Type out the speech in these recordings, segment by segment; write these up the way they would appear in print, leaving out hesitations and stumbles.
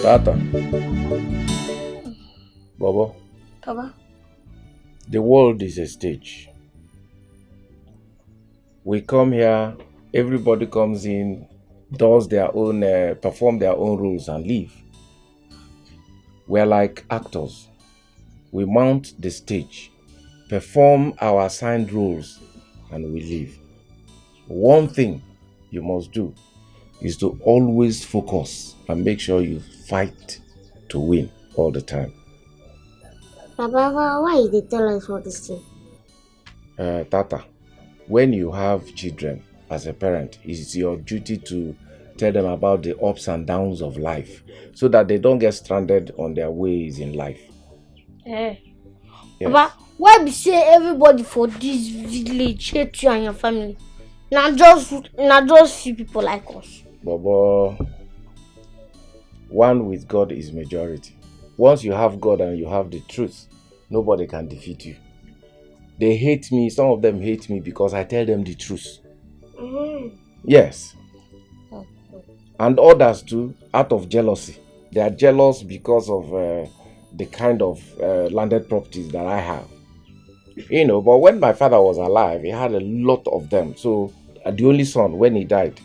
Tata. Bobo. Papa. The world is a stage. We come here, everybody comes in, does their own, perform their own roles and leave. We're like actors. We mount the stage, perform our assigned roles, and we leave. One thing you must do is to always focus and make sure you fight to win all the time. Papa, why they tell us all this thing? Tata, when you have children as a parent, it's your duty to tell them about the ups and downs of life so that they don't get stranded on their ways in life. Yes. Papa, why be say everybody for this village hate you and your family? Not just few people like us. Bobo, one with God is majority. Once you have God and you have the truth, nobody can defeat you. They hate me, some of them hate me because I tell them the truth. Yes. And others too, out of jealousy. They are jealous because of the kind of landed properties that I have. You know, but when my father was alive, he had a lot of them. So the only son, when he died,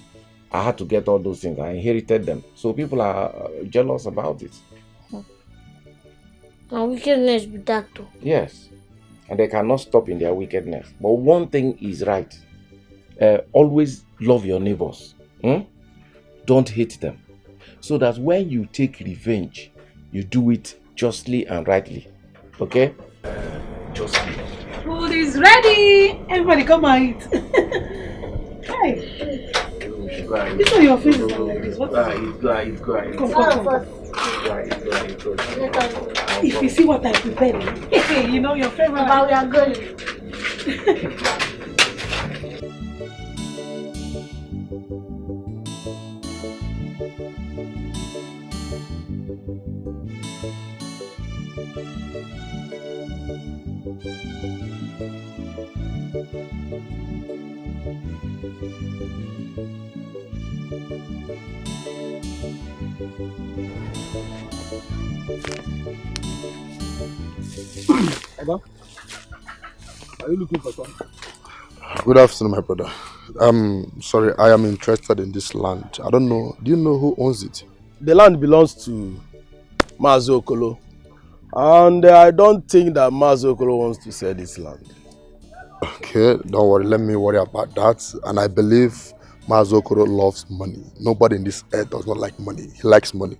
I had to get all those things. I inherited them. So people are jealous about it. And wickedness be that too. Yes. And they cannot stop in their wickedness. But one thing is right. Always love your neighbors. Don't hate them. So that when you take revenge, you do it justly and rightly. Okay? Justly. Food is ready! Everybody come and eat. Hey! This is your face like this. What is it? Come. If you see what I prepared, you know your favorite. Papa, we are good. Aba, are you looking for something? Good afternoon, my brother. Sorry, I am interested in this land. I don't know. Do you know who owns it? The land belongs to Mazi Okolo. And I don't think that Mazi Okolo wants to sell this land. Okay, don't worry. Let me worry about that. And I believe Mazi Okolo loves money. Nobody in this earth does not like money. He likes money.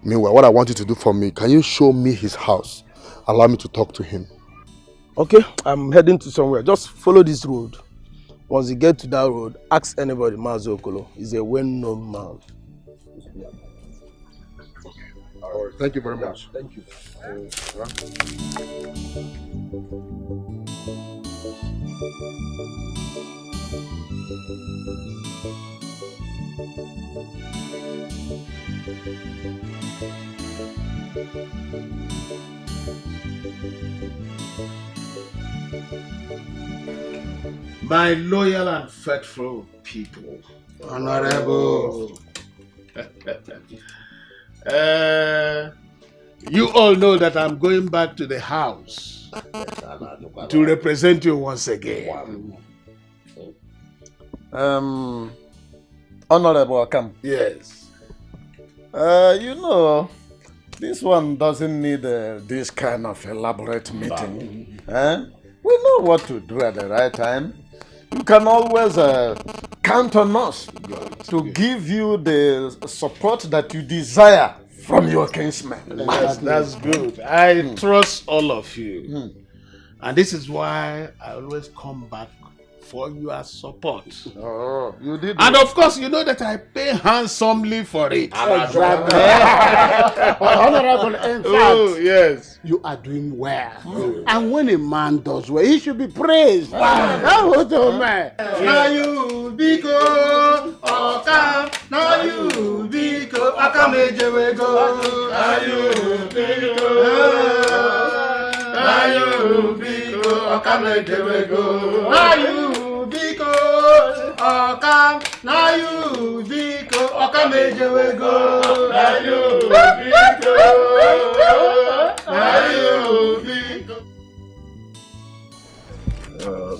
Meanwhile, what I want you to do for me, can you show me his house? Allow me to talk to him. Okay, I'm heading to somewhere. Just follow this road. Once you get to that road, ask anybody Mazi Okolo. He's a well-known man. All right, thank you very much. Thank you. My loyal and faithful people. Honorable. You all know that I'm going back to the house to represent you once again. Honorable Akam. Yes. You know, this one doesn't need this kind of elaborate meeting. We know what to do at the right time. You can always count on us to give you the support that you desire from your kinsmen. That's good. I trust all of you. And this is why I always come back for your support. Oh, you did. And of course, you know that I pay handsomely for it. Exactly. Honorable, in fact, Oh, yes. you are doing well. And when a man does well, he should be praised. Now you biko oka, now you biko oka mejewego, now you biko, now you biko oka mejewego, now you biko oka, now you biko Okamejewego, na you biko.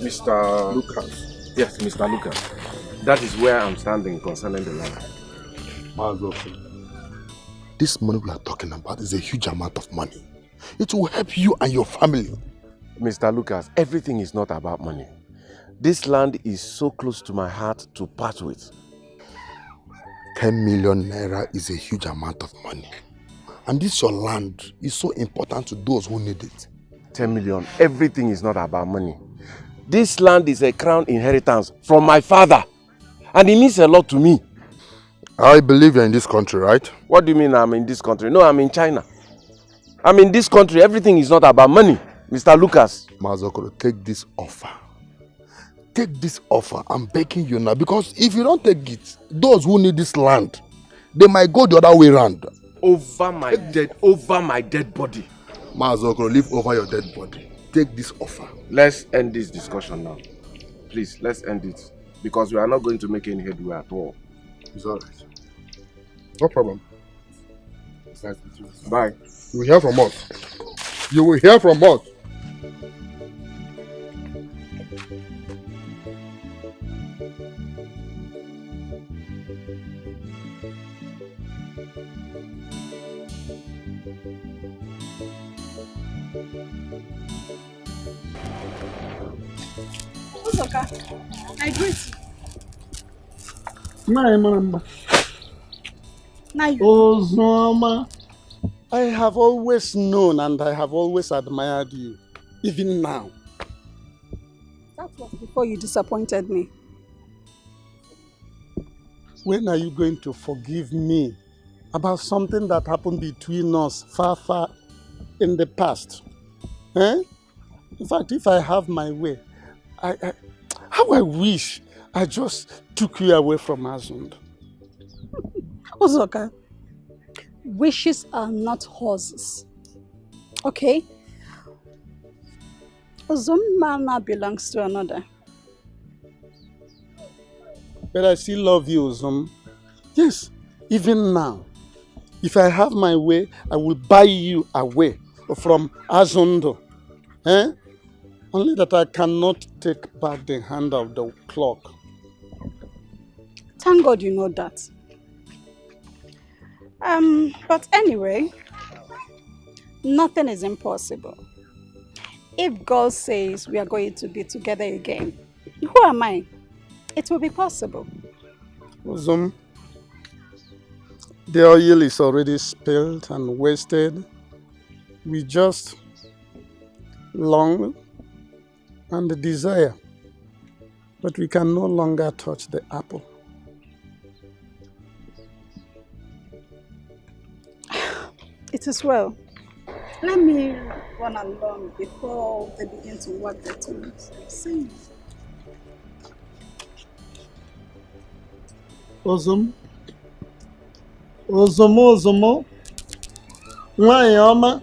Mr. Lucas. Yes, Mr. Lucas. That is where I'm standing concerning the land. This money we are talking about is a huge amount of money. It will help you and your family. Mr. Lucas, everything is not about money. This land is so close to my heart to part with. 10 million naira is a huge amount of money. And this your land is so important to those who need it. 10 million. Everything is not about money. This land is a crown inheritance from my father. And it means a lot to me. I believe you're in this country, right? What do you mean I'm in this country? No, I'm in China. I'm in this country. Everything is not about money. Mr. Lucas. Mazokoro, take this offer. Take this offer. I'm begging you now. Because if you don't take it, those who need this land, they might go the other way around. Over my dead body. Mazokoro, live over your dead body. Take this offer. Let's end this discussion now. Please, let's end it. Because we are not going to make any headway at all. It's alright. No problem. It's nice to meet you. Bye. You will hear from us. You will hear from us. Ozoka, I greet you. Ozoma. I have always known and I have always admired you, even now. That was before you disappointed me. When are you going to forgive me about something that happened between us far in the past? Eh? In fact, if I have my way, how I wish I just took you away from Azund. Ozoka, wishes are not horses. Okay? Ozoma belongs to another. But I still love you, Ozom. Yes, even now. If I have my way, I will buy you away from Azundo. Eh? Only that I cannot take back the hand of the clock. Thank God you know that. But anyway, nothing is impossible. If God says we are going to be together again, who am I? It will be possible. Ozom, the oil is already spilled and wasted. We just long and desire, but we can no longer touch the apple. It is well. Let me run along before they begin to work their tongues. See. Ozom, Ozomo, nwanyị ọma.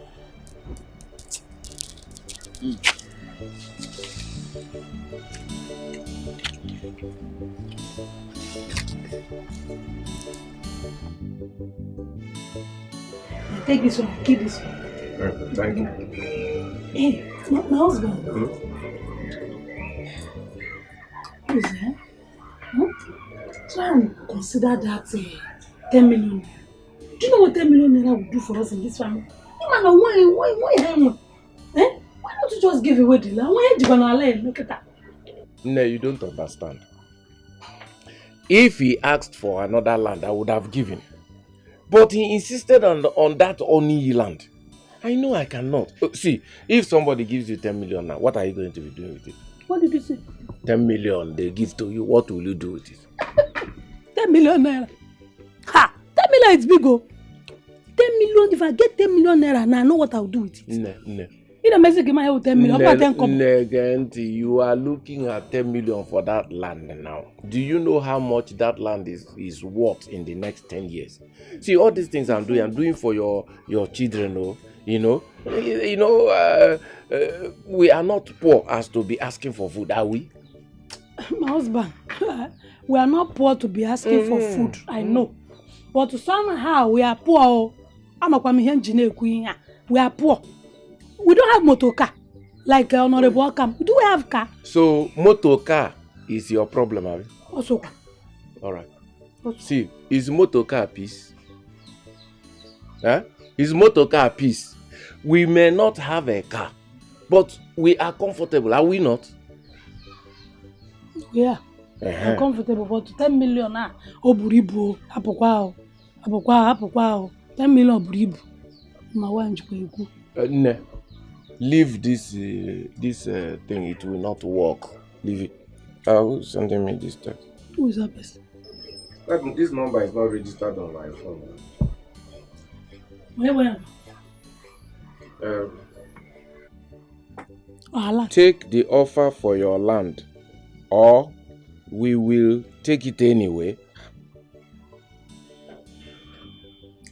Take this one, keep this one. Thank you. Hey, my husband. Who is that? Try and consider that 10 million. Do you know what 10 million naira would do for us in this family? Man, why? Eh? Why don't you just give away the land? Why are you gonna allow him? Look at that. No, you don't understand. If he asked for another land, I would have given. But he insisted on that Oni land. I know I cannot. See, if somebody gives you 10 million now, what are you going to be doing with it? What did you say? 10 million they give to you, what will you do with it? 10 million naira. Ha! 10 million is big, oh. 10 million, if I get 10 million naira now, I know what I'll do with it. No. In a message, give my 10 million. You are looking at 10 million for that land now. Do you know how much that land is worth in the next 10 years? See, all these things I'm doing for your children, oh. We are not poor as to be asking for food, are we? My husband, we are not poor to be asking for food, I know. But somehow we are poor. We are poor. We don't have motor car. Like Honorable Akam. Do we have car? So motor car is your problem, Abi? Also. All right. See, is motor car peace? Huh? Is motor car peace? We may not have a car, but we are comfortable, are we not? Yeah. I'm comfortable, but 10 million now. Oburibu, apokwa 10 million oburibu. My wife go. No. Leave this thing. It will not work. Leave it. Who's sending me this text? Who is that person? This number is not registered on my phone. Where? Take the offer for your land, or we will take it anyway.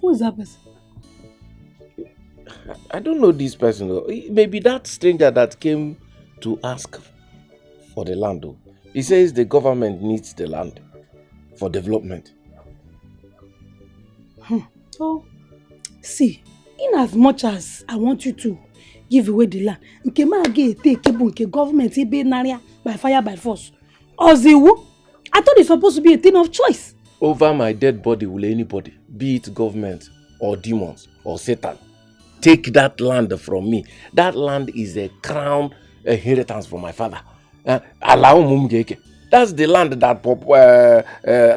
Who is that person? I don't know this person though. Maybe that stranger that came to ask for the land though. He says the government needs the land for development. So, see, in as much as I want you to give away the land, nke government by fire by force. I thought it's supposed to be a thing of choice. Over my dead body will anybody, be it government or demons or Satan, take that land from me. That land is a crown inheritance from my father. That's the land that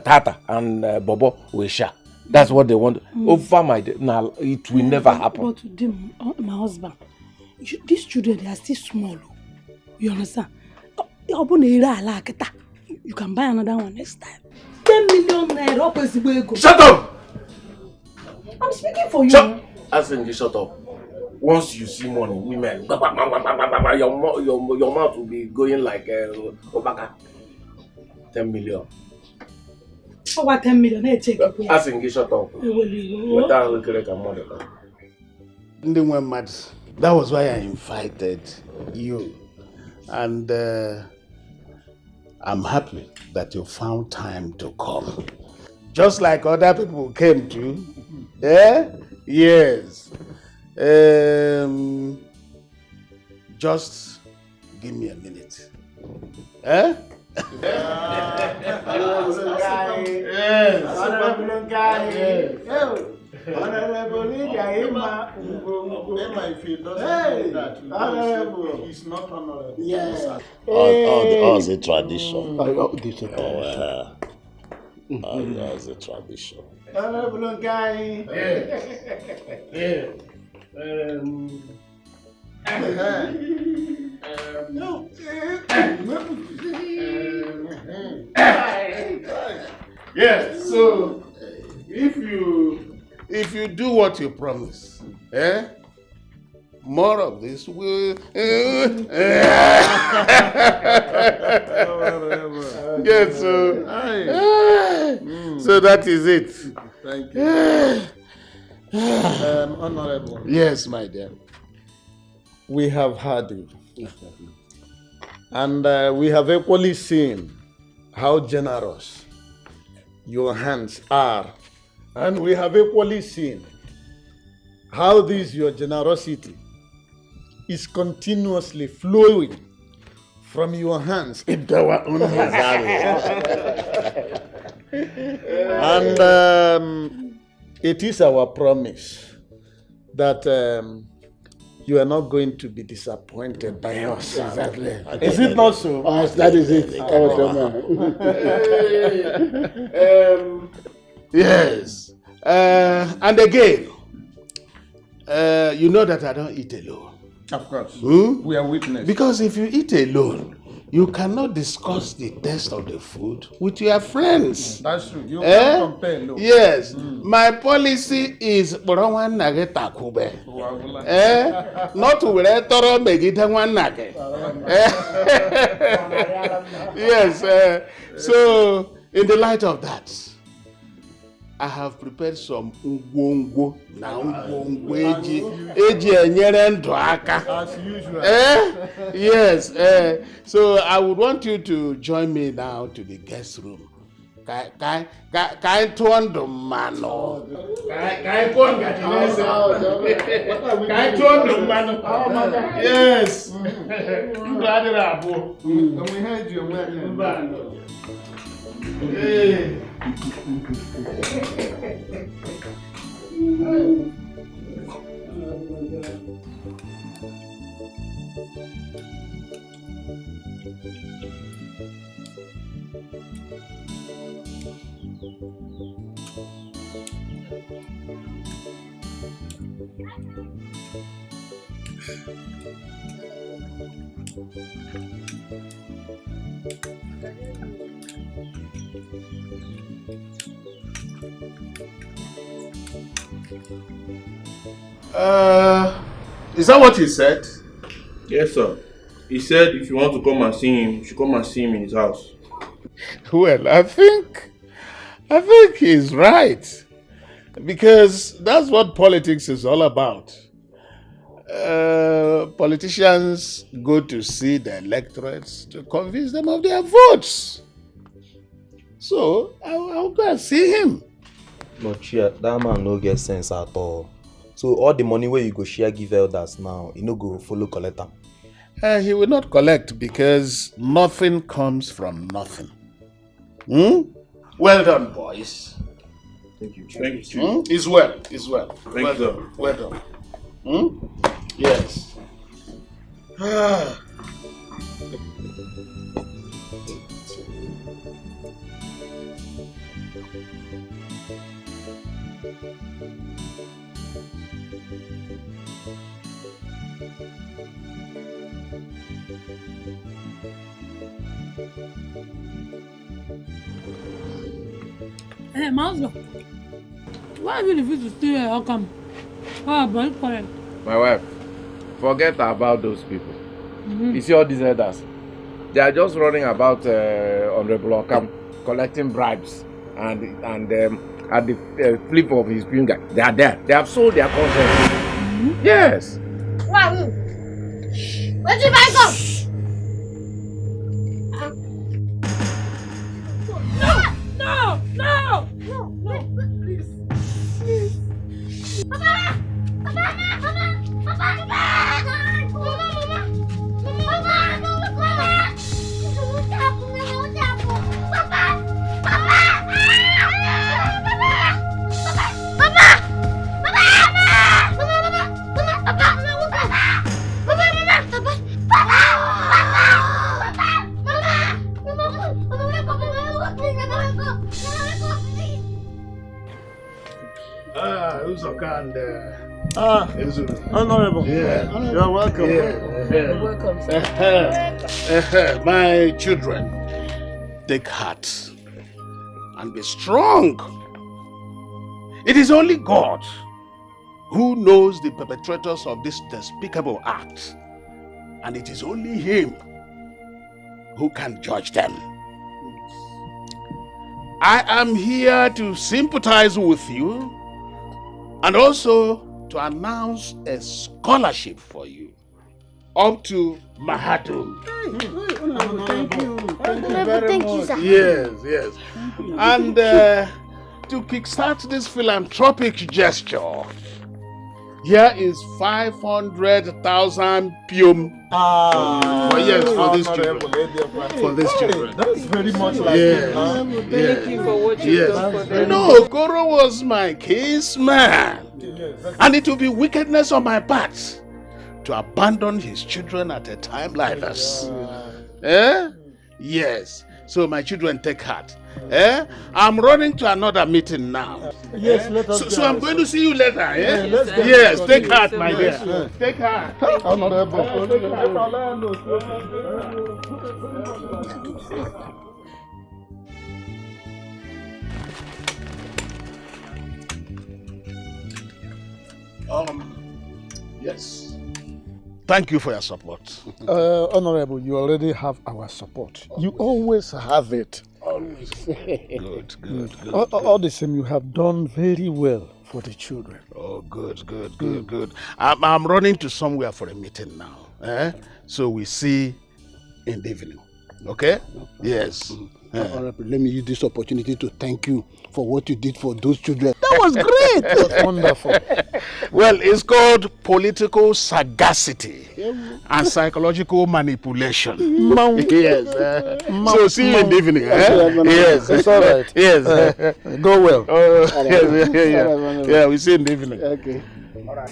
Tata and Bobo will share. That's what they want. Over my dead. Now, it will never happen. But them, my husband, these children, they are still small. You understand? You can buy another one next time. 10 million naira. Shut up! I'm speaking for you. Shut up. Once you see money, women, your mouth will be going like Obaka. 10 million. Oh, what 10 million? Hey, check it. Shut up. That was why I invited you. And I'm happy that you found time to come. Just like other people came to. Yes. Just give me a minute. Honorable if he doesn't do that, he's not honorable. Yes. All the tradition. That's a tradition. Honorable guy. Yes, so if you do what you promise, more of this will yes, so that is it. Thank you. Honorable. Yes, my dear. We have heard you. And we have equally seen how generous your hands are. And we have equally seen how this your generosity is continuously flowing from your hands into our own hands. And it is our promise that you are not going to be disappointed by us. Exactly. Is it not so? That is it. Yes. And again, you know that I don't eat alone. Of course. We are witnesses. Because if you eat alone, you cannot discuss the taste of the food with your friends. That's true. You can't compare. No. Yes. My policy is not to yes. So, in the light of that, I have prepared some ngwongwo na ngwongwo eji enyere ndụ aka. As usual. Yes. So I would want you to join me now to the guest room Kai tuondo mano. Kai konga jinese. Kai tuondo mano. Yes. Ndo adira abo. We heard you mbano. Hey. Is that what he said? Yes, sir. He said if you want to come and see him, you should come and see him in his house. Well, I think he's right. Because that's what politics is all about. Politicians go to see the electorates to convince them of their votes. So, I'll go and see him. No, Chia, that man no get sense at all. So all the money where you go share give elders now, you no go follow collect them. He will not collect because nothing comes from nothing. Well done, boys. Thank you. Thank you. It's well. Thank you. Well done. Yes. Hey, Master, why have you refused to stay here? How come? Ah, but correct. My wife, forget about those people. You see all these elders? They are just running about on the block, collecting bribes and at the flip of his finger. They are there. They have sold their conscience. Yes. Wow. Where did I go? No! Please. Papa! Honorable. Yeah. You're welcome. You're welcome, sir. My children, take heart and be strong. It is only God who knows the perpetrators of this despicable act, and it is only Him who can judge them. I am here to sympathize with you and also to announce a scholarship for you up to Mahadum. Thank you very much. Sir. Yes. And to kickstart this philanthropic gesture, here is 500,000 pium. For these children. For these children. That's very much like it. Thank you for what you've done for them. No, Goro was my case man. And it will be wickedness on my part to abandon his children at a time like this. Yes. So my children, take heart. I'm running to another meeting now. Yes, let us so I'm going to see you later. Yes, take heart, my dear. Take heart. Yes. Thank you for your support. Honorable, you already have our support. You always have it. Always. Good. All the same, you have done very well for the children. Oh, good. I'm running to somewhere for a meeting now. So we see in the evening. Okay? Yes. Honorable, let me use this opportunity to thank you for what you did for those children. That was great. That was wonderful. Well, it's called political sagacity and psychological manipulation. Yes. So see you in the evening. Yes. It's all right. Yes. Go well. Yeah, we see you in the evening. Okay. All right.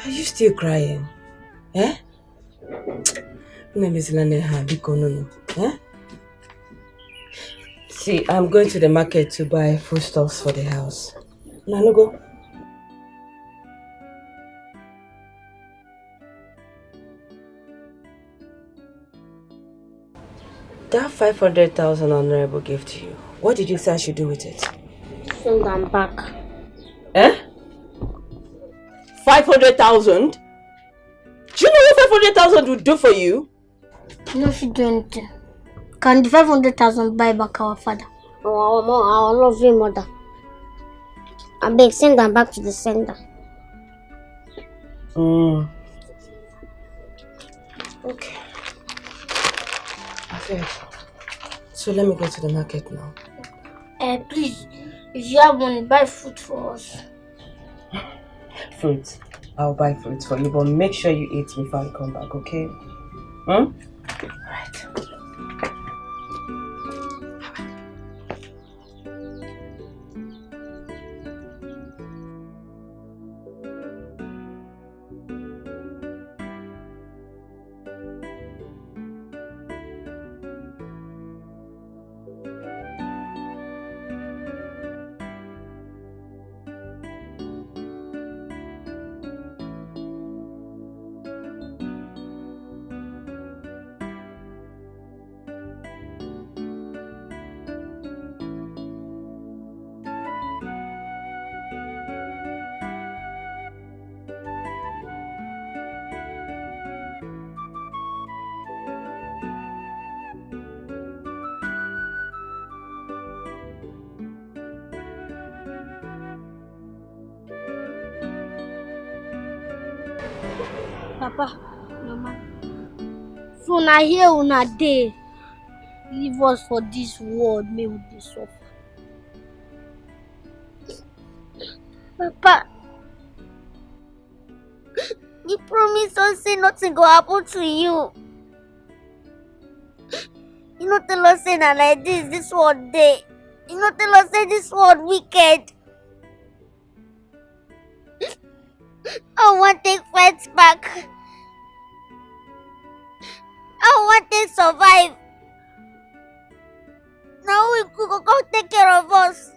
Are you still crying? Eh? Eh? See, I'm going to the market to buy foodstuffs for the house. Now, no go. That 500,000 honorable gave to you, what did you say I should do with it? Send them back. Eh? 500,000? Do you know what 500,000 would do for you? No, she do anything. Can the 500,000 buy back our father? Our lovely mother. I beg, send them back to the sender. Okay. Okay. So let me go to the market now. Please, if you have money, buy fruit for us. Fruit. I'll buy fruits for you, but make sure you eat before I come back, okay? Alright. Papa, Mama, so now here una day, leave us for this world, may we dey suffer. Papa, you promise us say nothing go happen to you. You no tell us say na like this world day. You no tell us say this world wicked. I want to take fight back. I want to survive. Now we could go take care of us.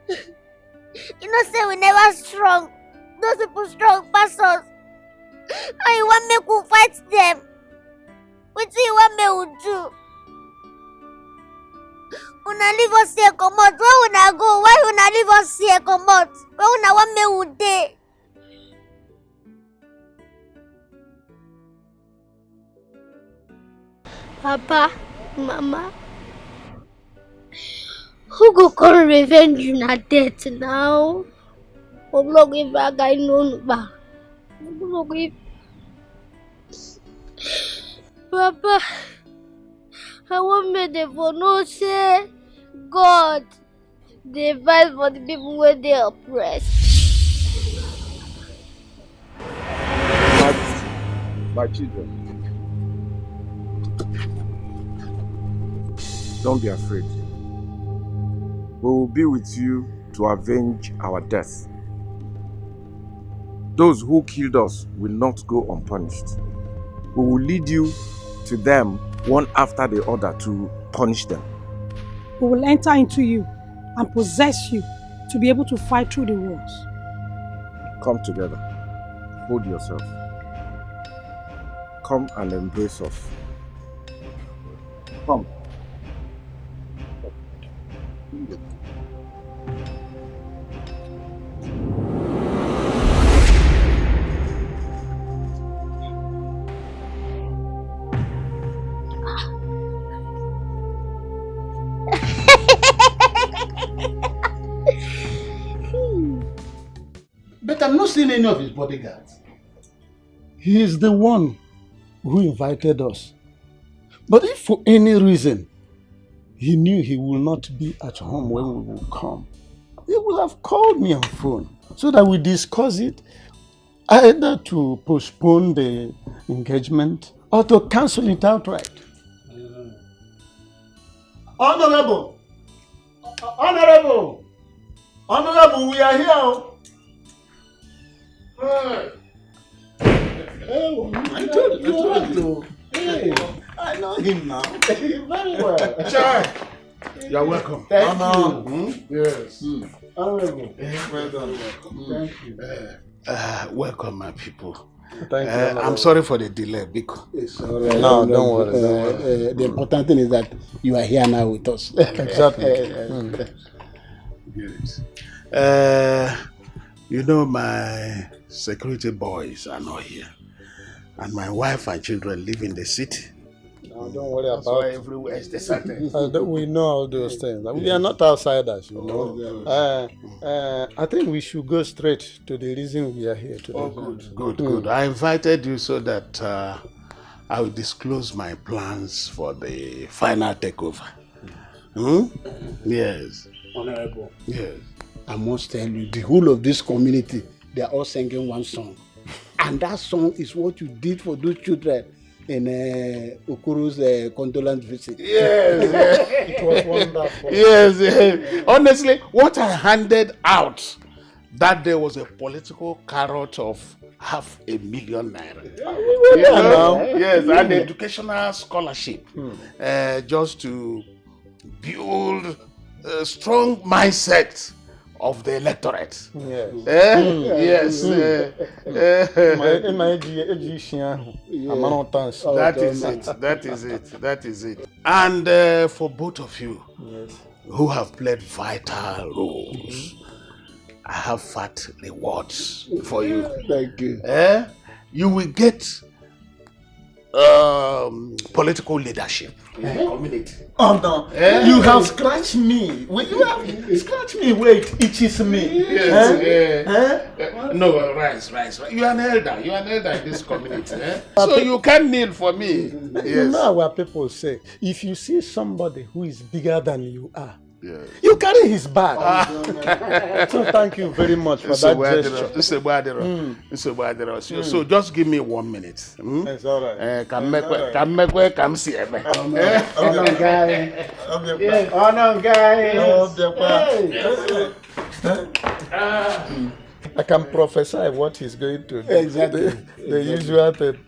You know, say we never strong. Those people strong pass us. And you want me to fight them? What do you want me to do? Una leave us here, come out. Where una go? Why una leave us here, come out? Where una want me to dey? Papa, Mama, who go come revenge you na death now? Oblog if I guy no ba. Oblog if Papa, I want me to no say God they fight for the people where they oppressed. My children, don't be afraid. We will be with you to avenge our death. Those who killed us will not go unpunished. We will lead you to them one after the other to punish them. We will enter into you and possess you to be able to fight through the wars. Come together. Hold yourself. come and embrace us. Come. But I'm not seeing any of his bodyguards. He is the one who invited us. But if for any reason he knew he will not be at home when we will come, he would have called me on phone so that we discuss it, either to postpone the engagement or to cancel it outright. Honorable! Honorable! Honorable, we are here! Oh, I told you. Hey, I know him now. Very well. Chai, you're welcome. Thank you. Yes. Honorable. Well done. Thank you. Welcome, my people. Thank you. I'm sorry for the delay. Because it's all right. No, don't worry. The important thing is that you are here now with us. Exactly. You know, my security boys are not here. And my wife and children live in the city. No, don't worry about it. Everywhere is deserted. We know all those things. We are not outsiders, you know. I think we should go straight to the reason we are here today. Oh, good. I invited you so that I will disclose my plans for the final takeover. Yes. Honorable. Yes. I must tell you, the whole of this community, they are all singing one song. And that song is what you did for those children in Okuru's condolence visit. Yes. It was wonderful. Yes. Honestly, what I handed out that day was a political carrot of 500,000 naira. Yes, an educational scholarship. Just to build a strong mindset of the electorate. Yes. Yes. That is it. And for both of you who have played vital roles, I have fat rewards for you. Thank you. You will get political leadership in the community. Oh no! You have scratched me. You have scratched me where it itches me. Yes. No, rise. You are an elder. You are an elder in this community. So you can kneel for me. Yes. You know our people say, if you see somebody who is bigger than you are, you carry his bag. So thank you very much for that gesture. So just give me 1 minute. It's all right. Come see me. I can prophesy what he's going to do. Exactly. The usual thing.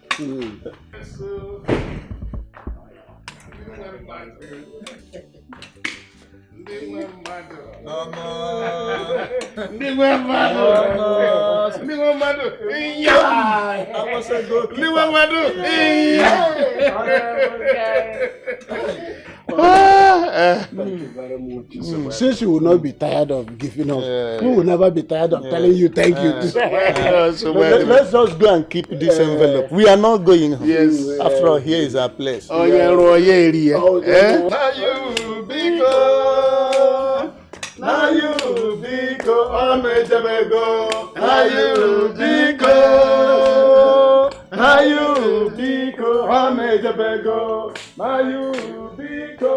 Since you will not be tired of giving us, we will never be tired of telling you thank you. Let's just go and keep this envelope. We are not going home. Yes. After all, here is our place. Oh, yeah. Now you biko, amejabego. Now you biko, amejabego. Now you biko, amejabego. Now you biko.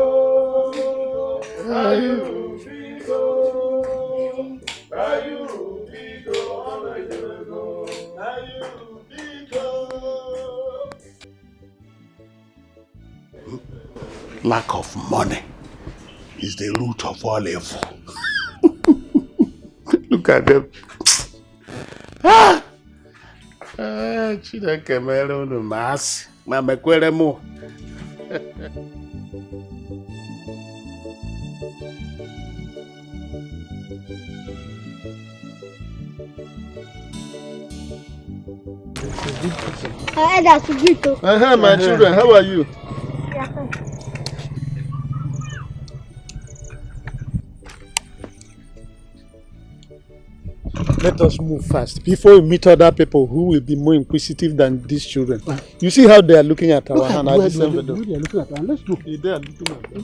Lack of money is the root of all evil. Look at them. Chineke mere unu masị ma mekwere mụ. That's good. My children, how are you? Let us move fast before we meet other people who will be more inquisitive than these children. You see how they are looking at our hand at this envelope. They are looking at our hand. Let's go. They are looking at us.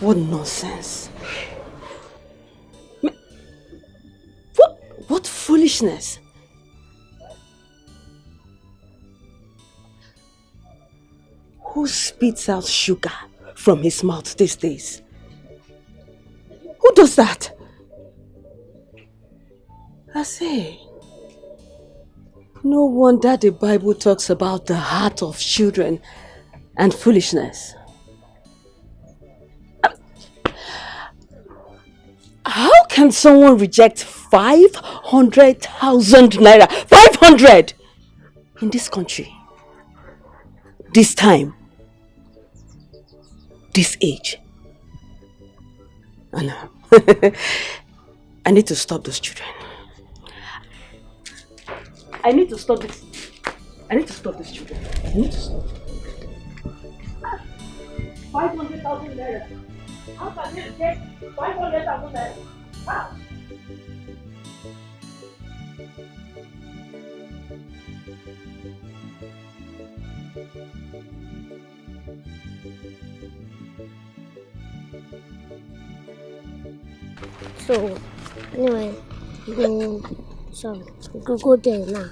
What nonsense. What foolishness. Who spits out sugar from his mouth these days? Who does that? I say, no wonder the Bible talks about the heart of children and foolishness. How can someone reject 500,000 naira? 500! In this country, this time, this age. And I need to stop those children. I need to stop this. I need to stop these children. I need to stop. 500,000 naira. How can you get 500,000 naira? How? So, anyway, go there now.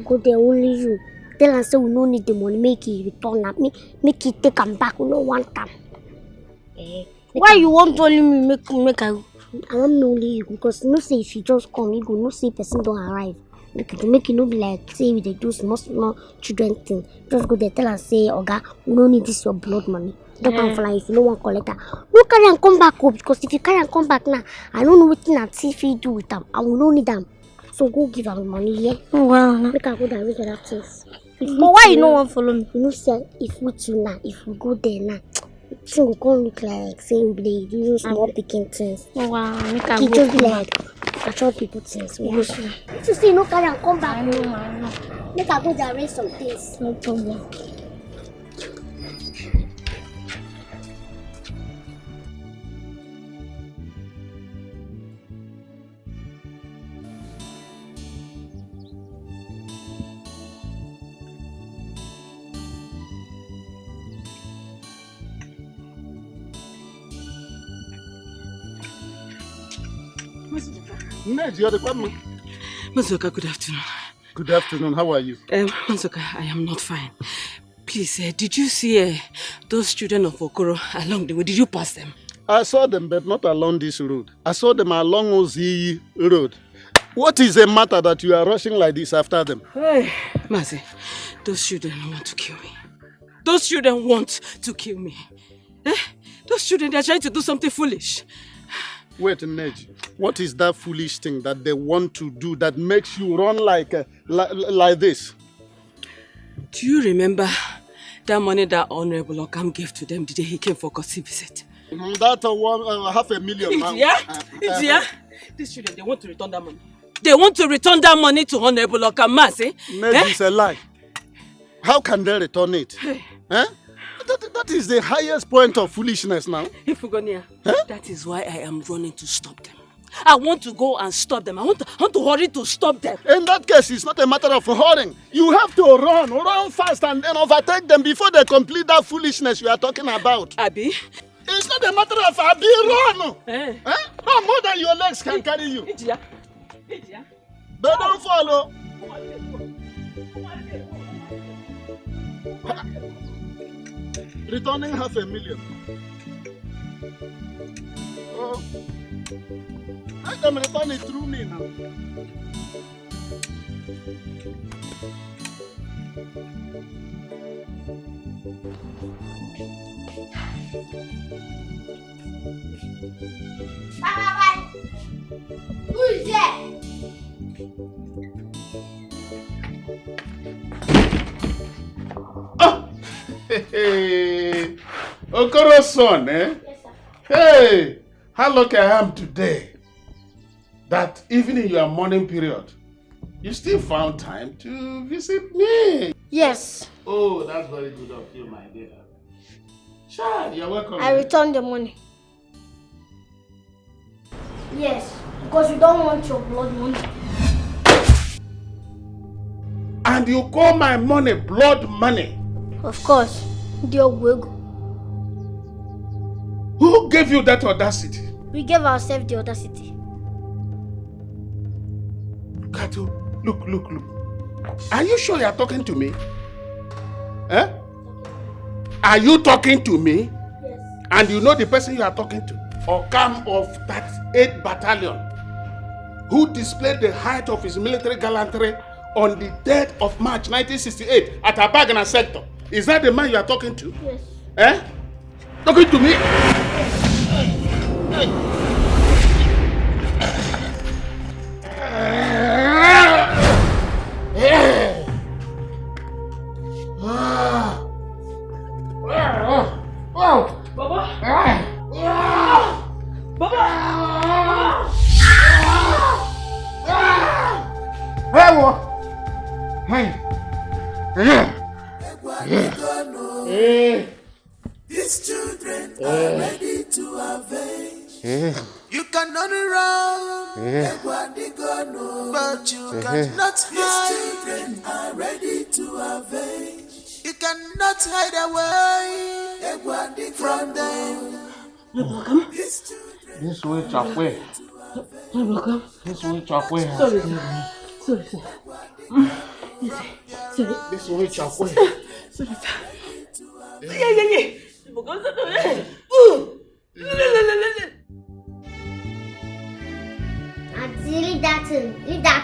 Go there, only you. Tell us we no need the money, make it return up. Make it take them back, we no want them. Why you want only me make I want only you because no say if you just come, you go no say person don't arrive. Make it no be like say we they do small children thing. Just go there, tell us say Oga, we don't need this your blood money. Don't come fly if you don't want collector. No carry and come back up because if you carry and come back now, I don't know what thing that TV do with them. I will not need them. So go give them money, yeah? Oh wow. Make I go there with other things. But why you no want follow me? You know say if we two now, if we go there now, thing will come look like saying they do small picking things. Oh wow, make I go. It just be like actual people things. You see no carry and come back. I know. Make I go there arrange some things. No problem. Ned, you are the government. Mazoka, good afternoon. Good afternoon, how are you? Mazoka, I am not fine. Please, did you see those children of Okoro along the way? Did you pass them? I saw them, but not along this road. I saw them along Ozi Road. What is the matter that you are rushing like this after them? Hey, Mazi, those children want to kill me. Those children want to kill me. Those children, they are trying to do something foolish. Wait, Neji. What is that foolish thing that they want to do that makes you run like this? Do you remember that money that Honorable Okam gave to them the day he came for Kosi visit? That one, 500,000. Yeah. These children, they want to return that money. They want to return that money to Honorable Okam, Masi. Neji, it's a lie. How can they return it? That is the highest point of foolishness now. Ifugonia, that is why I am running to stop them. I want to go and stop them. I want to hurry to stop them. In that case, it's not a matter of hurrying. You have to run fast and then overtake them before they complete that foolishness you are talking about. Abi? It's not a matter of Abi, run! No more than your legs can carry you. They don't follow. Returning 500,000. Oh. Let them return it through me now. Bye. Who is there? Oh! Hey! Okoro's son, eh? Yes, sir. Hey! How lucky I am today that even in your morning period, you still found time to visit me. Yes. Oh, that's very good of you, my dear. Sure, you're welcome. I returned the money. Yes, because you don't want your blood money. And you call my money blood money? Of course, dear Wego. Who gave you that audacity? We gave ourselves the audacity. Kato, look. Are you sure you're talking to me? Eh? Are you talking to me? Yes. And you know the person you are talking to? Okam of that 8th Battalion, who displayed the height of his military gallantry on the 3rd of March 1968 at Abagana sector. Is that the man you are talking to? Yes. Eh? Talking to me? These children are ready to avenge. You cannot run, but you cannot hide. These children are ready to avenge. You cannot hide away from them. This way, Chakwe. This way, Chakwe. Sorry. This way, Chakwe. Sorry. Auntie, leave that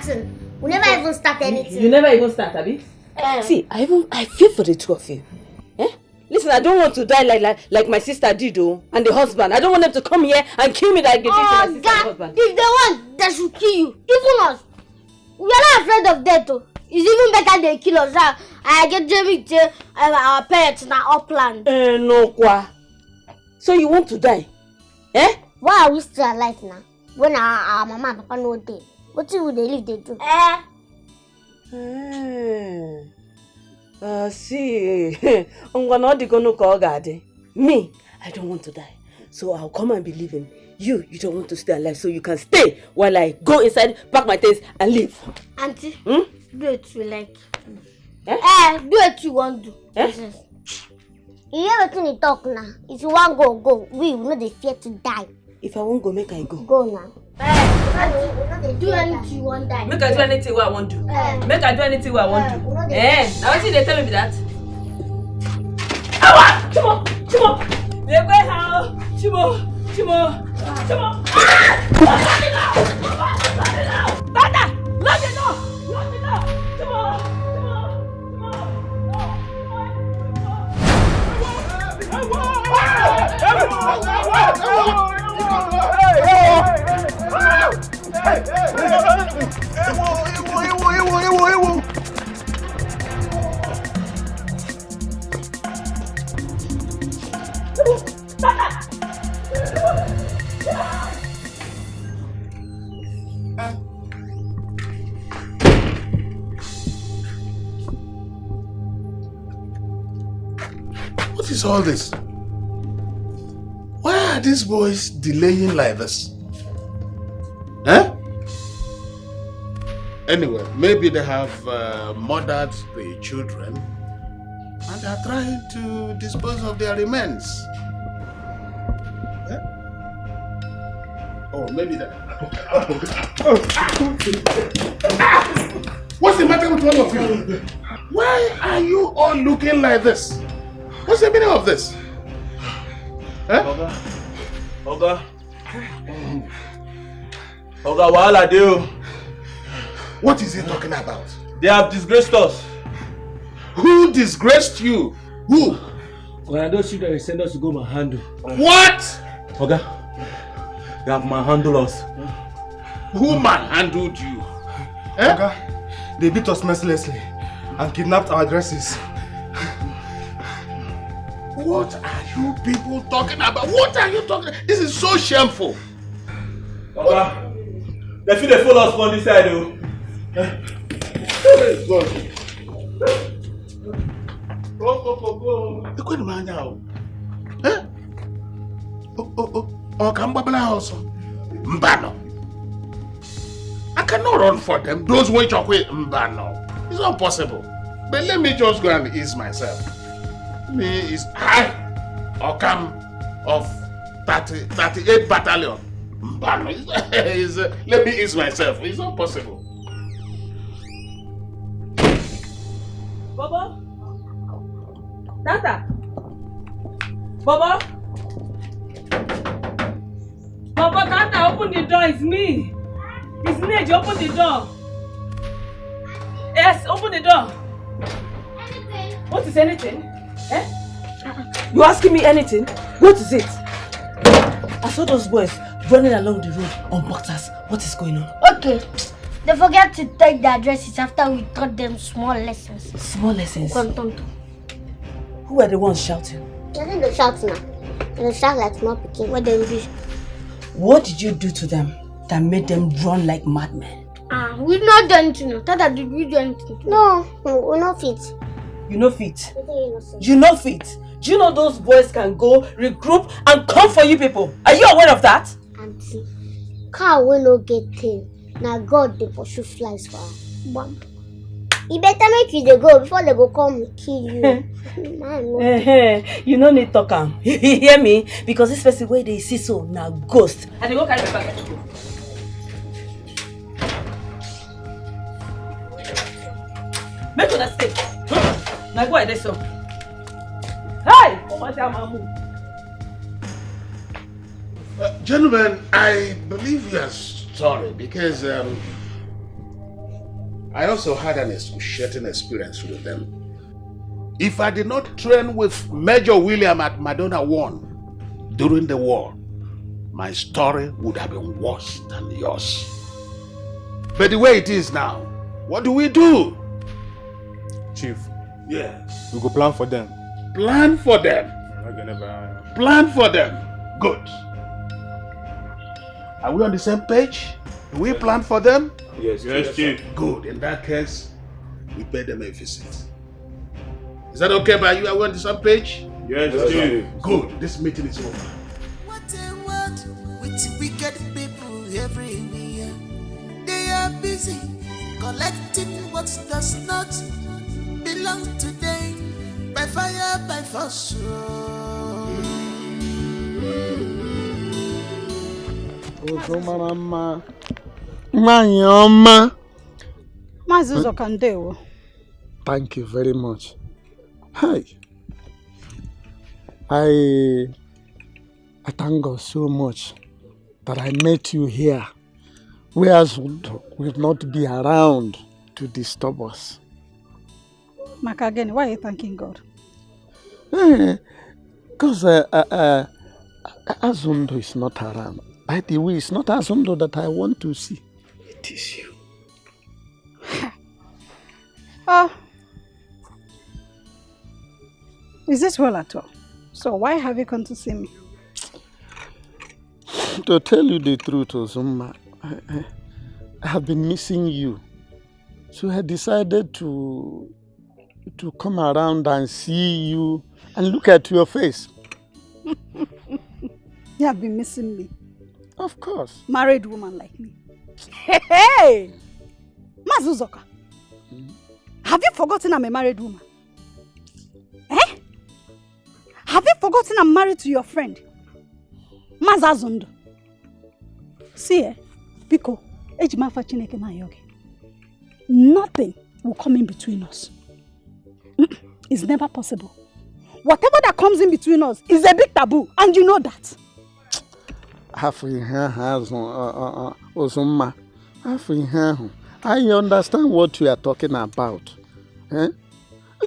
thing. We never even start anything. You never even start, Abi? See, I feel for the two of you. Eh? Listen, I don't want to die like my sister did, though, and the husband. I don't want them to come here and kill me like they did to my sister and the husband. If they want, they should kill you. Even us. We are not afraid of death, though. It's even better they kill us. I get Jamie to our parents in our upland. No, kwa. So you want to die? Eh? Why are we still alive now? When our mama and papa know dead. What will they live they do? See. I'm gonna go call God. Me, I don't want to die. So I'll come and be living. You don't want to stay alive, so you can stay while I go inside, pack my things, and leave. Auntie, do it you like. Do it you want to do. You hear what you talk now? If you want go. We will not fear to die. If I won't go, make I go. Go now. Do anything you want to die. Make I do anything what I want to. Make I do anything what I want to. Now what they tell me that? Chimo. They go how? Chimo. Tata! Lock the door! Chimo! What is all this? Why are these boys delaying like this? Eh? Anyway, maybe they have murdered the children and they are trying to dispose of their remains. Eh? Oh, maybe that. What's the matter with all of you? Why are you all looking like this? What's the meaning of this? Eh? Oga, wahala dey. What is he talking about? They have disgraced us. Who disgraced you? Who? When those children send us to go manhandle. What? Oga, they have manhandled us. Who manhandled you? Eh? Oga, they beat us mercilessly and kidnapped our dresses. What are you people talking about? What are you talking about? This is so shameful. Oga, they feel they follow us on this side though. Go. Eh? Oh, come also. Mbano. I cannot run for them. Those who talk with Mbano. It's not possible. But let me just go and ease myself. Me is I Okam of 38 battalion. Mbano. Let me ease myself. It's not possible. Bobo? Tata? Bobo? Bobo, Tata, open the door. It's me. It's Nate. Open the door. Yes, open the door. Anything? What is anything? Eh? You asking me anything? What is it? I saw those boys running along the road on boxers. What is going on? Okay. They forget to take their dresses after we taught them small lessons. Small lessons? Tonto. Who are the ones shouting? I think they shout now. They shout like small picking. What they do? What did you do to them that made them run like madmen? We not done anything. Tata, did we do anything? No, we're not fit. You know fit? You know fit? Do you know those boys can go, regroup, and come for you people? Are you aware of that? Auntie, car will not get tail. Now God, they pursue flies for us. Bam. You better make you they go before they go come kill you. You no need talk am. You hear me? Because this person where they see so now ghost. And they go carry the bag. Make una stay. Now go ahead so. Hey! Gentlemen, I believe you are sorry because I also had an excruciating experience with them. If I did not train with Major William at Madonna 1 during the war, my story would have been worse than yours. But the way it is now, what do we do? Chief. Yeah. We go plan for them. Plan for them. Plan for them. Good. Are we on the same page? Do we plan for them? Yes, Chief. Good. In that case, we pay them a visit. Is that okay by you? Are we on the same page? Yes, Chief. Good. This meeting is over. What a world with wicked people everywhere. They are busy collecting what does not belong to them by fire, by force. Mama. Mama. Mazuzo Kandewo. Thank you very much. Hi. I thank God so much that I met you here, whereas will not be around to disturb us. Makageni, why are you thanking God? Because Azundo is not around. By the way, it's not Azundo that I want to see. It is you. Oh. Is this well at all? So why have you come to see me? To tell you the truth, Ozuma, I have been missing you. So I decided to come around and see you and look at your face. You have been missing me. Of course. Married woman like me. Hey! Mazuzoka. Have you forgotten I'm a married woman? Eh? Have you forgotten I'm married to your friend? Mazazundo. See, Biko, nothing will come in between us. It's never possible. Whatever that comes in between us is a big taboo, and you know that. I understand what you are talking about. Eh?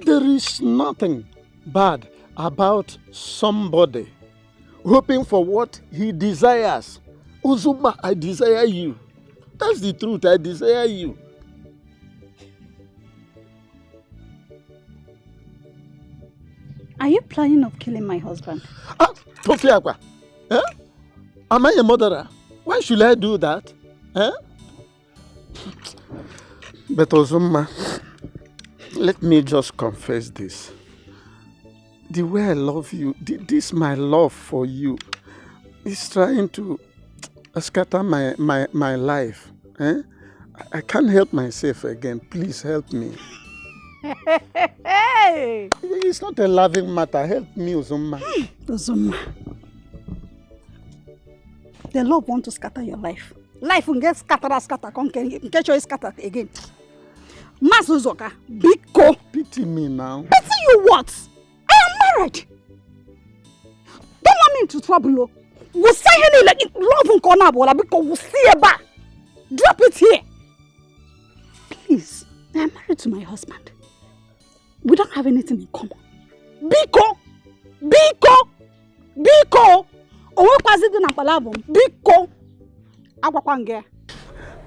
There is nothing bad about somebody, hoping for what he desires. Uzuma, I desire you. That's the truth, I desire you. Are you planning of killing my husband? Tofiakwa, am I a murderer? Why should I do that? But Uzuma, let me just confess this. The way I love you, this my love for you, is trying to scatter my life. I can't help myself again. Please help me. Hey! It's not a loving matter. Help me, Uzuma. Uzuma. The love want to scatter your life. Life will get scatter, get your scatter again. Masuzoka, Biko. Pity me now. Pity you what? I am married. Don't want me into trouble. We'll say any like love in corner because we'll see a bar. Drop it here. Please, I am married to my husband. We don't have anything in common. Biko! Biko! Biko! Biko!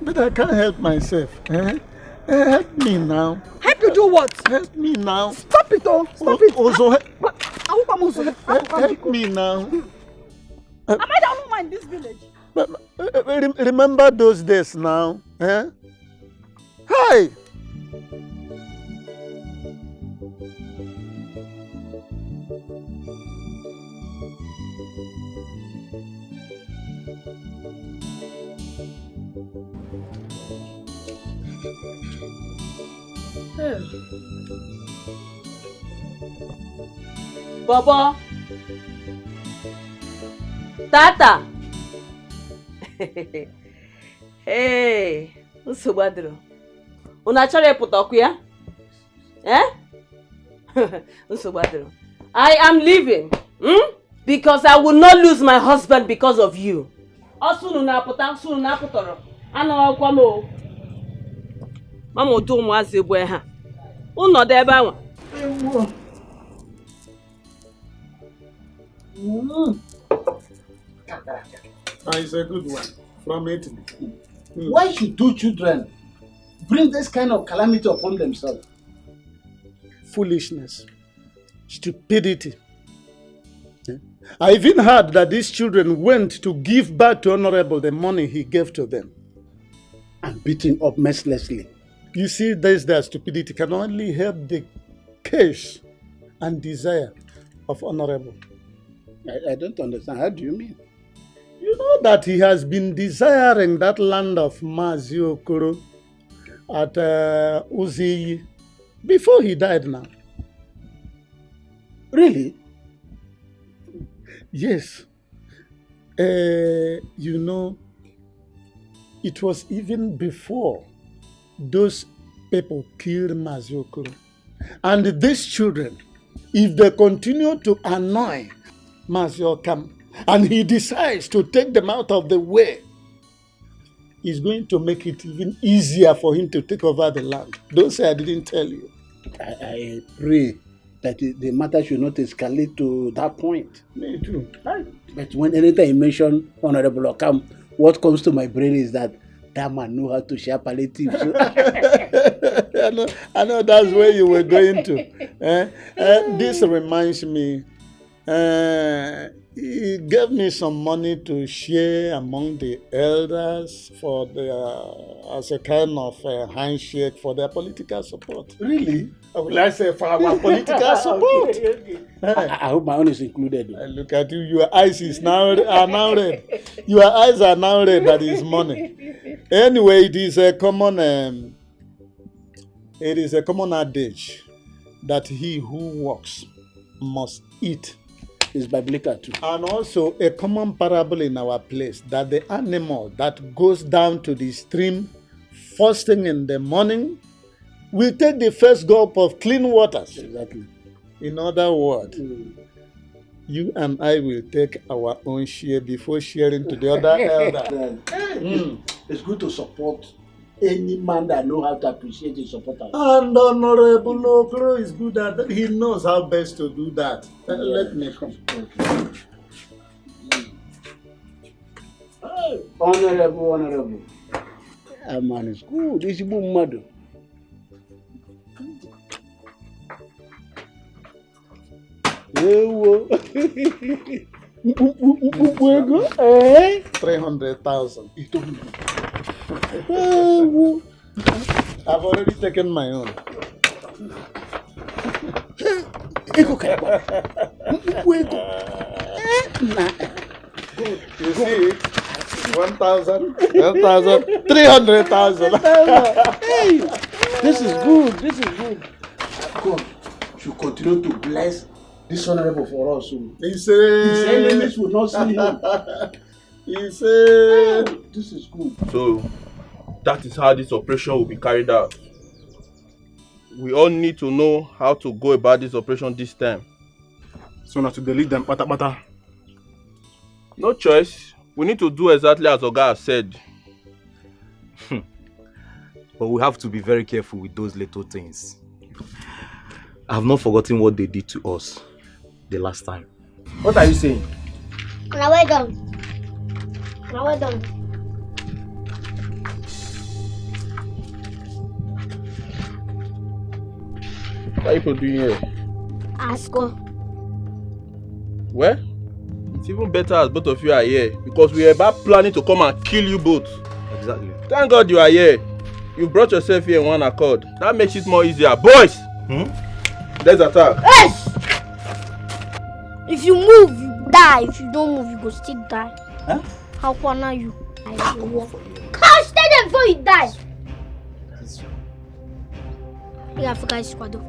But I can't help myself. Help me now. Help you do what? Help me now. Stop it, oh! Stop it! Also, help me now. Am I the only one in this village? Remember those days now. Hi! Bobo. Tata. Hey, Nsubadro. Una chọrọ ịpụta ọkụ ya? Nsubadro. I am leaving. Because I will not lose my husband because of you. Osunu na apụta, sunu na apụtọrọ. Anọ ọkwa m o. Mama otu ụmụazị egbe ha. Ụnọdụ ebe anwa. It's a good one from Italy. Why should two children bring this kind of calamity upon themselves? Foolishness, stupidity. I even heard that these children went to give back to Honorable the money he gave to them. And beating up mercilessly. You see, their stupidity can only help the case and desire of Honorable. I don't understand. How do you mean? You know that he has been desiring that land of Mazi Okoro at Uziyi before he died now. Really? Yes. You know, it was even before those people killed Mazi Okoro. And these children, if they continue to annoy Mazi Okam, and he decides to take them out of the way, he's going to make it even easier for him to take over the land. Don't say I didn't tell you. I pray that the matter should not escalate to that point. Me too. But when anytime you mention Honorable Okam, what comes to my brain is that man knows how to share palliatives. I know that's where you were going to. This reminds me, he gave me some money to share among the elders for as a kind of handshake for their political support. Really? Will I say for our political support? Okay. I hope my own is included. Look at you, your eyes are now red. Your eyes are now red, that is money. Anyway, it is a common adage that he who works must eat. It's biblical too. And also a common parable in our place that the animal that goes down to the stream first thing in the morning will take the first gulp of clean waters. Exactly. In other words, you and I will take our own share before sharing to the other elder. It's good to support any man that know how to appreciate his supporters. And Honorable Okoro is good at that. He knows how best to do that. Let me come. Hey, honorable. That man is good. This is good mother. Ewo. 300,000. I've already taken my own. You see, 1,000, 300,000. Hey, this is good. God should continue to bless this honorable for us. He said, his enemies will not see him. He said, this is good. So, that is how this operation will be carried out. We all need to know how to go about this operation this time. So now to delete them, pata. No choice. We need to do exactly as Oga has said. But we have to be very careful with those little things. I have not forgotten what they did to us the last time. What are you saying? Now well done. What are you doing here? Ask her. Well, it's even better as both of you are here because we are about planning to come and kill you both. Exactly. Thank God you are here. You brought yourself here in one accord. That makes it more easier. Boys! Let's attack. Yes! If you move, you die. If you don't move, you go still die. Huh? How can you? I will walk. Can't stay there before you die. You have to guys squad. Go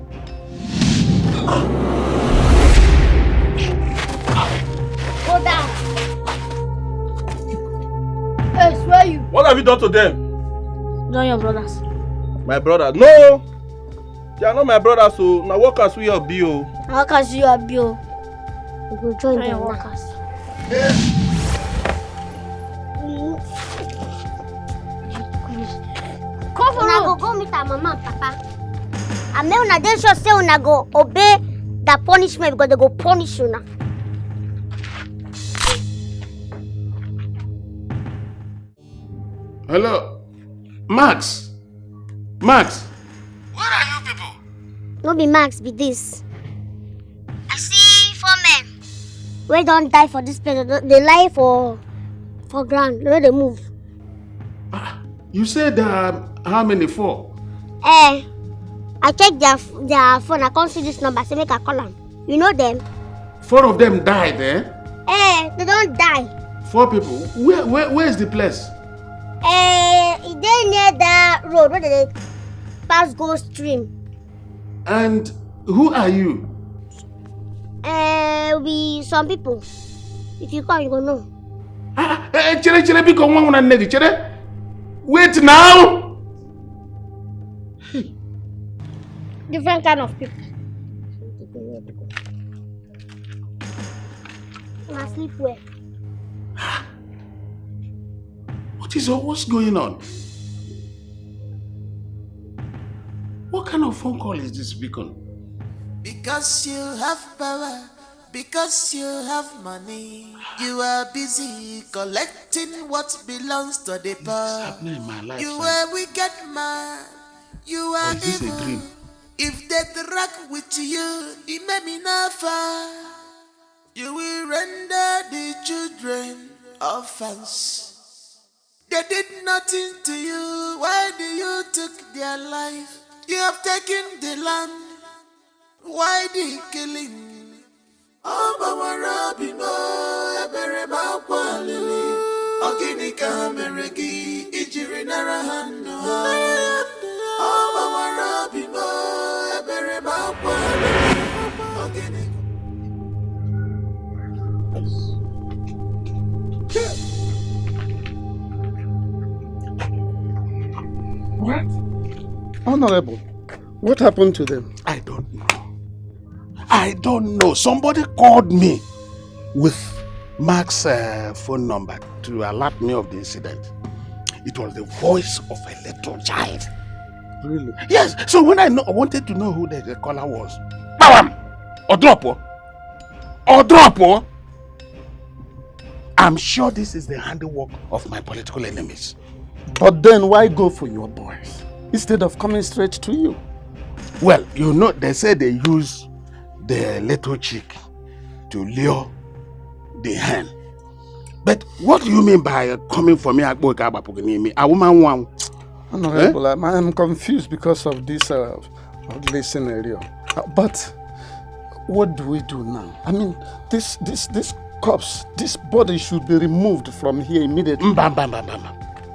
down. Hey, swear you. What have you done to them? Not your brothers. My brothers? No! They are not my brothers, so now workers we are Obio. Workers you are Obio. You go join the workers. Come on. Una go meet our mama and papa. And then una dey sure say una go obey the punishment because they go punish you now. Hello, Max. Where are you people? No be Max, be this. I see 4 men. We don't die for this place. They lie for ground. They move. You said how many? 4? I check their phone. I can't see this number. So make a call them. You know them? 4 of them died, eh? They don't die. 4 people. Where is the place? They near the road where they pass go stream. And who are you? We some people. If you call, you go know. Wait now. Different kind of people. I sleep well. What's going on? What kind of phone call is this, Beacon? Because you have power, because you have money, you are busy collecting what belongs to the poor. Happening in my life. You are wicked man, you are is this a evil. dream? If they drag with you, it may be never. You will render the children orphans. They did nothing to you. Why do you took their life? You have taken the land. Why the killing? Obawarabino, Eberema Kwalili, Okinika Meregi, Ijirinara Hando. Obawarabino, Eberema Kwalili, Okinika. What? Honorable, what happened to them? I don't know. Somebody called me with Mark's phone number to alert me of the incident. it was the voice of a little child. Really? Yes, so when I wanted to know who the caller was, bam! Or drop, I'm sure this is the handiwork of my political enemies. But then why go for your boys instead of coming straight to you? Well, you know, they say they use the little chick to lure the hen. But what do you mean by coming for me? A woman one. Honorable, I'm confused because of this ugly scenario. But what do we do now? I mean, this corpse, this body should be removed from here immediately. The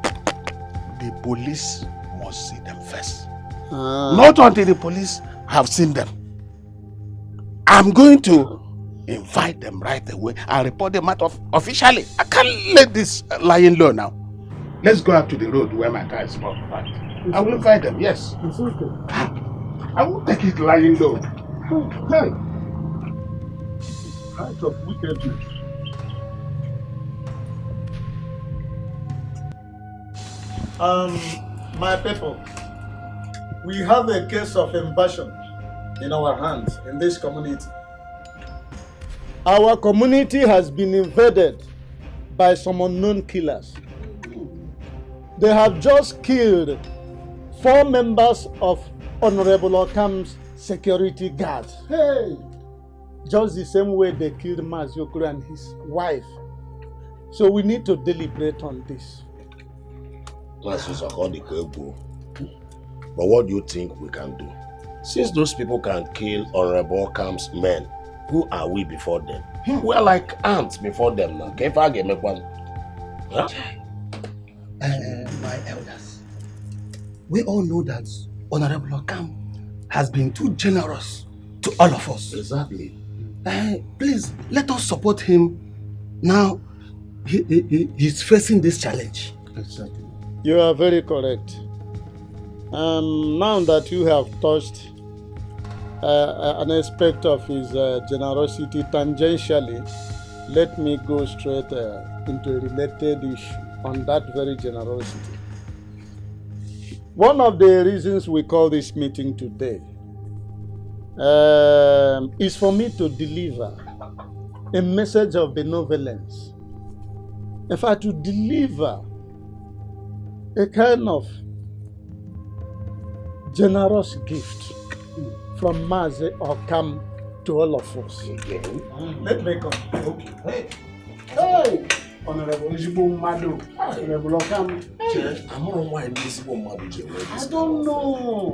police must see them first. Not until the police have seen them. I'm going to invite them right away and report them out officially. I can't let this lying low now. Let's go out to the road where my car is parked. I will invite them, yes. It's okay. I won't take it lying low. Hey. Height of wickedness. My people, we have a case of invasion in our hands in this community. Our community has been invaded by some unknown killers. They have just killed 4 members of Honorable Okam's security guard. Hey! Just the same way they killed Maziokuru and his wife. So we need to deliberate on this. But what do you think we can do? Since those people can kill Honorable Okam's men, who are we before them? We are like ants before them now. If I get make one. Huh? My elders, we all know that Honorable Okam has been too generous to all of us. Exactly. Please, let us support him. Now, he's facing this challenge. Exactly. You are very correct. Now that you have touched an aspect of his generosity tangentially, let me go straight into a related issue on that very generosity. One of the reasons we call this meeting today is for me to deliver a message of benevolence. In fact, to deliver a kind of generous gift from Mazi Okam to all of us. Let me come. Okay. Hey! Honorable Madu. Honorable Okam. I'm not why this woman. I don't know.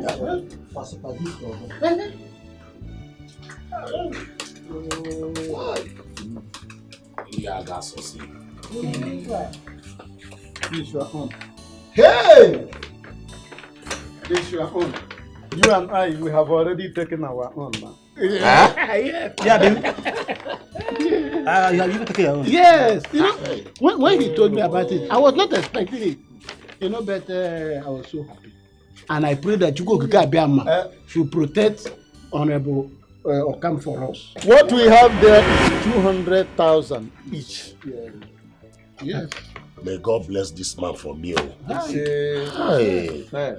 Why? Yeah, that's so sick. This your own. Hey! This your own. You and I, we have already taken our own now. Yeah, then. You even taken your own. Yes. You know, when he told me about it, I was not expecting it. You know, but I was so happy. And I pray that Chuko Kika should protect Honorable Okam for us. What we have there is 200,000 each. Yes. May God bless this man for me. Hey. Hey.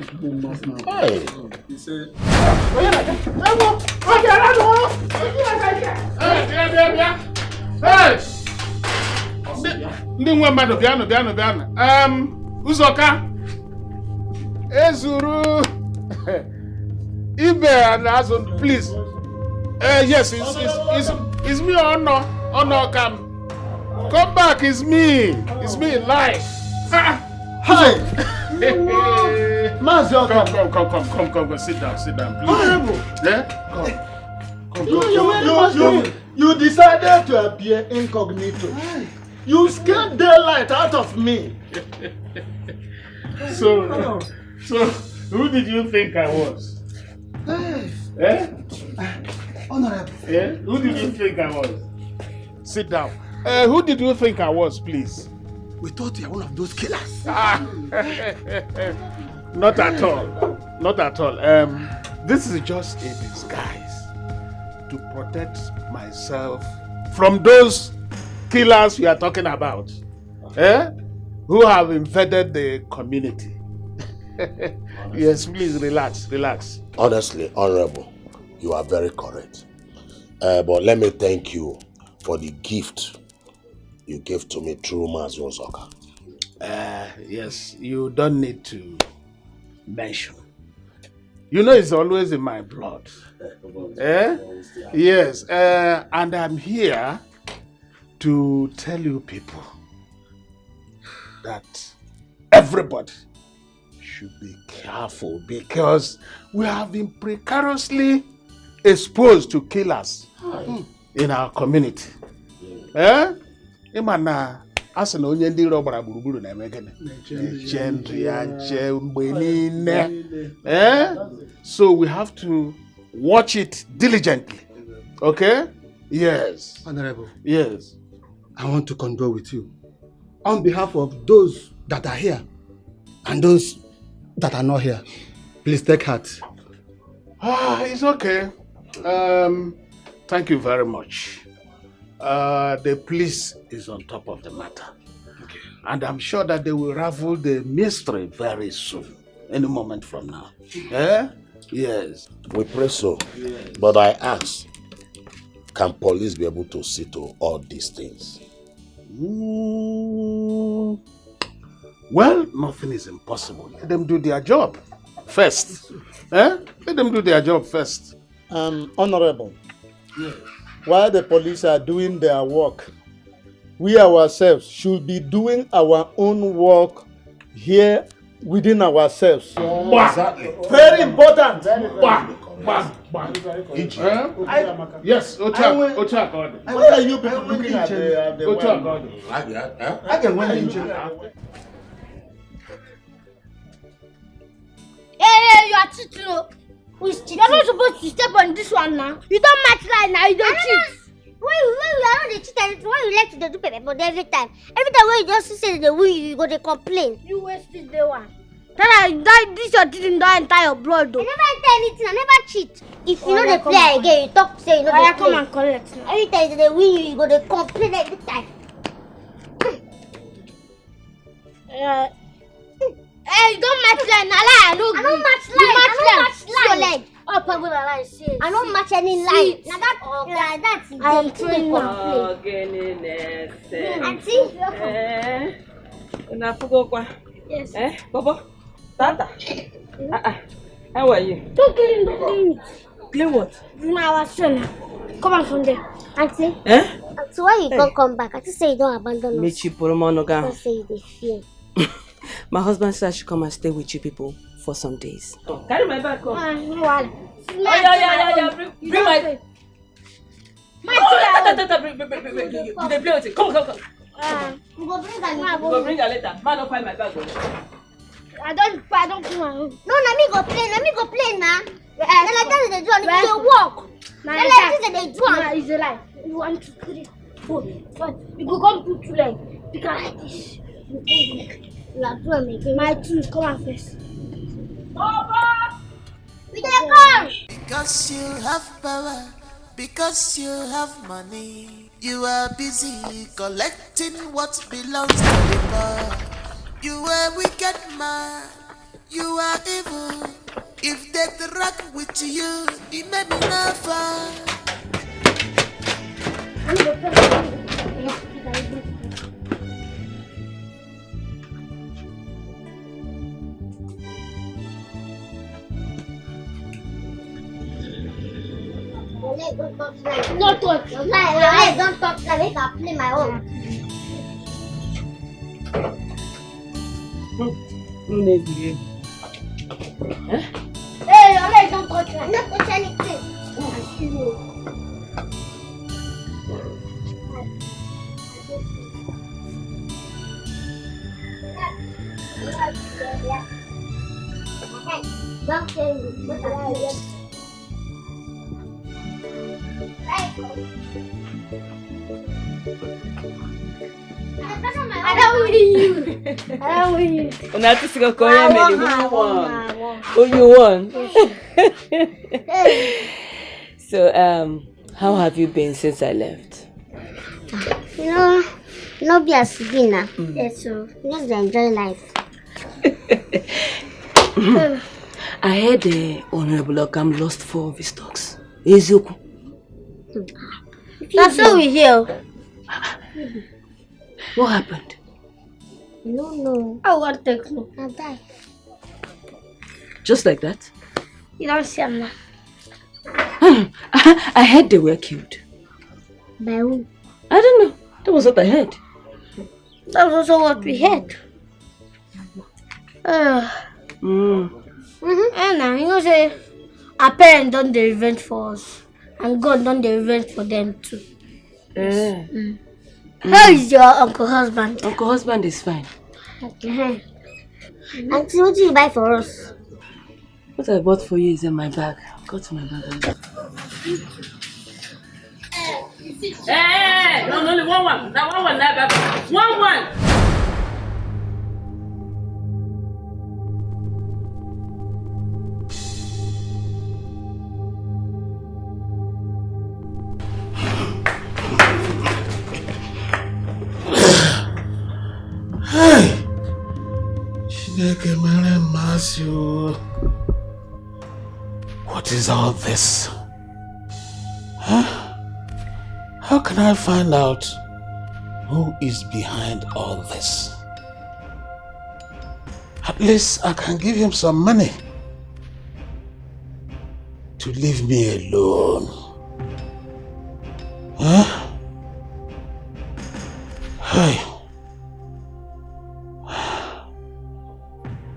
Ndị nwe mmadụ bịanụ. Uzoka ezuru ibe and azụ, please. Yes, it's me or no Okam. Come back, it's me live. Hi. Mazi Okam. Come, sit down, please. Honorable. Yeah? Come. You decided to appear incognito. You scared daylight out of me. So who did you think I was? Honorable. Yeah? Who did you think I was? Sit down. Who did you think I was, please? We thought you were one of those killers. Not at all. This is just a disguise to protect myself from those killers we are talking about. who have invaded the community. Yes, please relax, relax. Honestly, Honorable, you are very correct. But let me thank you for the gift you gave to me through Mazu Ozoka. Yes, you don't need to mention. You know it's always in my blood. Yes, and I'm here to tell you people that everybody should be careful because we have been precariously exposed to killers in our community. Imana asị na onye ndị iro gbara gburugburu na-eme gịnị? Eche ndụ ya nche mgbe niile. So we have to watch it diligently. Okay? Yes. Honorable. Yes. I want to condole with you on behalf of those that are here and those that are not here. Please take heart. It's okay. Thank you very much. The police is on top of the matter. Okay. And I'm sure that they will ravel the mystery very soon. Any moment from now. Yes. We pray so. Yes. But I ask, can police be able to see to all these things? Well, nothing is impossible. Let them do their job first. Let them do their job first. Honorable. Yes. While the police are doing their work, we ourselves should be doing our own work here within ourselves. Exactly. Very important. Yes, Ochak. Why are you people looking at the Hey, you are cheating. You're not supposed to step on this one now. You don't match line now, you don't cheat. When you are not the cheater, when you like to do paper but every time when you just say the win, you go to complain. You wasted the one. This your cheating don't enter your blood though. I never enter anything, I never cheat. If you know the play again, you talk say you know the play. Come and collect now. Every time they win, you go to complain every time. Hey, don't match line, I don't match line. I don't match line. Oh, Pablo, I don't match any line. Now that's I am training. Auntie? Yes. Bobo? Tata? How are you? Don't clean. Clean what? Now, come on from there. Auntie? Auntie, why you don't come back? I just say you don't abandon us. Don't say they fear. My husband said I should come and stay with you people for some days. Carry my bag, come. Yeah. Bring my... Bring. Did they play with it? Come. We go bring her. We go bring her later. Man, don't find my bag. I don't play my own. No, let me go play now. Then I tell you they do it. They walk. Then I tell you they do it. It's a lie. You want to put it. You go come put 2 legs. Because like this. My tools, come on first. Papa! We can come! Because you have power, because you have money, you are busy collecting what belongs to the poor. You are wicked man, you are evil. If they drag with you, it may be never. No touch. Lie, don't touch. Let me play my own. Hey, don't touch. I'm not touch anything. I see you. Don't tell me. I don't win you. Not to go Korea, who you won? So, how have you been since I left? You know, No be a Sabina. Yes, so just enjoy life. I heard the Honorable Okam lost 4 of his dogs. Ezeoku. That's what we hear. What happened? No. I want to take no. I die. Just like that? You don't see him now. I heard they were killed. By who? I don't know. That was what I heard. That was also what we heard. And now, you know, say, our parents done the revenge for us. And God done the revenge for them too. How is your uncle husband? Uncle husband is fine. Okay. Auntie, what did you buy for us? What I bought for you is in my bag. Go to my bag. Hey! No, only one. That one, that bag. One. Hey! What is all this? Huh? How can I find out who is behind all this? At least I can give him some money to leave me alone. Huh? Hey.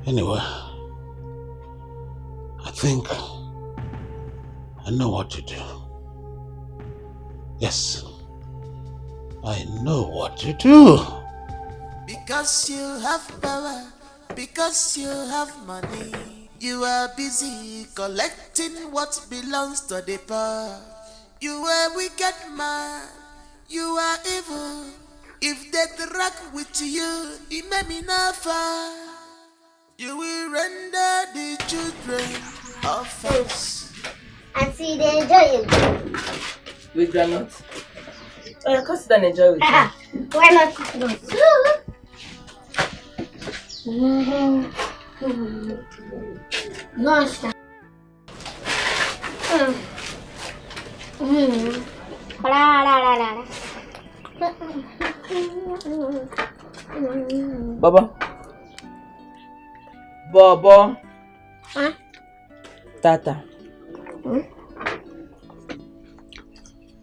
Anyway, I think I know what to do. Yes, I know what to do. Because you have power, because you have money, you are busy collecting what belongs to the poor. You are wicked man, you are evil. If they drag with you, it may be never. You will render the children of us. And see, they enjoy it. With granite. Oh, you can't sit and enjoy with me. Why not? No, sir. Baba. Huh? Tata.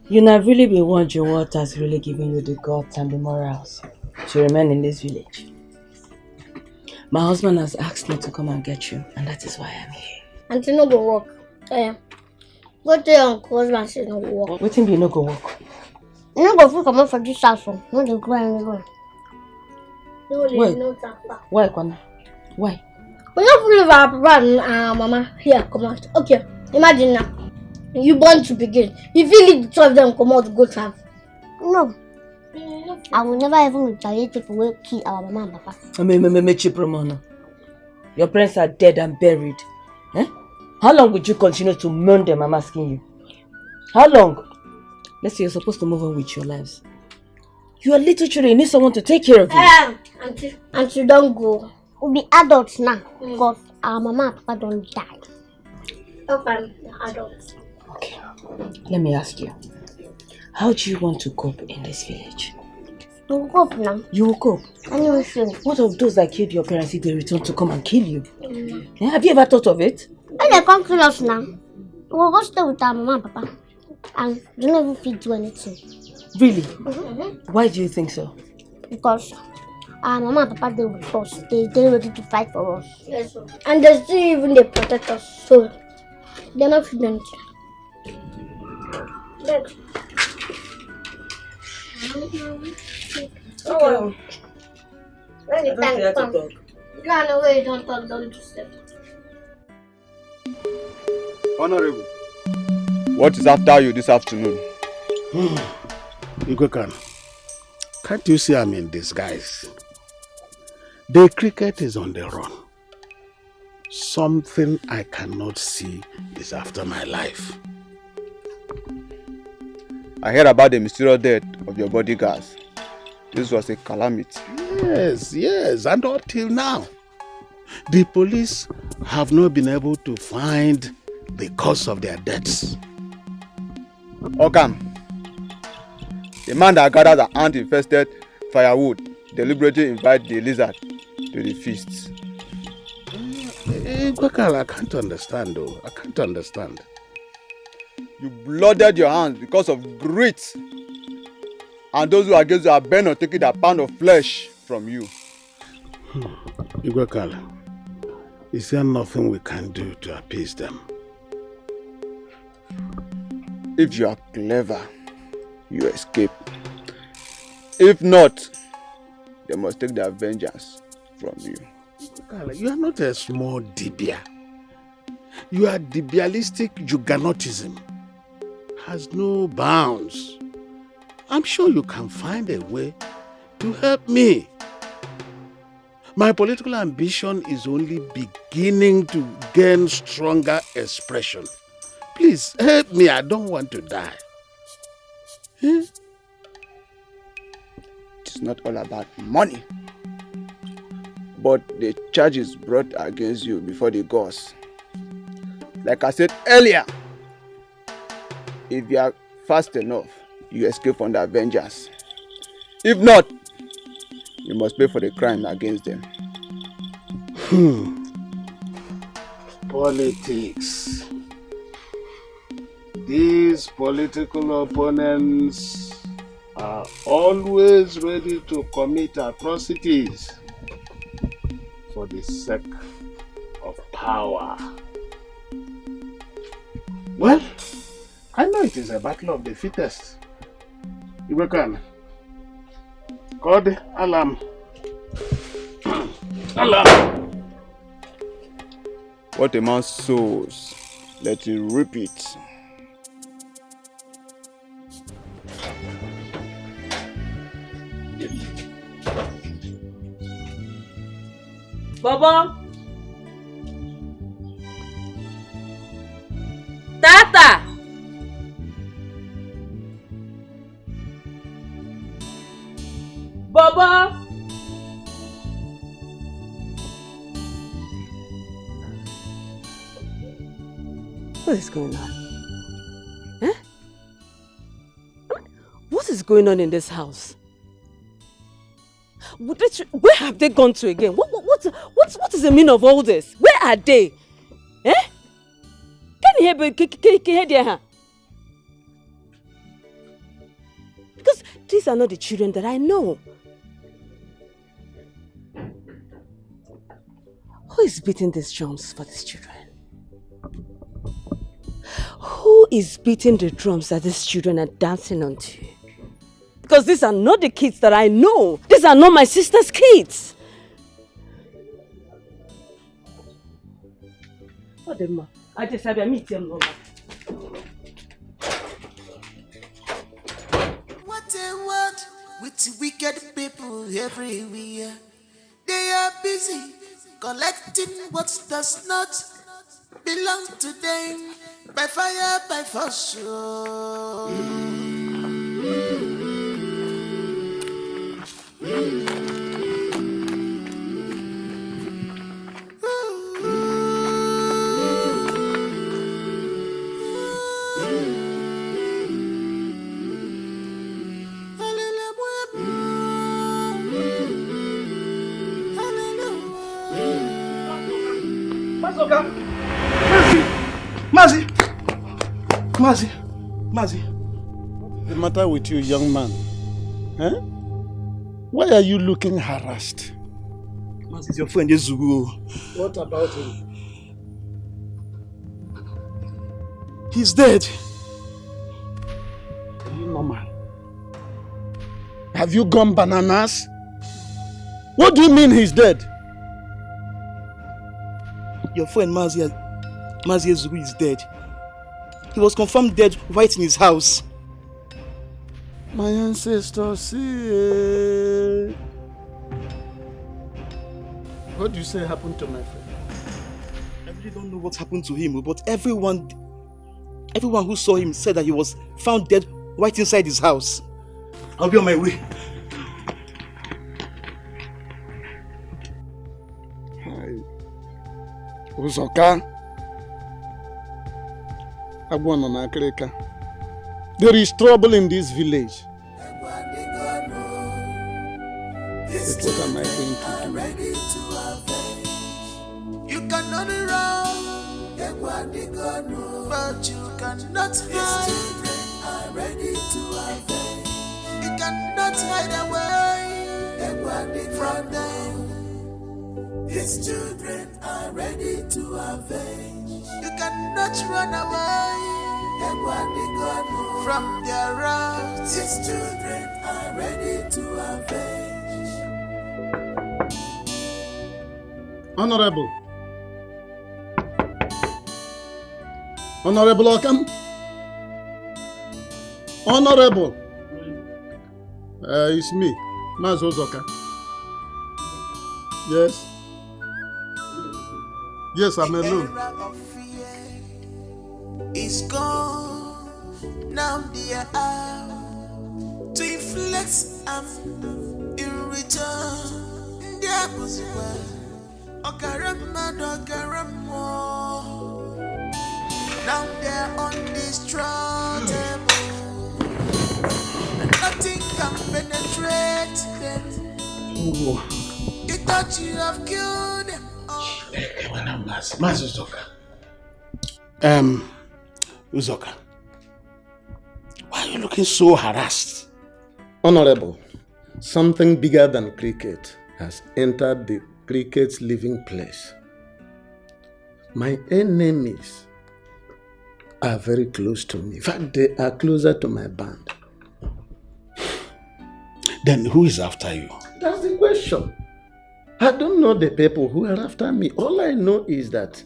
You have really been wondering what has really given you the guts and the morals to remain in this village. My husband has asked me to come and get you, and that is why I'm here. Auntie, no go work. Go to your uncle husband say no go work. What thing be no go work? You no go free come out for this house. No go go anywhere. No tapa. Why, Kwana? Why? We don't leave our papa and mama here. Come out. Okay. Imagine now. You born to begin. If you leave the 2 of them, come out to go travel. No. I will never even retaliate if we kill our mama and papa. Your parents are dead and buried. Eh? How long would you continue to mourn them? I'm asking you. How long? Let's say you're supposed to move on with your lives. You are little children. You need someone to take care of you. Auntie, don't go. We'll be adults now because our mama and papa don't die. Okay, adults. Okay. Let me ask you. How do you want to cope in this village? You will cope now. You will cope? I know sure. What of those that killed your parents if they return to come and kill you? Have you ever thought of it? When they come kill us now, we'll go stay with our mama and papa. And they don't even fit do anything. Really? Why do you think so? Because our mama and papa, they with us. They're ready to fight for us. Yes, sir. And they still even they protect us. So they're not fit anything. Look. Oh. When the time comes, you run away, don't talk, don't do stuff. Honorable, what is after you this afternoon? Igwekan, can't you see I'm in disguise? The cricket is on the run. Something I cannot see is after my life. I heard about the mysterious death of your bodyguards. this was a calamity. Yes, and until now, the police have not been able to find the cause of their deaths. Okam, the man that gathered the ant-infested firewood deliberately invited the lizard to the feast. Gwakala, I can't understand though. I can't understand. You blooded your hands because of greed, and those who are against you are bent on taking that pound of flesh from you. Igwekala, is there nothing we can do to appease them? If you are clever, you escape. If not, they must take their vengeance from you. Igwekala, you are not a small dibia. Your dibialistic juggernauticism has no bounds. I'm sure you can find a way to help me. My political ambition is only beginning to gain stronger expression. Please help me, I don't want to die. It's not all about money, but the charges brought against you before the gods. Like I said earlier, if you are fast enough, you escape from their vengeance. If not, you must pay for the crime against them. Politics. These political opponents are always ready to commit atrocities for the sake of power. Well, I know it is a battle of the fittest. Iwekan, God, alarm. Alarm. What a man sows, let him reap it. Baba. Tata. Baba. What is going on? Eh? What is going on in this house? Where have they gone to again? What is the meaning of all this? Where are they? Eh? Can you hear there? Because these are not the children that I know. Who is beating these drums for these children? Who is beating the drums that these children are dancing onto? Because these are not the kids that I know. These are not my sister's kids. What the man? I just have a meeting. What a world with wicked people everywhere. They are busy collecting what does not belong to them. By fire, by force. Mazi. The matter with you, young man? Huh? Why are you looking harassed? Mazi, is your friend Yezugu. What about him? He's dead. Are you normal? Have you gone bananas? What do you mean he's dead? Your friend Mazi Yezugu is dead. He was confirmed dead right in his house. My ancestors say. What do you say happened to my friend? I really don't know what happened to him, but everyone who saw him said that he was found dead right inside his house. I'll be on my way. Uzoka. There is trouble in this village. But what am I going to do? You cannot run, but you cannot hide. Are ready to avenge. You cannot hide away from them. His children are ready to avenge. You cannot run away from their wrath. His children are ready to avenge. Honorable Okam. Honorable. It's me, Mazo Zoka. Yes. Yes, I'm alone. Is gone. Now they are out to inflict in return. There was now they're undestructible, and nothing can penetrate them. Oh. You thought you have killed them all. Uzoka, why are you looking so harassed? Honorable, something bigger than cricket has entered the cricket's living place. My enemies are very close to me. In fact, they are closer to my band. Then who is after you? That's the question. I don't know the people who are after me. All I know is that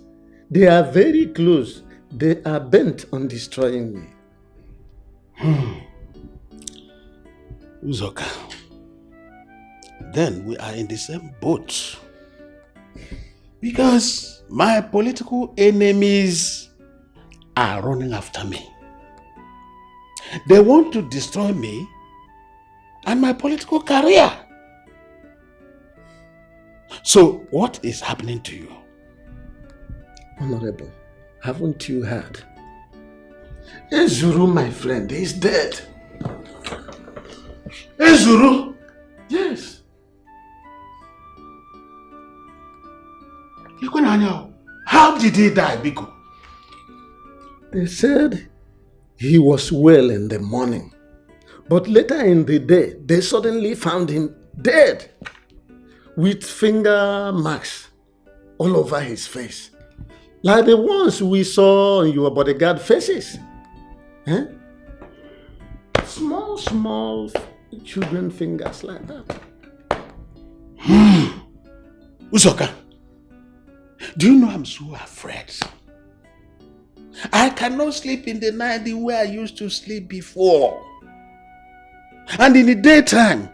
they are very close. They are bent on destroying me. Uzoka, then we are in the same boat. Because my political enemies are running after me. They want to destroy me and my political career. So what is happening to you? Honorable, haven't you heard? Ezuru, my friend, is dead. Ezuru? Yes. How did he die, Biko? They said he was well in the morning. But later in the day, they suddenly found him dead. With finger marks all over his face. Like the ones we saw on your bodyguard faces. Eh? Small children fingers like that. Uzoka, do you know I'm so afraid? I cannot sleep in the night the way I used to sleep before. And in the daytime,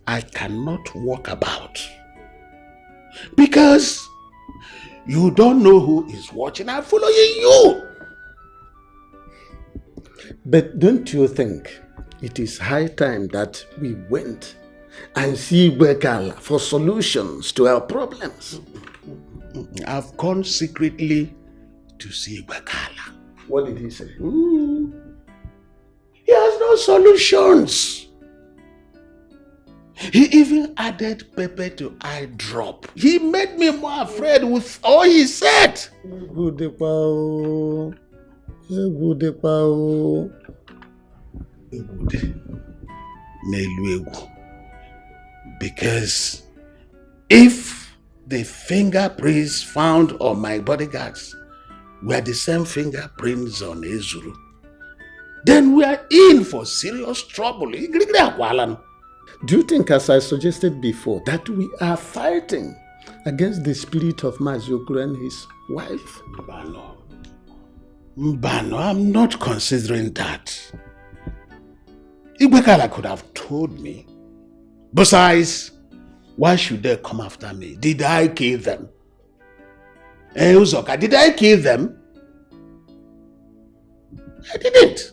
I cannot walk about. Because you don't know who is watching and following you. But don't you think it is high time that we went and see Bekala for solutions to our problems? I've gone secretly to see Bekala. What did he say? He has no solutions. He even added pepper to eye drop. He made me more afraid with all he said. Ebube. Because if the fingerprints found on my bodyguards were the same fingerprints on Ezuru, then we are in for serious trouble. Do you think, as I suggested before, that we are fighting against the spirit of Maziokuru and his wife? Mbano, I'm not considering that. Ibekala could have told me. Besides, why should they come after me? Did I kill them? Uzoka, did I kill them? I didn't.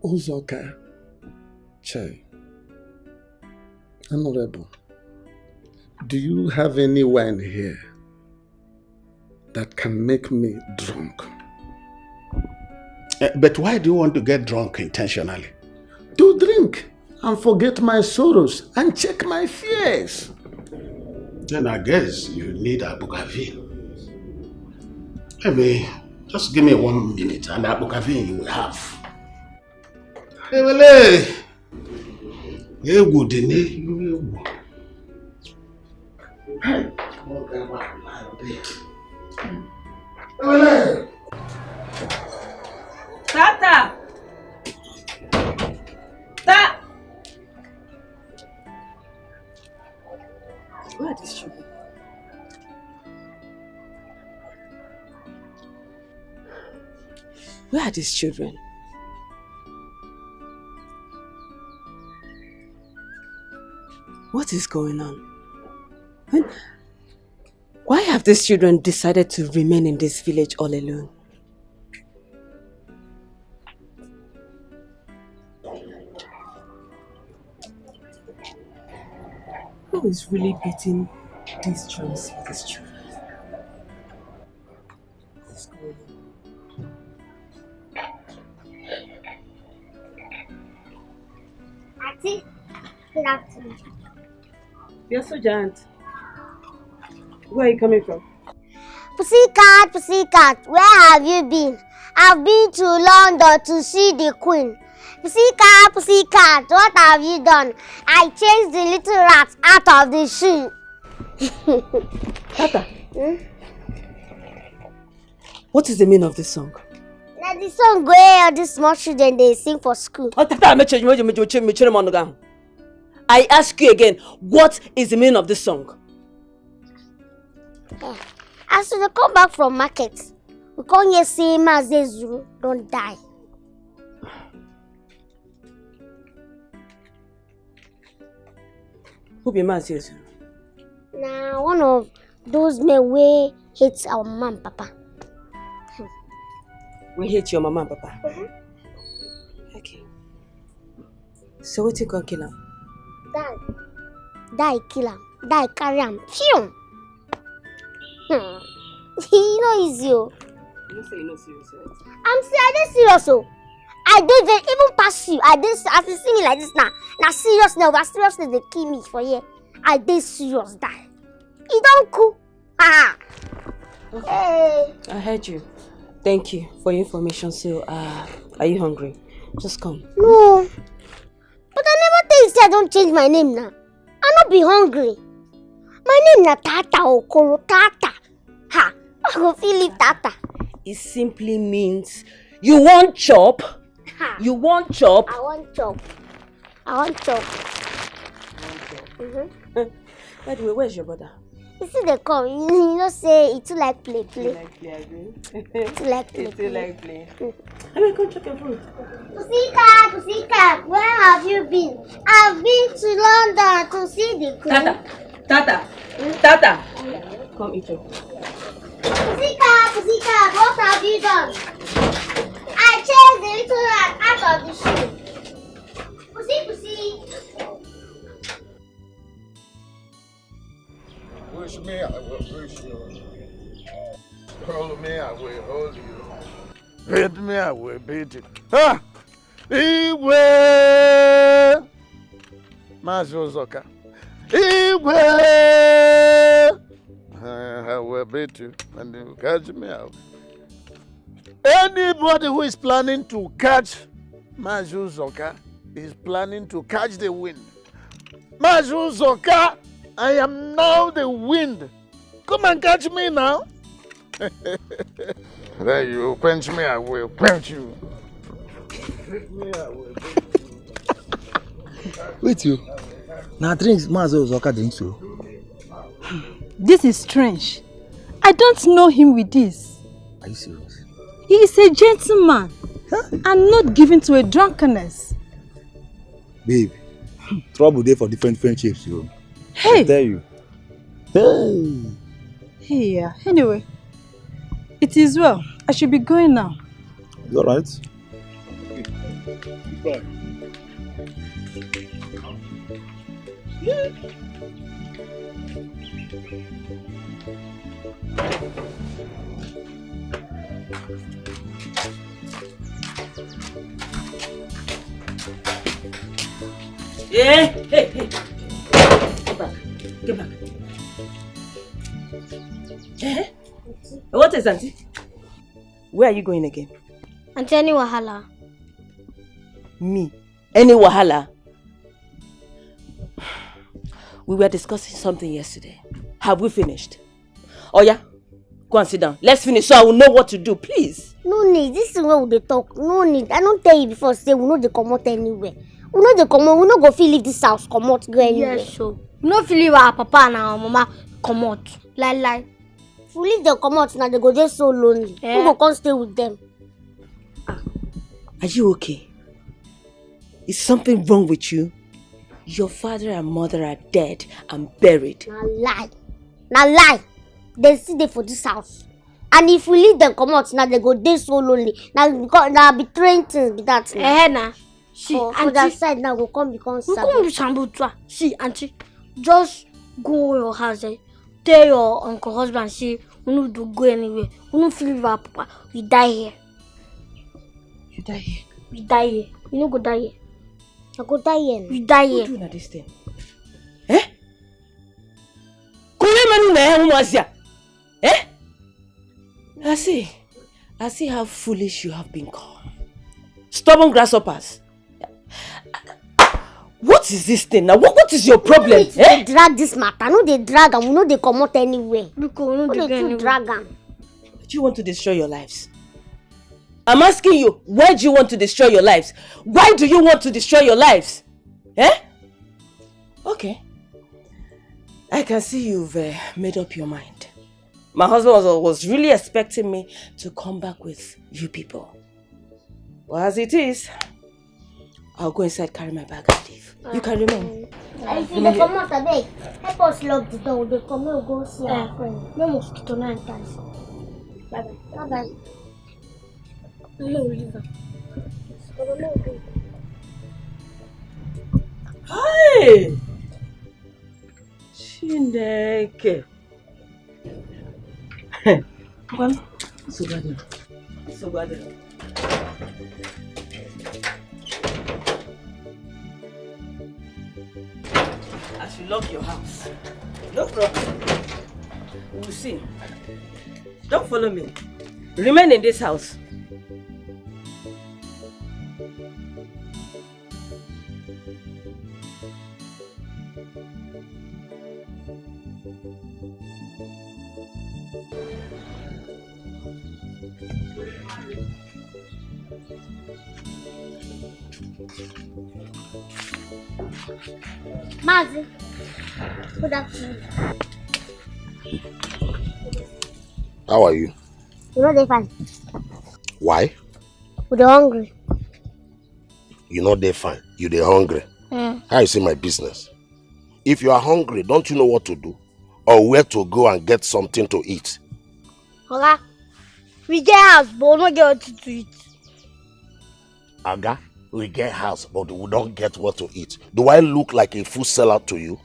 Uzoka. Chai. Honorable, do you have any wine here that can make me drunk? But why do you want to get drunk intentionally? To drink and forget my sorrows and check my fears. Then I guess you need Abukavin. Maybe just give me 1 minute and Abukavin you will have. Hey, Tata! Where are these children? Where are these children? What is going on? Why have these children decided to remain in this village all alone? Who is really beating these drums for these children? What is going on? Auntie, good afternoon. You're so giant. Where are you coming from? Pussycat, where have you been? I've been to London to see the Queen. Pussycat, what have you done? I chased the little rats out of the shoe. Tata, what is the meaning of this song? Now the song where all these small children they sing for school. I ask you again, what is the meaning of this song? As they come back from market, we come here say Mazezuru don't die. Who be Mazezuru? Now one of those men we hate our mama and papa. We hate your mama and papa? Okay. So what you gonna kill him? Die kill him. Die carry him. Phew! You know easy. You say you're not serious, right? I dey serious oh. I did even pass you. As you see me like this now. Now serious now, but seriousness they kill me for here. I did serious die. You don't cool. Ah. Okay. Hey. I heard you. Thank you for your information. So, are you hungry? Just come. No. But I never tell you say I don't change my name now. I not be hungry. My name na Tata Okoro Tata. Ha! I go feel leave Tata. It simply means you want chop. Ha. You want chop. I want chop. By the way, where's your brother? You see they come. You know say it too like play. You like play, I do. It too like play. You too like play. I mean, come check your food. Pussycat, where have you been? I've been to London to see the Queen. Tata. Come eat your food. Pussycat, what have you done? I chased the little rat out of the shoe. Pussy. Wish me, I will wish you. Hold me, I will hold you. Beat me, I will beat it. Ah! Iwe! Mazuzoka. Iwe! I will beat you and you catch me out. Anybody who is planning to catch Mazuzoka is planning to catch the wind. Mazuzoka! I am now the wind. Come and catch me now. Then you quench me, I will quench you. Wait you. Now drinks Mazo Zoka drinks you. This is strange. I don't know him with this. Are you serious? He is a gentleman and not given to a drunkenness. Babe, trouble there for different friendships, you. Hey! I tell you. Hey! Yeah, anyway. It is well. I should be going now. You alright? Goodbye. Hey. Get back. Eh? What is Auntie? Where are you going again? Auntie, any wahala? Me? Any wahala? We were discussing something yesterday. Have we finished? Oh yeah? Go and sit down. Let's finish so I will know what to do, please. No need. This is where we talk. No need. I don't tell you before, say we know they come out anywhere. We know they come out. We no go feel leave this house, come out, go anywhere. Yes, so. We no feel leave our papa and our mama come out. Lie. If we leave them come out now, they go just so lonely. Yeah. We go come stay with them. Are you okay? Is something wrong with you? Your father and mother are dead and buried. Now lie. They sit there for this house. And if we leave them come out now, they go they so lonely. Now because now betraying things be that. Nah. See, for that side now go come become sad. See, auntie, just go your house. Tell your uncle husband, see, we no do go anywhere. We no feel leave our papa. We die here. You die here? We die here. You no go die here. I go die here. We die here. What do you this thing? Eh? Eh? I see how foolish you have become. Stubborn grasshoppers. What is this thing now? What is your problem? They drag this matter. No, they drag and we know they come out anywhere. Because we know they drag them. Do you want to destroy your lives? I'm asking you, why do you want to destroy your lives? Why do you want to destroy your lives? Eh? Okay. I can see you've made up your mind. My husband was really expecting me to come back with you people. Well, as it is, I'll go inside, carry my bag and leave. You can remain. If you come out a bit, help us lock the door. They come and go see our friend. No mosquito, no ties. Bye bye. No, leave her. Hi! Chineke. Well, so bad. I should lock your house. No problem. We'll see. Don't follow me. Remain in this house. Mazi, good afternoon. How are you? You know they fine. Why? We're hungry. You know they fine. You they hungry. How you see my business? If you are hungry, don't you know what to do? Or where to go and get something to eat? Oga, we get house, but we don't get what to eat. Aga, we get house, but we don't get what to eat. Do I look like a food seller to you?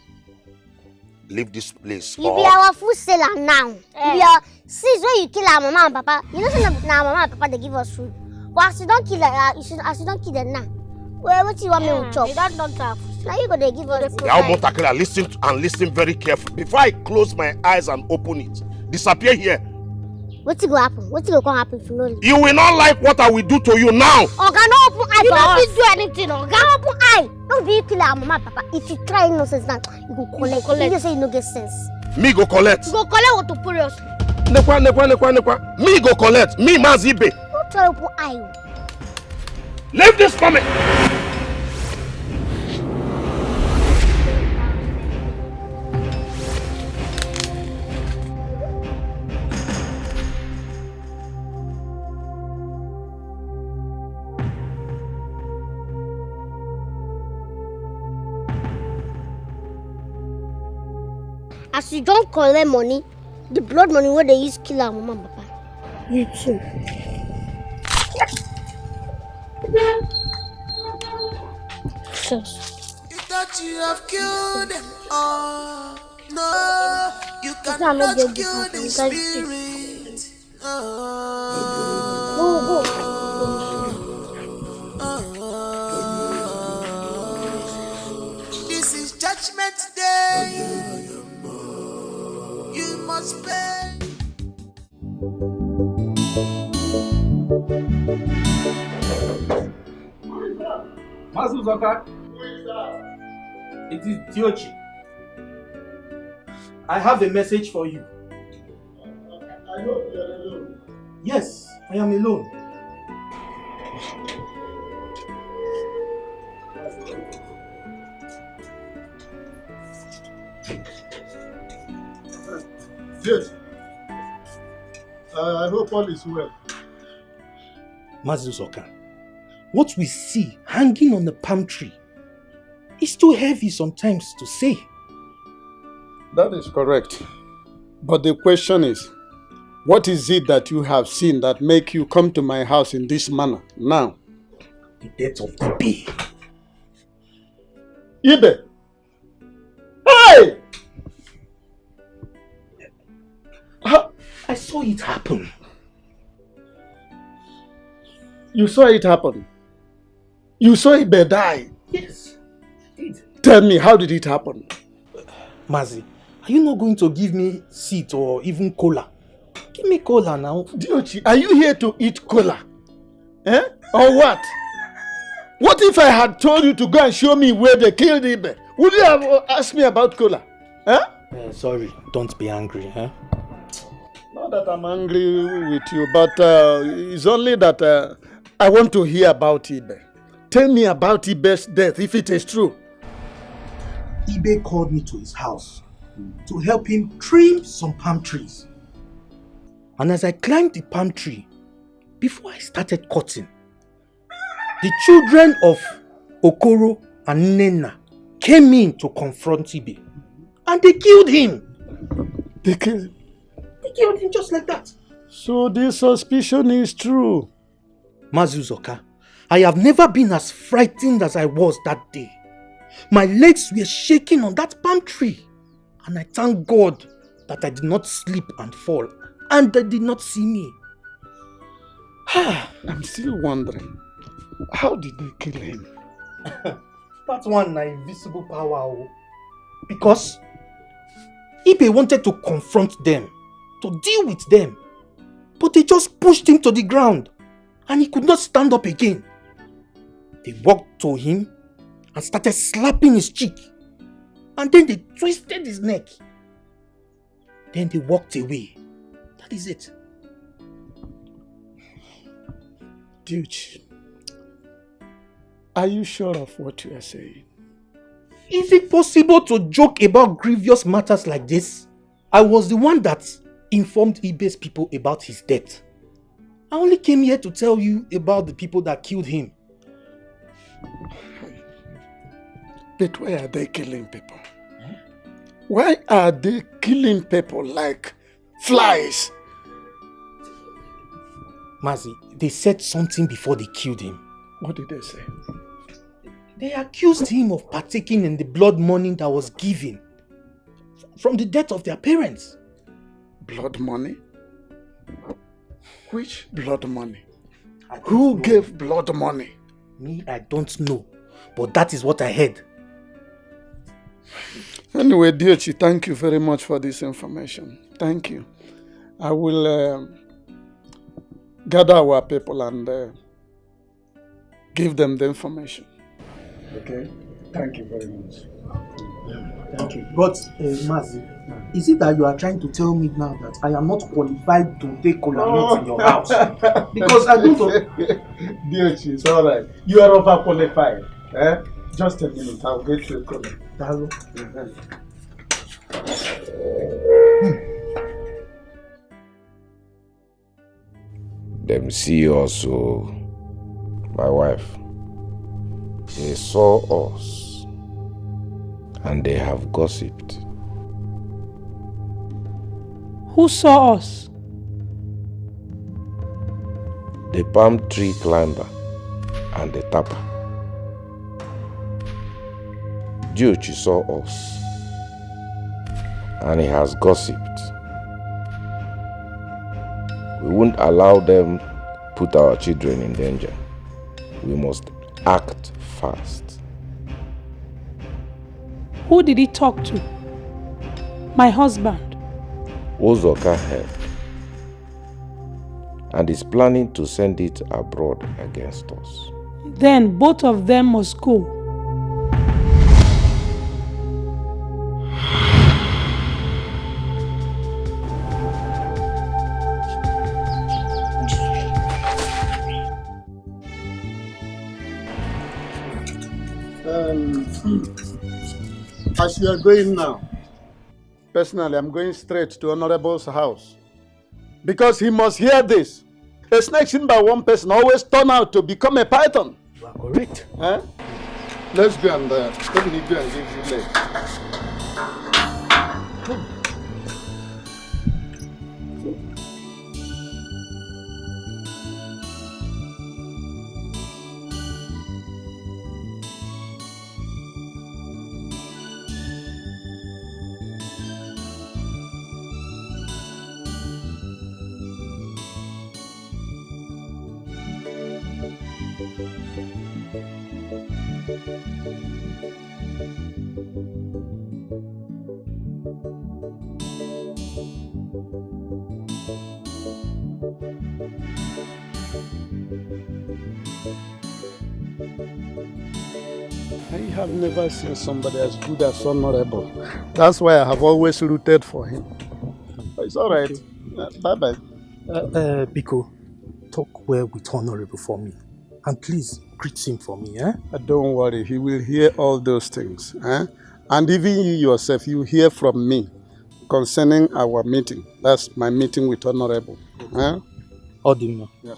Leave this place. You be our food seller now. You be our, since when you kill our mama and papa, you know now mama and papa they give us food. But as you don't kill as you don't kill them now. Well, what you want me to chop? You don't have. Now you gonna give us the Now, Montakela, listen very carefully. Before I close my eyes and open it, disappear here. What's going to happen? What's going to happen if you know? You will not like what I will do to you now. Oga, no open eye. You don't do anything. Oga, open eye. Don't be kill our mama, papa. If you try nonsense now, you go collect. You just say you no get sense. Me go collect. You go collect what to put us. Nekwa. Me go collect. Me Mazibe. Don't try open eye. Leave this for me. As you don't collect money, the blood money where they use kill our mama and papa. You too. You touch but you have killed them all. No, you cannot kill the spirit. This is Judgment Day. You must pay. Mazuzoka. It is Diochi. I have a message for you. I hope you are alone. Yes, I am alone. Yes. I hope all is well. Mazuzoka, what we see hanging on the palm tree is too heavy sometimes to say. That is correct. But the question is, what is it that you have seen that make you come to my house in this manner now? The death of Ibe. Ibe! Hey! I saw it happen. You saw it happen? You saw Ibe die? Yes, I did. Tell me, how did it happen? Mazi, are you not going to give me seat or even cola? Give me cola now. Diochi, are you here to eat cola? Eh? Or what? What if I had told you to go and show me where they killed Ibe? Would you have asked me about cola? Eh? Sorry, don't be angry. Huh? Not that I'm angry with you, but it's only that I want to hear about Ibe. Tell me about Ibe's death, if it is true. Ibe called me to his house to help him trim some palm trees. And as I climbed the palm tree, before I started cutting, the children of Okoro and Nena came in to confront Ibe. And they killed him. They killed him? They killed him just like that. So this suspicion is true. Mazuzoka, I have never been as frightened as I was that day. My legs were shaking on that palm tree. And I thank God that I did not slip and fall. And they did not see me. I'm still wondering, how did they kill him? That one na invisible power. Because Ibe wanted to confront them, to deal with them. But they just pushed him to the ground. And he could not stand up again. They walked to him and started slapping his cheek. And then they twisted his neck. Then they walked away. That is it. Dude, are you sure of what you are saying? Is it possible to joke about grievous matters like this? I was the one that informed Ibe's people about his death. I only came here to tell you about the people that killed him. But why are they killing people? Why are they killing people like flies? Mazi, they said something before they killed him. What did they say? They accused him of partaking in the blood money that was given from the death of their parents. Blood money? Which blood money? Who gave blood money? Me, I don't know. But that is what I heard. Anyway, Diochi, thank you very much for this information. Thank you. I will gather our people and give them the information. Okay? Thank you very much. Thank you. But, Mazi, is it that you are trying to tell me now that I am not qualified to take cola in your house? Because I don't know. Diochi, it's alright. You are overqualified. Eh? Just a minute, I'll get you a cola. Them see also, my wife. They saw us and they have gossiped. Who saw us? The palm tree climber and the tapper. Diochi saw us and he has gossiped. We won't allow them put our children in danger. We must act fast. Who did he talk to? My husband. Ozoka heard and is planning to send it abroad against us. Then both of them must go. As you are going now, personally, I'm going straight to Honorable's house. Because he must hear this. A snake seen by one person always turn out to become a python. You are correct. Huh? Let's go and let me go and give you legs. I have never seen somebody as good as Honorable. That's why I have always rooted for him. But it's all right. Okay. Bye-bye. Biko, talk well with Honorable for me. And please, greet him for me, eh? Don't worry, he will hear all those things. Eh? And even you yourself, you hear from me concerning our meeting. That's my meeting with Honorable. Eh? Odino. Yeah.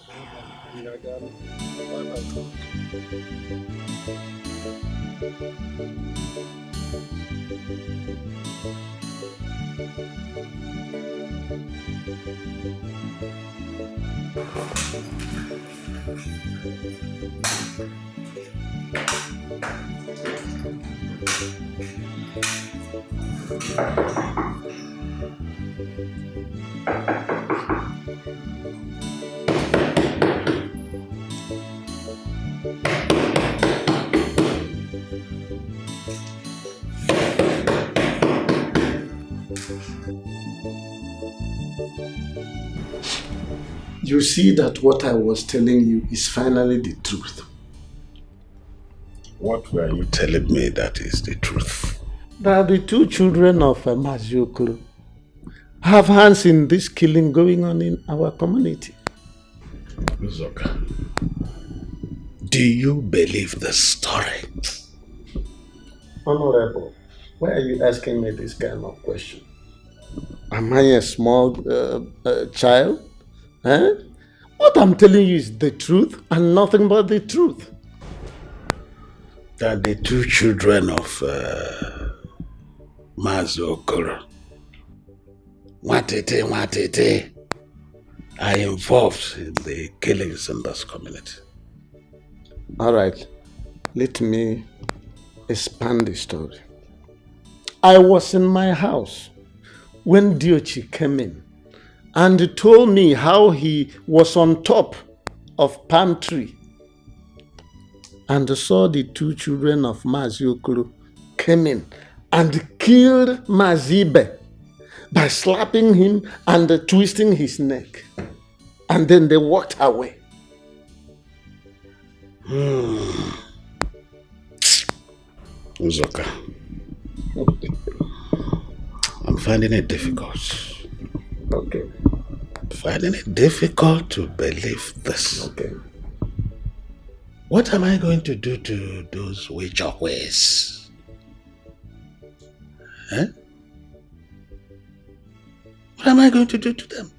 You see that what I was telling you is finally the truth. What were you telling me that is the truth? That the two children of Maziokuru have hands in this killing going on in our community. Uzoka, do you believe the story? Honorable, why are you asking me this kind of question? Am I a small child? Eh? What I'm telling you is the truth and nothing but the truth. That the two children of Maziokuru, Watete, are involved in the killings in this community. All right, let me expand the story. I was in my house when Diochi came in and told me how he was on top of palm tree and saw the two children of Maziokuru came in and killed Mazibe by slapping him and twisting his neck. And then they walked away. Uzoka, I'm finding it difficult. Okay. Finding it difficult to believe this. Okay. What am I going to do to those witchokways? Eh? What am I going to do to them?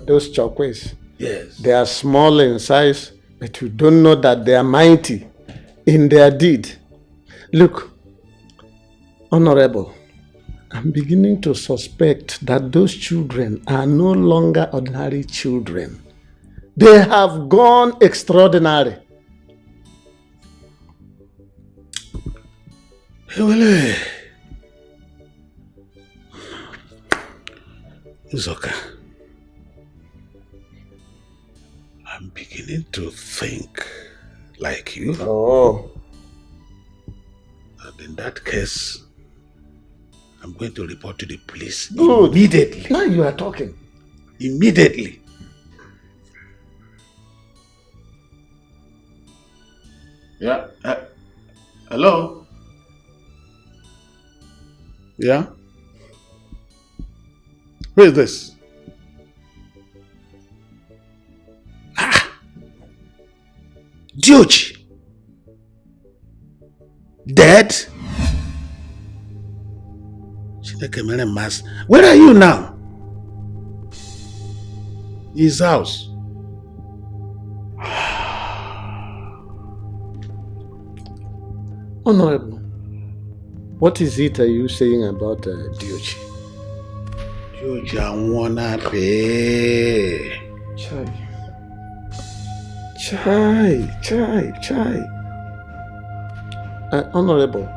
Those chokways? Yes. They are small in size, but you don't know that they are mighty in their deed. Look, Honorable, I'm beginning to suspect that those children are no longer ordinary children. They have gone extraordinary. Well, it's okay. I'm beginning to think like you. Oh. And in that case, I'm going to report to the police Good. immediately. Now you are talking. Immediately. Yeah. Hello? Yeah? Who is this? George. Dead? Where are you now? His house. Honorable, what is it are you saying about Diochi? Diochi, I wanna pay. Chai. Honorable,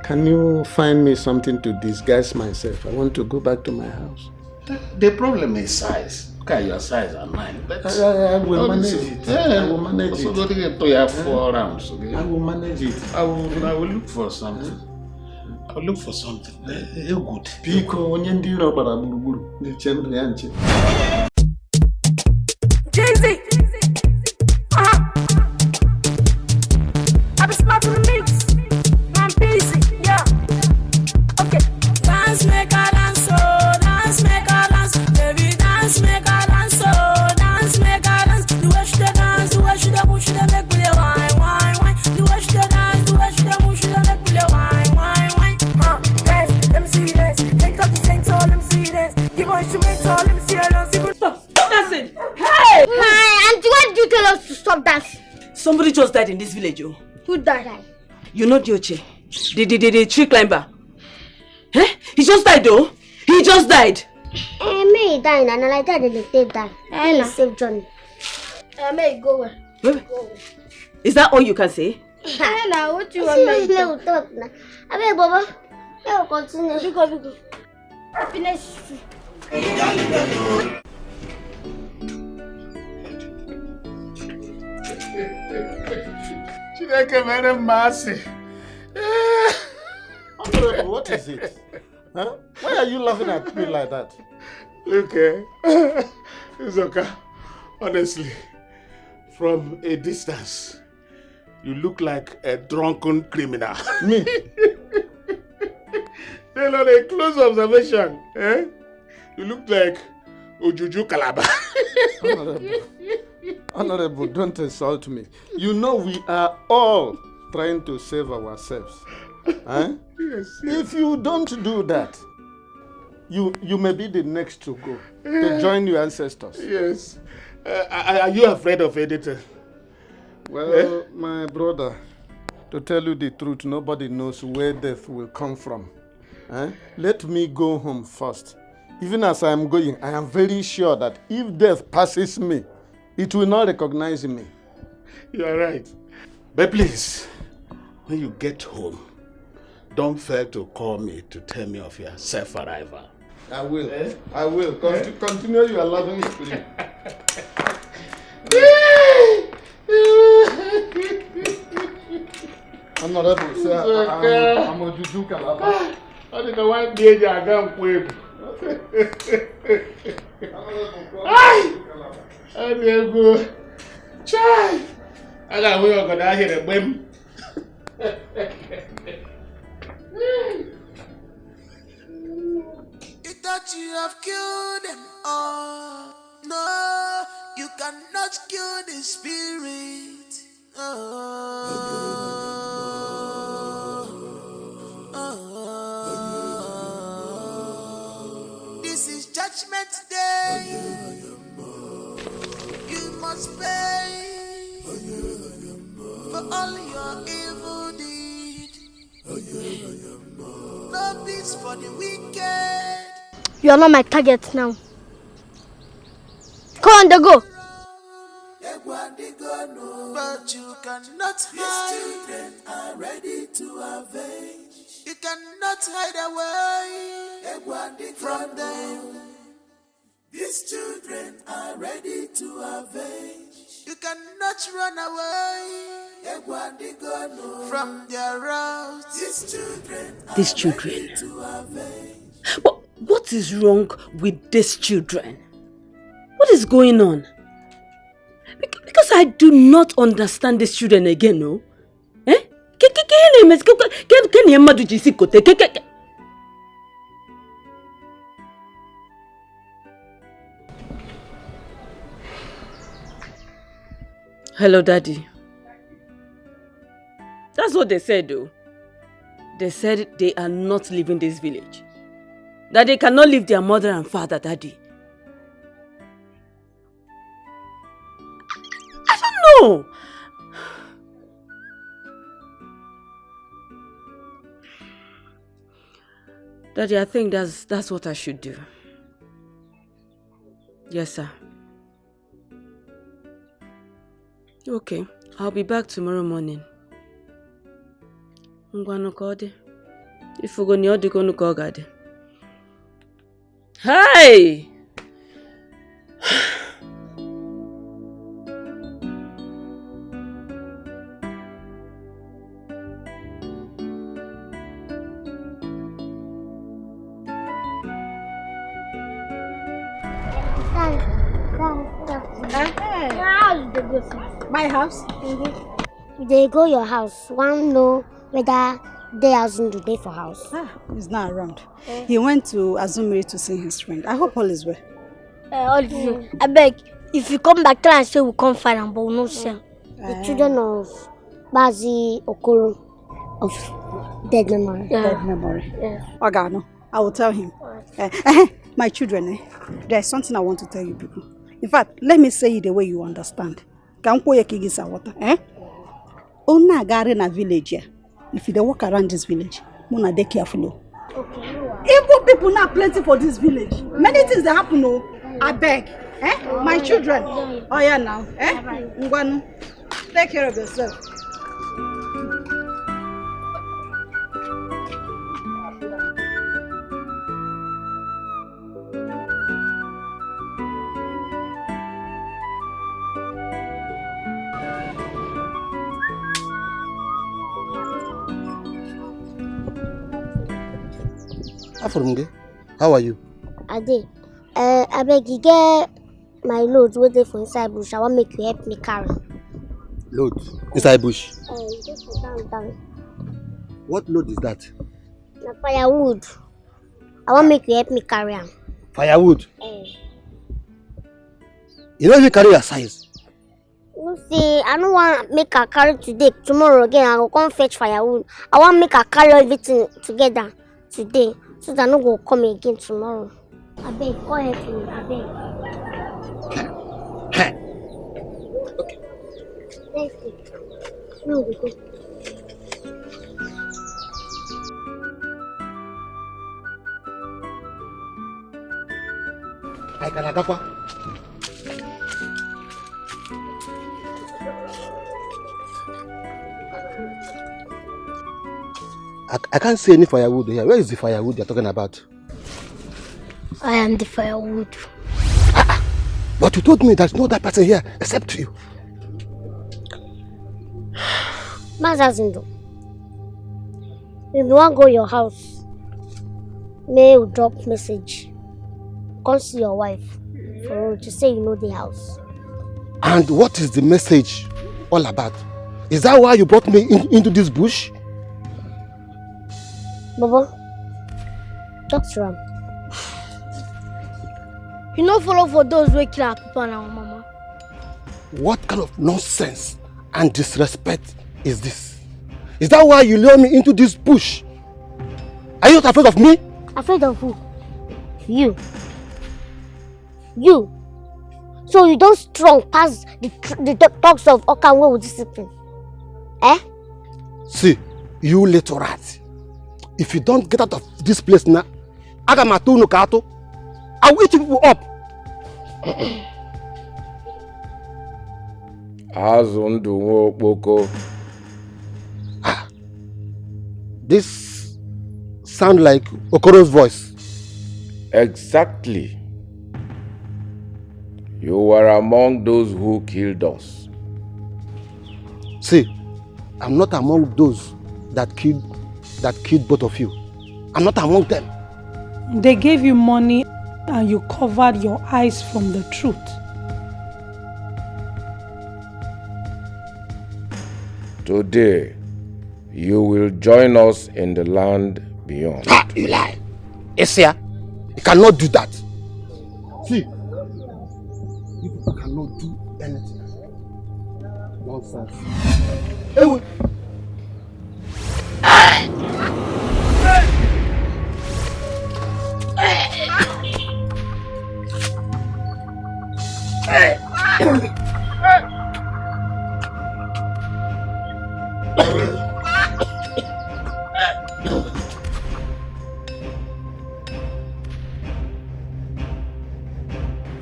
can you find me something to disguise myself? I want to go back to my house. The problem is size. Look at your size and mine. I will manage it. I will manage it. I will manage it. I will look for something. I will look for something. Good. Piko, onye ndi iro bara gburugburu na-eche ndụ ya nche. Jay-Z! I be smart to the mix. I'm busy, yeah. Okay. Dance, make a dance, oh. Dance, make a dance. Baby, dance, make a dance, oh. Dance, make a dance. The way she dance, the way she move, she make me wine. The way she dance, the way she move, she make me wine. Dance, let me see this. Take up the tank, so let me see this. Give her instrumental, let me see her dance. Stop dancing! Hey! Hi, Auntie, why did you tell us to stop dancing? Somebody just died in this village, oh. Who died? You know Dioche, the tree climber. Eh? He just died though. He just died. May he die and I died in the day die. May save Johnny. May go where? Wait. Is that all you can say? Now what you want me to talk now? I mean, Baba, I will continue. Because happiness. Chineke mere mercy. What is it? Huh? Why are you laughing at me like that? Look, it's okay. Honestly, from a distance, you look like a drunken criminal. Me? Then on a close observation, you look like Ojuju Calabar. Honorable, don't insult me. You know we are all trying to save ourselves. Huh? Yes. If you don't do that, you may be the next to go, to join your ancestors. Yes. Are you afraid of editor? Well, my brother, to tell you the truth, nobody knows where death will come from. Let me go home first. Even as I am going, I am very sure that if death passes me, it will not recognize me. You are right. But please, when you get home, don't fail to call me to tell me of your self-arrival. I will. I will. Continue your loving spirit. Honorable, sir, I'm a Juju Calabar. I think I want to be a gun with. I will go. Try. I got way over down here, whim. You thought you have killed them all. No, you cannot kill the spirit. This is Judgment Day. You must pay for all your evil deed. No peace for the wicked. You are not my target now. Come on, go. But you cannot hide. These children are ready to avenge. You cannot hide away from them. These children are ready to avenge. You cannot run away from their wrath. These children. What is wrong with these children? What is going on? Because I do not understand these children again, no? Eh? Hello, Daddy. That's what they said, though. They said they are not leaving this village. That they cannot leave their mother and father, Daddy. I don't know. Daddy, I think that's what I should do. Yes, sir. Okay, I'll be back tomorrow morning. If you go near the corner, go garden. Hey! My house? They go your house. One know whether they are in the day for house. He's not around. He went to Azumiri to see his friend. I hope all is well. I beg, if you come back, try and say we come find him, but we no see. The children of Bazi Okoro of dead memory. Dead memory. Yes. Ogano, I will tell him. My children, there's something I want to tell you people. In fact, let me say it the way you understand. Ona gari na village here. If you walk around this village, Mona dey careful. Okay. Evil people now plenty for this village. Many things that happen. I beg. My children. Oh yeah now. Ngwanu. Take care of yourself. Afurunge, how are you? Ade, I beg you get my load waiting for inside bush. I want make you help me carry. Load? Inside bush? Down. What load is that? Na firewood. I want make you help me carry am. Firewood? You don't even carry your size. You see, I don't want make her carry today. Tomorrow again, I will come fetch firewood. I want make her carry everything together today. So that I no go come again tomorrow. I beg, go ahead me, I beg. Okay. Let's go. No, we go. I can agakwa. I can't see any firewood here. Where is the firewood you're talking about? I am the firewood. But you told me there's no other person here except you. Mazazindo, if you want to go to your house, may you drop message. Come see your wife for to say you know the house. And what is the message all about? Is that why you brought me into this bush? Baba, talk to him. You no follow for those who kill our papa and our mama. What kind of nonsense and disrespect is this? Is that why you lure me into this bush? Are you not afraid of me? Afraid of who? You. You. So you don't strong past the talks of Okanwe with discipline. See, you little rat. If you don't get out of this place now, I will eat you people up. Azundu Boko. This sound like Okoro's voice. Exactly. You were among those who killed us. See, I'm not among those that killed both of you. I'm not among them. They gave you money and you covered your eyes from the truth. Today, you will join us in the land beyond. Ah, you lie. Esia, you cannot do that. See, you cannot do anything. Nonsense.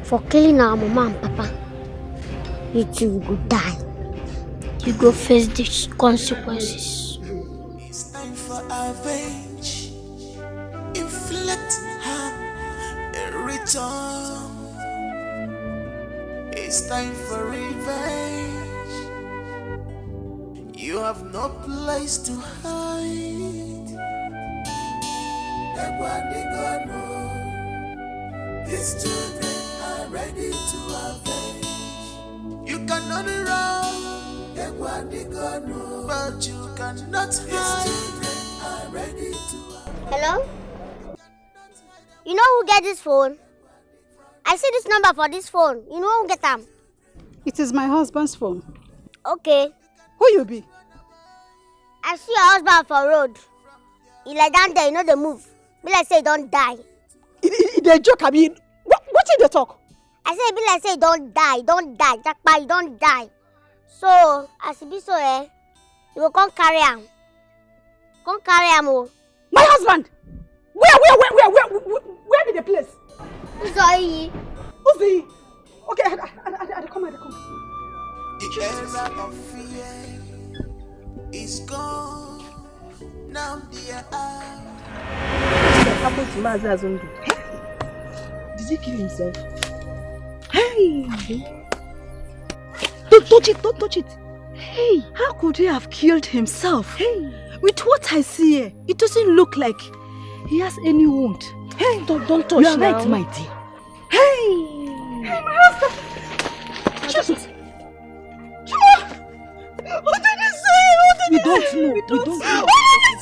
For killing our mama and papa, you two will die. You go face the consequences. It's time for revenge. Inflict harm and return. It's time for revenge. You have no place to hide. These children are ready to avenge. You cannot run, but you cannot hide. These children are ready to avenge. Hello? You know who get this phone? I see this number for this phone. You know who get them? It is my husband's phone. Okay. Who you be? I see your husband for road. He like down there, you know the move. Be like say don't die. They joke, I mean, what did they talk? I say be like say don't die, Jackpot, you don't die. So, as it be so you will come carry him. Come carry him. My husband! Where be the place? Who's he? Who's he? Okay, I come. The era of fear is gone. Now they are out. What happened to Maza Zundu? Did he kill himself? Hey! Don't touch it. Hey, how could he have killed himself? Hey, with what I see here, it doesn't look like he has any wound. Hey, don't touch. You are right, my dear. Hey, my husband. Just. What did he say? We don't know. What did he say?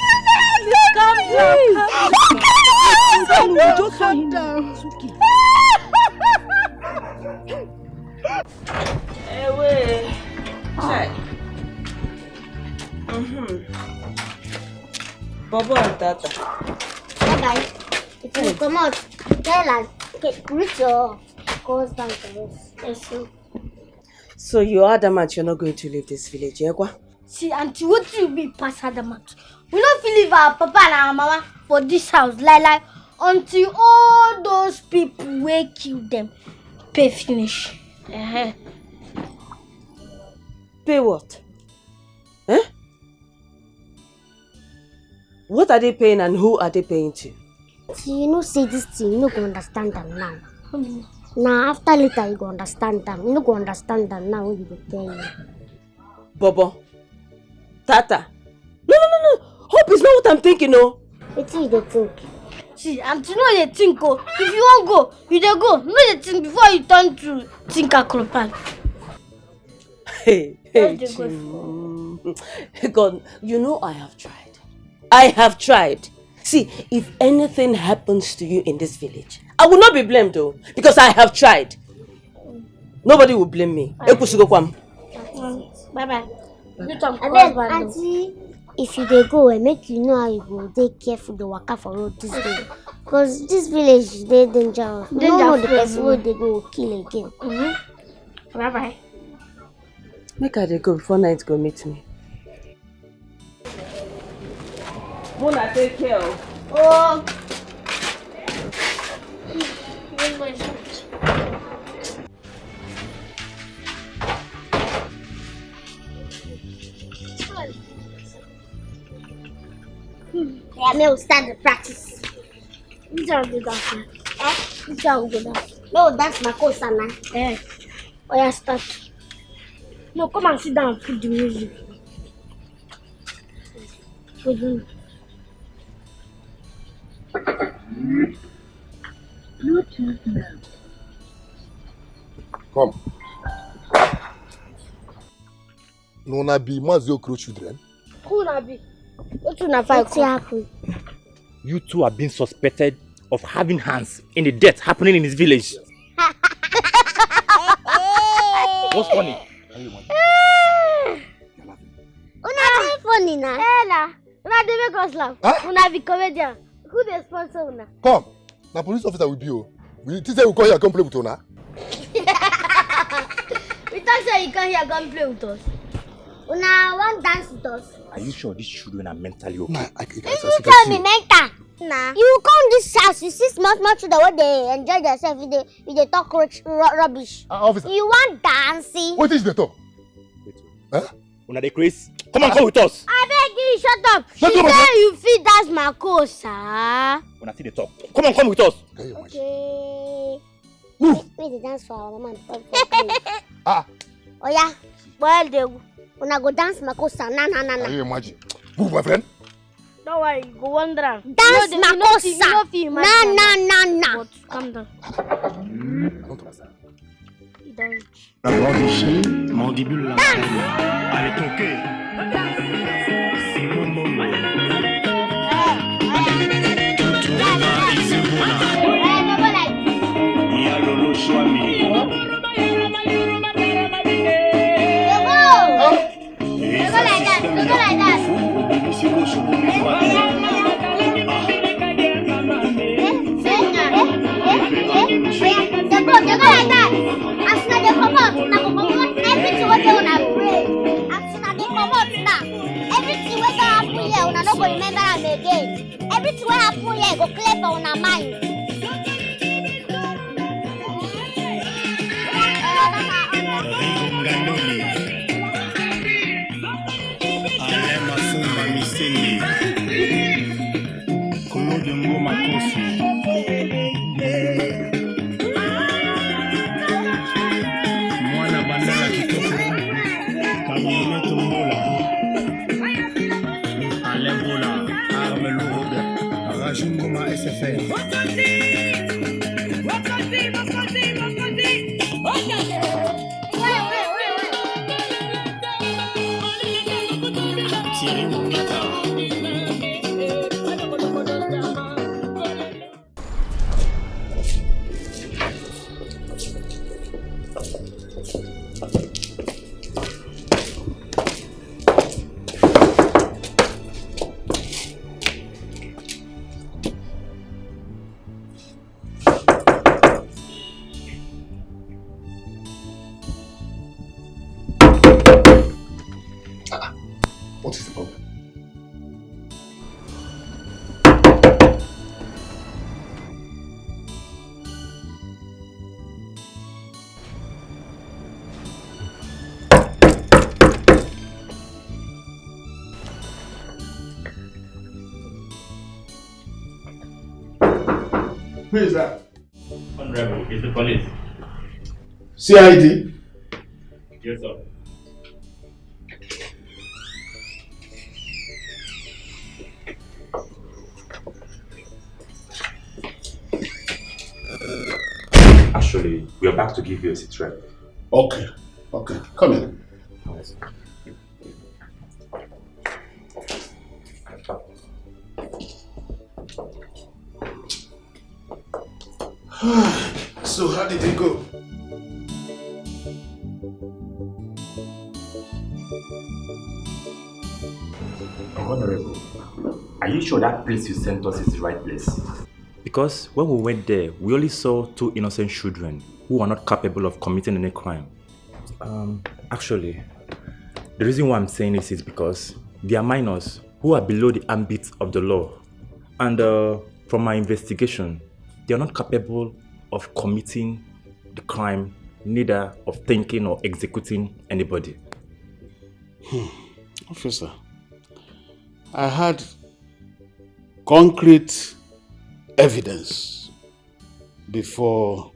Calm down. It's okay. Hey, wait. Check. Bobo and Tata. Bye-bye. If you come out, tell us. Okay, reach your husband for us. Yes, sir. So you are adamant you're not going to leave this village, yeah? See, Auntie, what you be past adamant? We don't feel leave our papa and our mama for this house, like until all those people will kill them. Pay finish. Pay what? Eh? What are they paying and who are they paying to? See, you know, say this thing, you don't go understand them now. Now, after later, you go understand them. You don't go understand them now when you go pay. Bobo. Tata. No. Hope is not what I'm thinking, no. It's you they think. See, Auntie, know they think, oh. If you won't go, you they go. No, they think before you turn to Tinker Klopan. Hey, God, you know I have tried. See, if anything happens to you in this village, I will not be blamed though, because I have tried. Nobody will blame me. Bye-bye. And then, Auntie, if you dey go, make you know how you go. Take careful the waka for road this day. Because this village, they dangerous. You don't know the person where they go kill again. Bye-bye. Make her dey go before night go meet me. Mona, take care. Oh. Yeah, me will start the practice. Which one will go dance? Which one will go dance? Me will dance my course now. Oh yeah, start. No, come and sit down and put the music. Put the Bluetooth mode. Come. No, na be Mazio Crow children. Who na be? What you na fight? What's happen? You two are being suspected of having hands in the death happening in this village. What's funny? Una be funny na. Ella, una dey make us laugh. Una be comedian. Who dey sponsor una? Come. Na police officer will be you. We think say we come here come play with una. We thought say you come here come play with us. Una want dance with us? Are you sure these children are mentally okay? You tell me mental. Nah. You come this house, you see small children where they enjoy themselves with they talk rubbish. Officer. You want dancing? What is the talk? Una dey craze? Come with us. I beg you, shut up. She say you fit dance my course, sir. Una see the talk. Come with us. Okay. Move. Make the dance for our mama and papa. Oh yeah. Well, they una go dance my course, sir. Nah. Can you imagine? Move, my friend. Don't worry, go wonder. Dance makosa. Nah. But calm down. I don't understand. Mandibule la allez toquer. Yalolo Swami. Go like that. Everything what they wanna pray. As soon as they come out now, everything what happen here, una no go remember am again. Everything what happen here go clear for una mind. Alema Sumba Miseni. Claude Ngoma Kosi. Mwana Bandala Kitoko. Kamioneto Mbola. Alain Bola. Arme Lourdes. Rajin Ngoma SFR. Thierry Mungita. What is the problem? Who is that? Honorable, it's the police. CID? Yes, sir. Actually, we are back to give you a seat rep. Okay. Come in. So how did it go? Honorable, are you sure that place you sent us is the right place? Because when we went there, we only saw two innocent children who are not capable of committing any crime. Actually, the reason why I'm saying this is because they are minors who are below the ambit of the law. And from my investigation, they are not capable of committing the crime, neither of thinking or executing anybody. Officer, I had concrete evidence before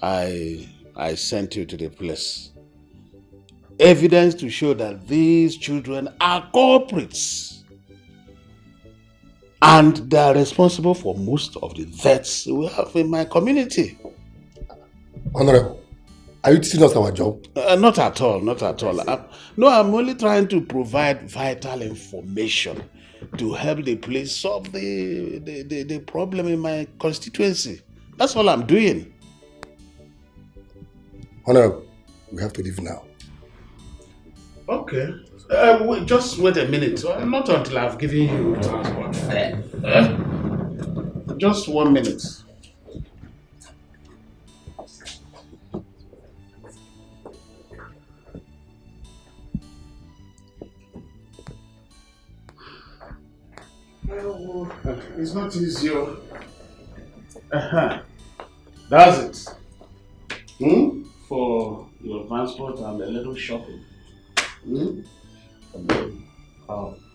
I sent you to the place. Evidence to show that these children are culprits. And they are responsible for most of the deaths we have in my community. Honorable, are you teaching us our job? Not at all, not at all. I'm only trying to provide vital information to help the police solve the problem in my constituency. That's all I'm doing. Honorable, we have to leave now. Okay. Just wait a minute. Not until I've given you transport. Just 1 minute. It's not easy. That's it. For your transport and a little shopping.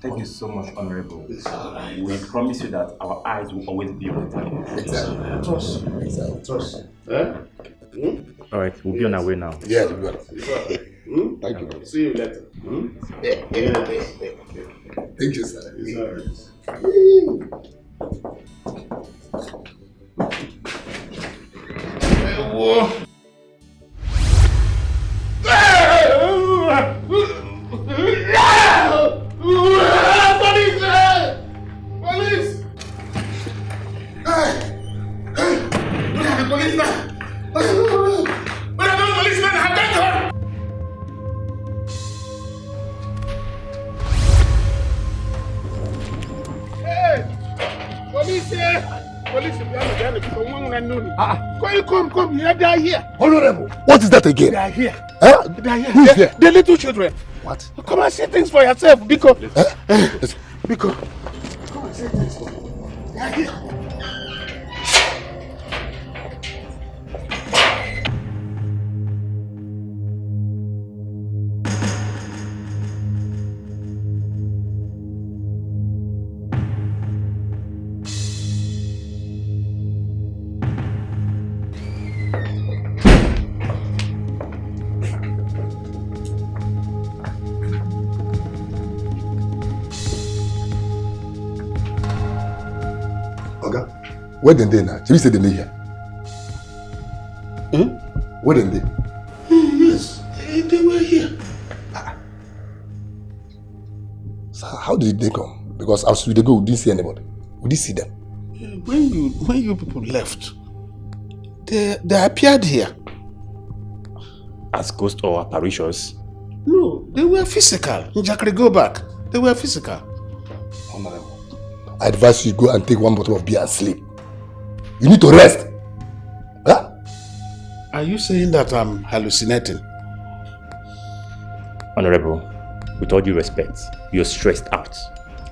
Thank you so much, Honorable. It's all right. We promise you that our eyes will always be on the target. Exactly. Trust. All right, we'll be on our way now. Yeah, we'll be on. It's all right. Thank you. See you later. Thank you, sir. It's all right. Police! Look at the policeman! Where are those policemen? Have they gone? Hey! Police here! Police, come, here, they are here. Honorable, what is that again? They are here. Huh? They are here. Who is there? The little children. What? Come and see things for yourself, because. Because. Come and see things for yourself. They are here. Where did they now? Did you say they live here? Where did they? Yes, they were here. So how did they come? Because as we go, we didn't see anybody. We didn't see them. When you people left, they appeared here. As ghosts or apparitions? No, they were physical. Njakri, go back. They were physical. Honorable, I advise you go and take 1 bottle of beer and sleep. You need to rest. Huh? Are you saying that I'm hallucinating? Honorable, with all due respect, you're stressed out.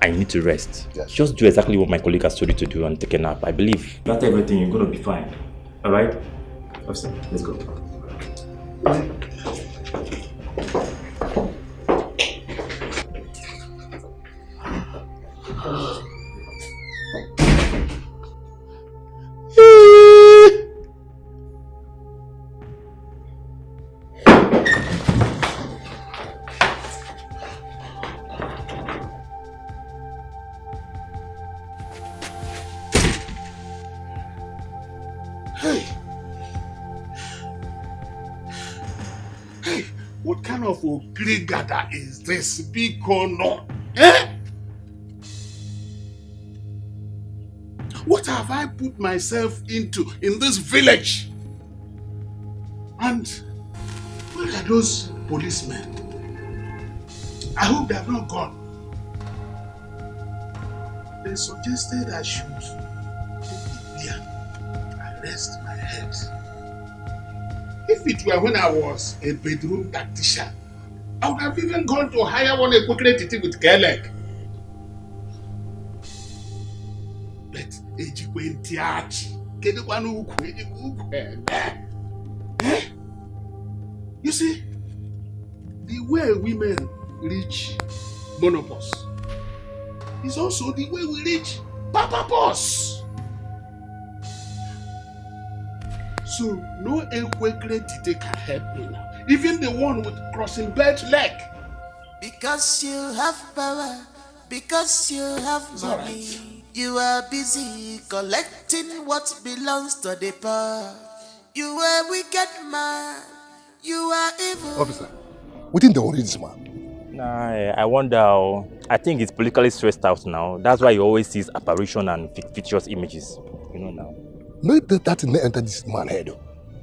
I need to rest. Yes. Just do exactly what my colleague has told you to do and take a nap. I believe after everything, you're going to be fine. Alright? Officer, let's go. What kind of Grigada is this? Bikono? Eh? What have I put myself into in this village? And where are those policemen? I hope they have not gone. They suggested I should take the beer and rest my head. If it were when I was a bedroom tactician, I would have even gone to hire one equator with Kelek. But you see, the way women reach menopause is also the way we reach Papa boss. So no great Dikeh can help me now. Even the one with crossing belt leg. Because you have power, because you have money, you are busy collecting what belongs to the poor. You are wicked man, you are evil. Officer, we think they worry this man. Nah, I wonder. I think he's politically stressed out now. That's why he always sees apparition and fictitious images. You know now. Maybe that didn't enter this man's head.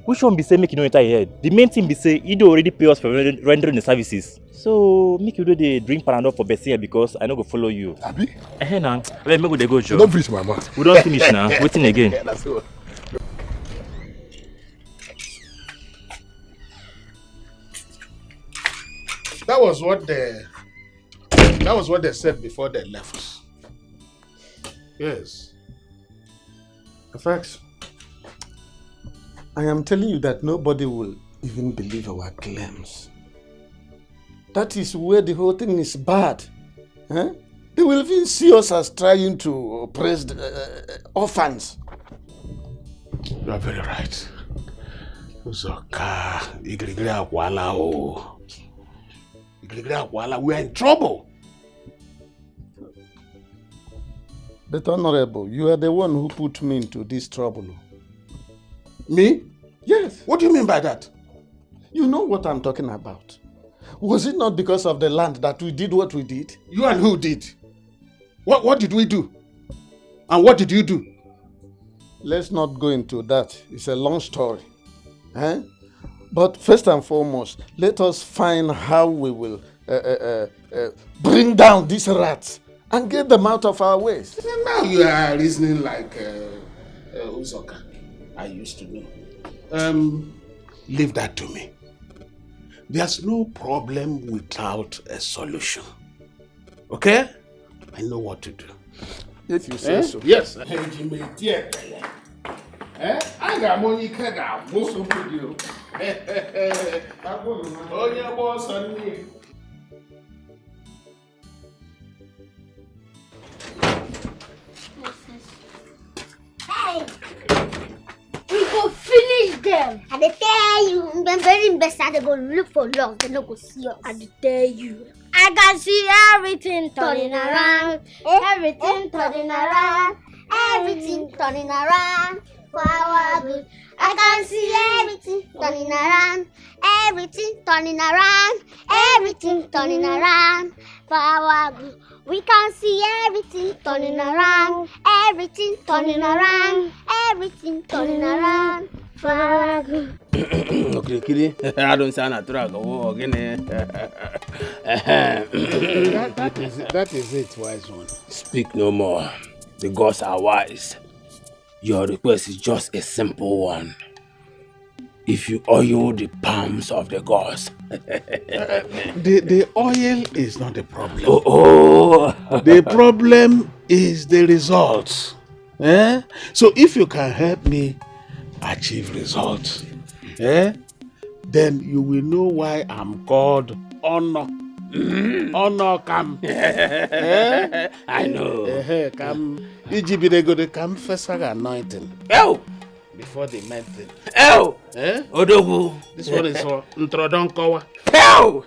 Which one be say make you no enter your head? The main thing be say he do already pay us for rendering the services. So make you do the drink Panadol for Bessia because I no go follow you. Abi? Now. Let me go go, Joe. Don't finish, mama. We don't finish now. Waiting again. Yeah, that's all. That was what they said before they left. Yes. In fact, I am telling you that nobody will even believe our claims. That is where the whole thing is bad. Huh? They will even see us as trying to oppress the orphans. You are very right. We are in trouble. But Honorable, you are the one who put me into this trouble. Me? Yes. What do you mean by that? You know what I'm talking about. Was it not because of the land that we did what we did? You and who did? What did we do? And what did you do? Let's not go into that. It's a long story. Eh? But first and foremost, let us find how we will bring down these rats and get them out of our ways. Now you are reasoning like Uzoka. I used to know. Leave that to me. There's no problem without a solution. Okay? I know what to do. If you say so. Yes. I got money, I got most of you. Oh, yeah, boss, and me. Hey! We go finish them. I dey tell you, them very invested. They go look for love. They no go see us. I dey tell you. I can see everything turning around. Everything turning around. Everything turning around. For our good. I can see everything turning around. Everything turning around. Everything turning around. For our good. We can see everything turning around. Everything turning around. Everything turning around. For our good. Okay, Kitty. I don't sound a drug. Oh, again. That is it, wise one. Speak no more. The gods are wise. Your request is just a simple one. If you oil the palms of the gods. The oil is not the problem. Oh. The problem is the results. Eh? So if you can help me achieve results, then you will know why I'm called Honor. Honor come. I know. Come. Ijibide go to come first anointing. Oh! Before the main thing. Oh! Eh? Odogu. This one is for Ntrodon Kowa. Oh!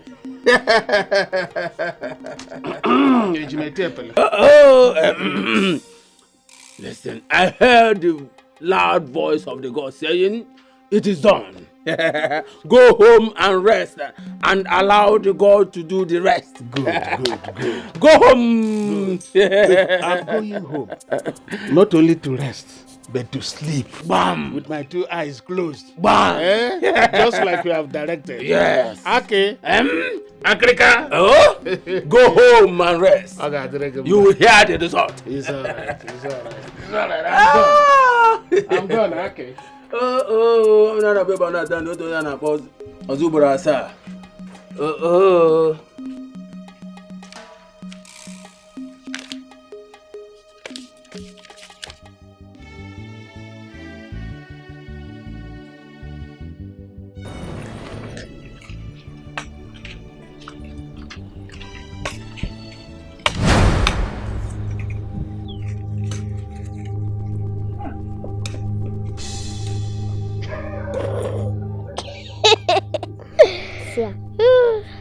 Listen, I heard the loud voice of the God saying, "It is done." Go home and rest and allow the God to do the rest. Good. Go home. I'm going home. Not only to rest, but to sleep. Bam. With my two eyes closed. Bam. Just like you have directed. Yes. Okay. Akrika. Oh? Go home and rest. Okay, you will hear the result. It's alright. I'm done. Okay. I'm not a baby. I'm not done. I'm not pause. Azubra, sir.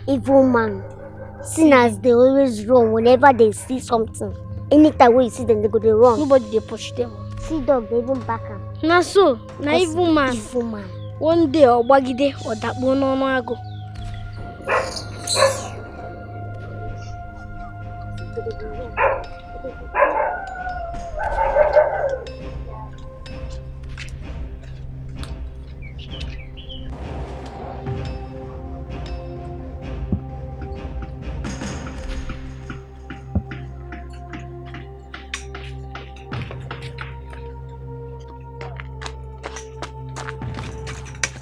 evil man. Sinners, they always run whenever they see something. Anytime when you see them, they go they run. Nobody they push them. See dog, they even back them. Na so, na evil man. Evil man. One day or bagide or that one on ago.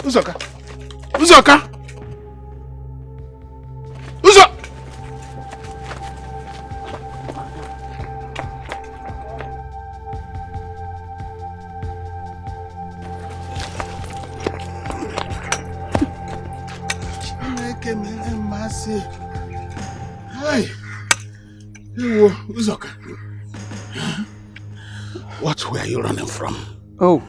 Uzoka! Uzoka! Uzo! Chineke mere mmasị. Hi. Uzoka. What were you running from? Oh.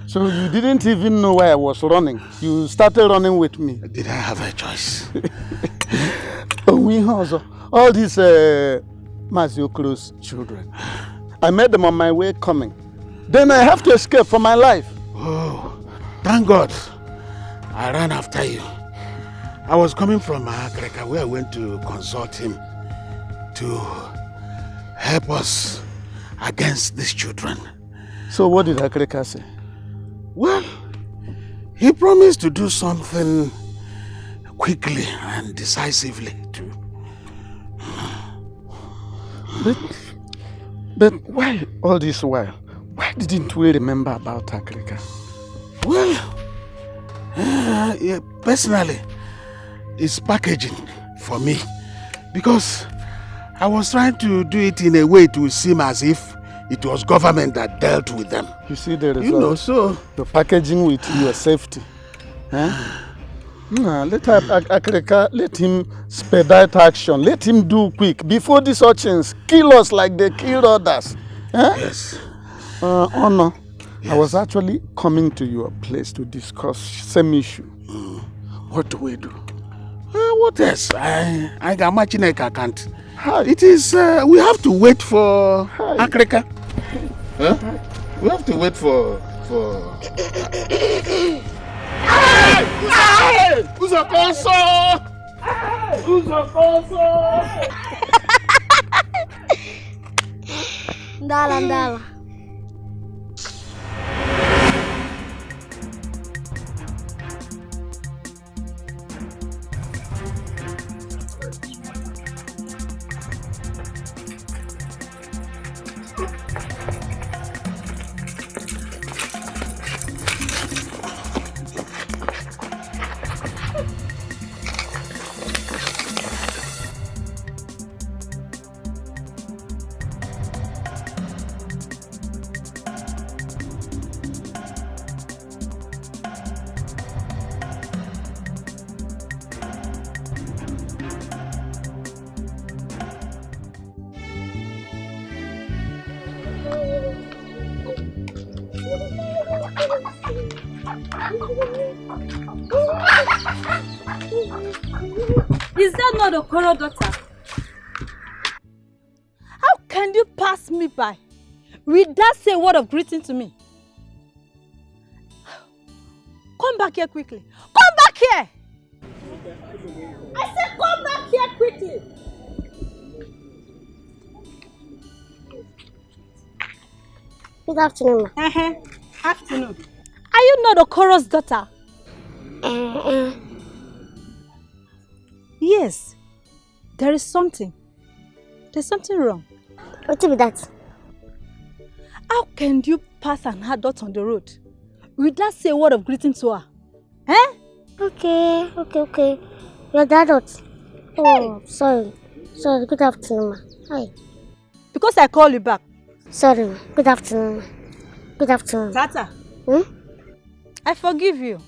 So you didn't even know why I was running. You started running with me. Did I have a choice? All these Maziokro's children. I met them on my way coming. Then I have to escape for my life. Oh, thank God. I ran after you. I was coming from Akreka where I went to consult him to help us against these children. So what did Akreka say? Well, he promised to do something quickly and decisively too. But why all this while? Why didn't we remember about Akreka? Well, personally, it's packaging for me because I was trying to do it in a way to seem as if it was government that dealt with them. You see the result? You know, so... The packaging with your safety. Let Akreka, let him expedite action. Let him do quick. Before these urchins kill us like they killed others. Yes. Honor, yes. I was actually coming to your place to discuss same issue. What do we do? What else? I got much I can't. It is, we have to wait for Akreka. Huh? We have to wait for... Uzokoso! Uzokoso! Ndala. Is that not a Okoro daughter? How can you pass me by without saying a word of greeting to me? Come back here quickly. Come back here! I said come back here quickly! Good afternoon, ma. Afternoon. Are you not Okoro's daughter? Yes. There is something. There's something wrong. What is that? How can you pass an adult on the road without saying a word of greeting to her? Eh? Okay. You're the adult. Oh, hey. Sorry. Good afternoon, ma. Hi. Because I call you back. Sorry, ma. Good afternoon, ma. Good afternoon. Tata. I forgive you.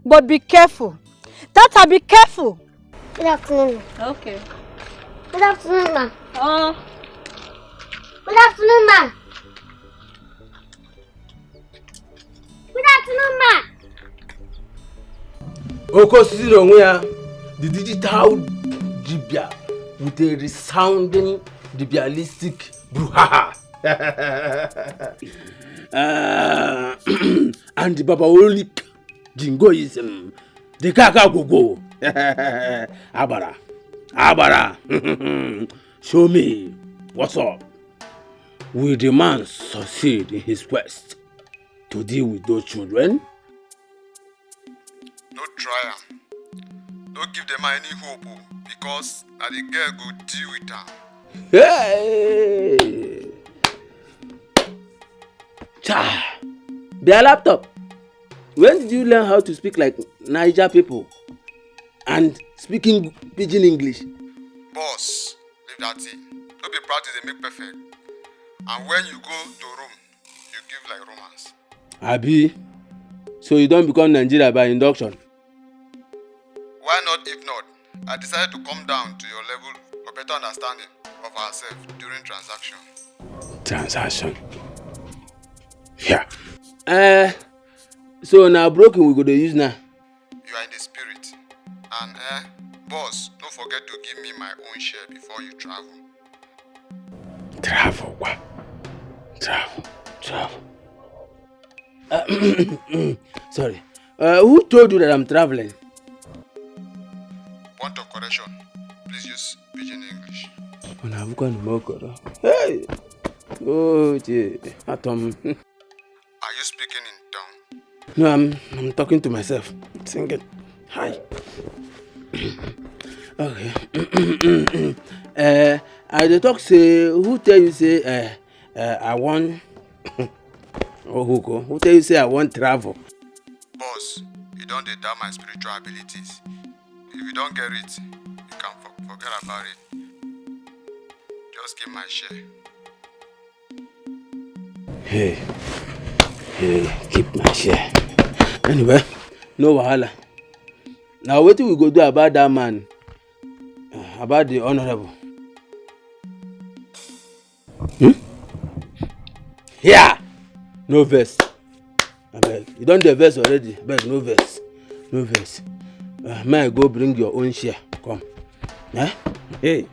But be careful. Tata, be careful. Good afternoon. Okay. Good afternoon, ma. Good afternoon, ma. Good afternoon, ma. Okosiri onwe ya, the digital Dibia with a resounding Dibialistic brouhaha. And the Babaolik jingoism, the Kaka Gogo. Abara. Show me what's up. Will the man succeed in his quest to deal with those children? No try am. Don't give them any hope because na the girl go deal with am. Hey! Cha! Their laptop. When did you learn how to speak like Niger people and speaking pidgin English? Boss, leave that thing. Don't be practice dey make perfect. And when you go to room, you give like romance. Abi, so you don't become Nigeria by induction? Why not if not? I decided to come down to your level for better understanding of ourselves during transaction. Transaction? Yeah. So now broken we go to use now. You are in the spirit. And boss, don't forget to give me my own share before you travel. Travel what? Travel. Sorry. Who told you that I'm traveling? Point of correction. Please use pidgin English. Hey! Oh, gee. Atom. Are you speaking in tongue? No, I'm talking to myself. Singing. Hi. Okay. I dey talk say who tell you say I want who tell you say I want travel? Boss, you don't doubt my spiritual abilities. If you don't get it, you can forget about it. Just give my share. Hey, keep my share. Anyway, no wahala. Now wetin we go do about that man? About the honorable? Yeah, no verse. Abeg, you don dey verse already. Abeg, no verse. May I go bring your own share? Come. Hey.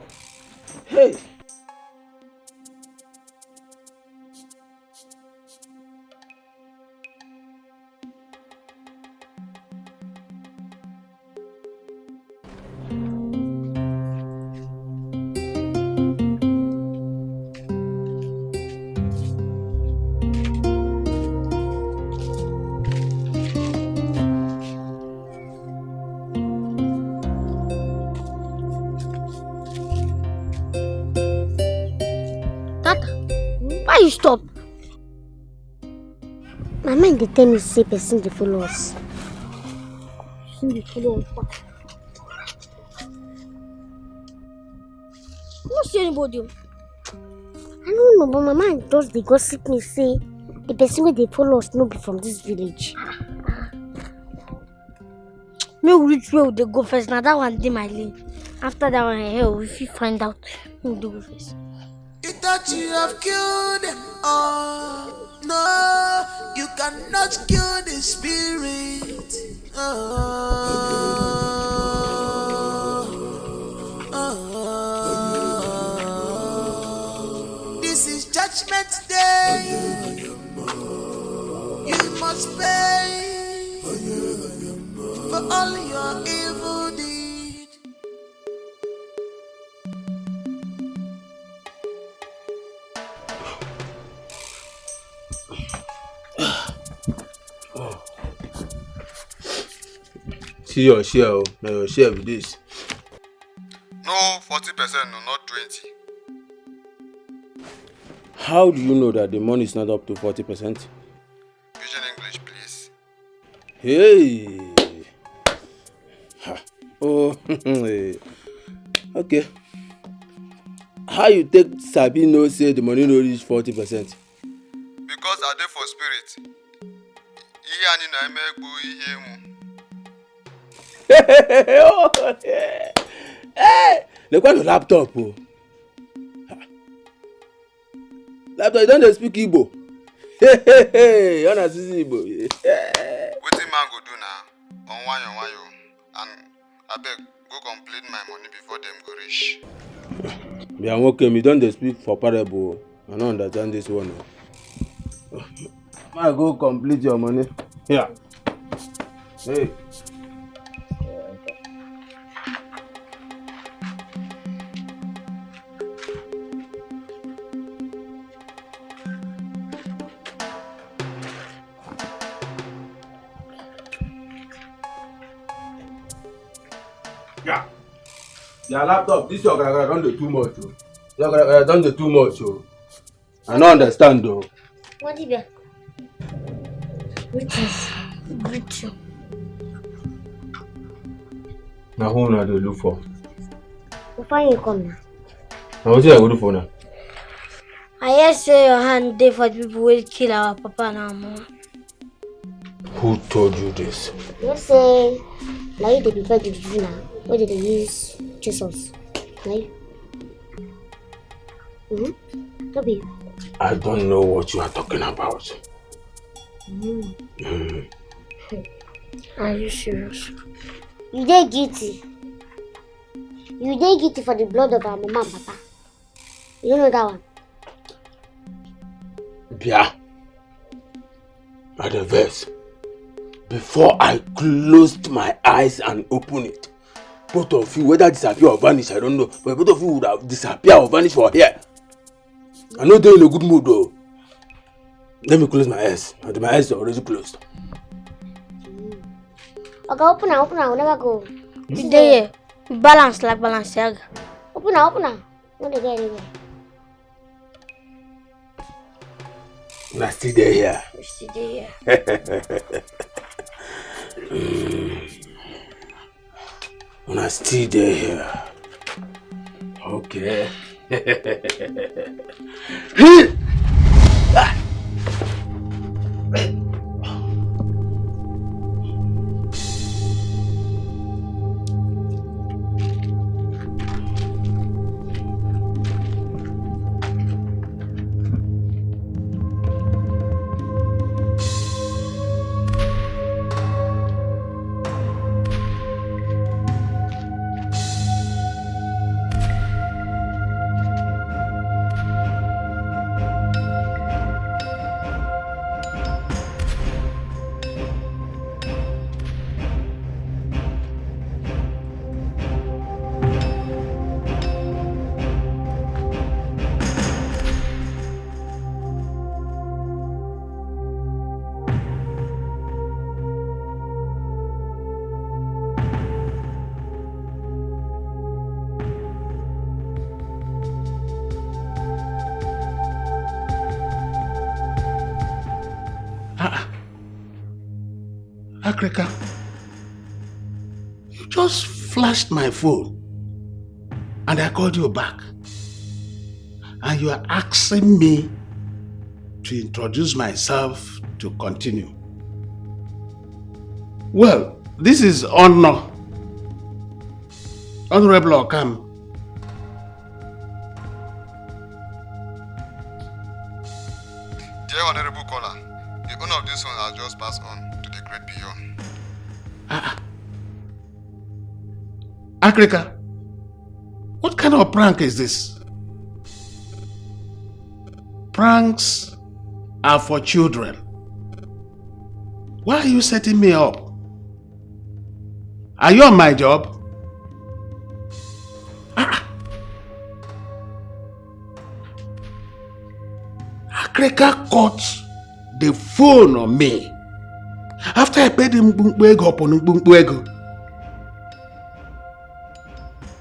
Why you stop? My mind dey tell me say person dey follow us. Person dey follow us. I no see anybody. I don't know, but my mind just dey gossip me say the person wey dey follow us no be from this village. Make we reach where we dey go first. Na that one dey my lane. After that one, we fit find out who dey go first. You thought you have killed them all. No, you cannot kill the spirit. This is Judgment Day. You must pay for all your evil deeds. See your share, na your share with this. No, 40%, no, not 20. How do you know that the money is not up to 40%? Pidgin English, please. Hey. Okay. How you take sabi know say the money no reach 40%? Because I dey for spirit. Ihe anyị na-eme egbu ihe emu. Hey, they call your laptop. Laptop, you don't speak Igbo. Hey, you don't speak Igbo. Wetin man go do now? On wayo. And abeg, go complete my money before them go reach. Yeah, okay, me don't speak for parable. I don't understand this one. I go complete your money. Here. Hey. Yeah. Your laptop, this your gragra don't do too much. Oh. Your gragra don't do too much. Oh. I don't understand though. What is it? Greetings. Greet you. Now who na dey look for? Before you come now. Now what you go do for now? I hear say your hand there for the people who kill our papa and our mama. Who told you this? You say, now you prepare the juju now. Where did they use Jesus? Right? Toby. I don't know what you are talking about. Are you serious? You dey guilty. You dey guilty for the blood of our mama and papa. You don't know that one? Yeah. At the verse. Before I closed my eyes and opened it, both of you, whether disappear or vanish, I don't know, but both of you would have disappeared or vanished for here. I'm not in a good mood though. Let me close my eyes. And my eyes are already closed. Okay, open now, we'll never go. You there, balance like Balenciaga. Open now, not to get anywhere. You're still there here. You're still there You're still there here. Okay. Akrika, you just flashed my phone and I called you back. And you are asking me to introduce myself to continue. Well, this is Honorable Okam. Dear Honorable Caller, the owner of this one has just passed on to the great beyond. Akrika, what kind of prank is this? Pranks are for children. Why are you setting me up? Are you on my job? Akrika caught the phone on me after I paid him ego.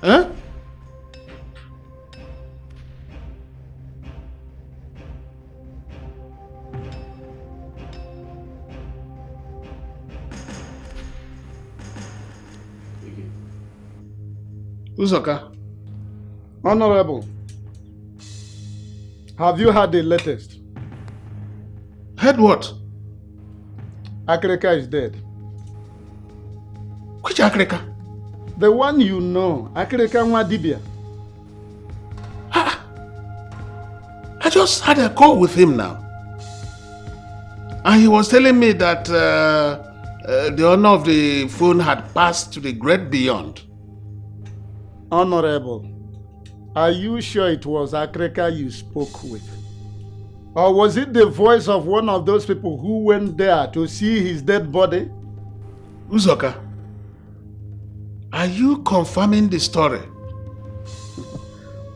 Huh? Uzoka. Honorable, have you heard the latest? Heard what? Akrika is dead. Which Akrika? The one you know, Akrika Nwadibia. I just had a call with him now. And he was telling me that the owner of the phone had passed to the great beyond. Honorable, are you sure it was Akreka you spoke with? Or was it the voice of one of those people who went there to see his dead body? Uzoka, are you confirming the story?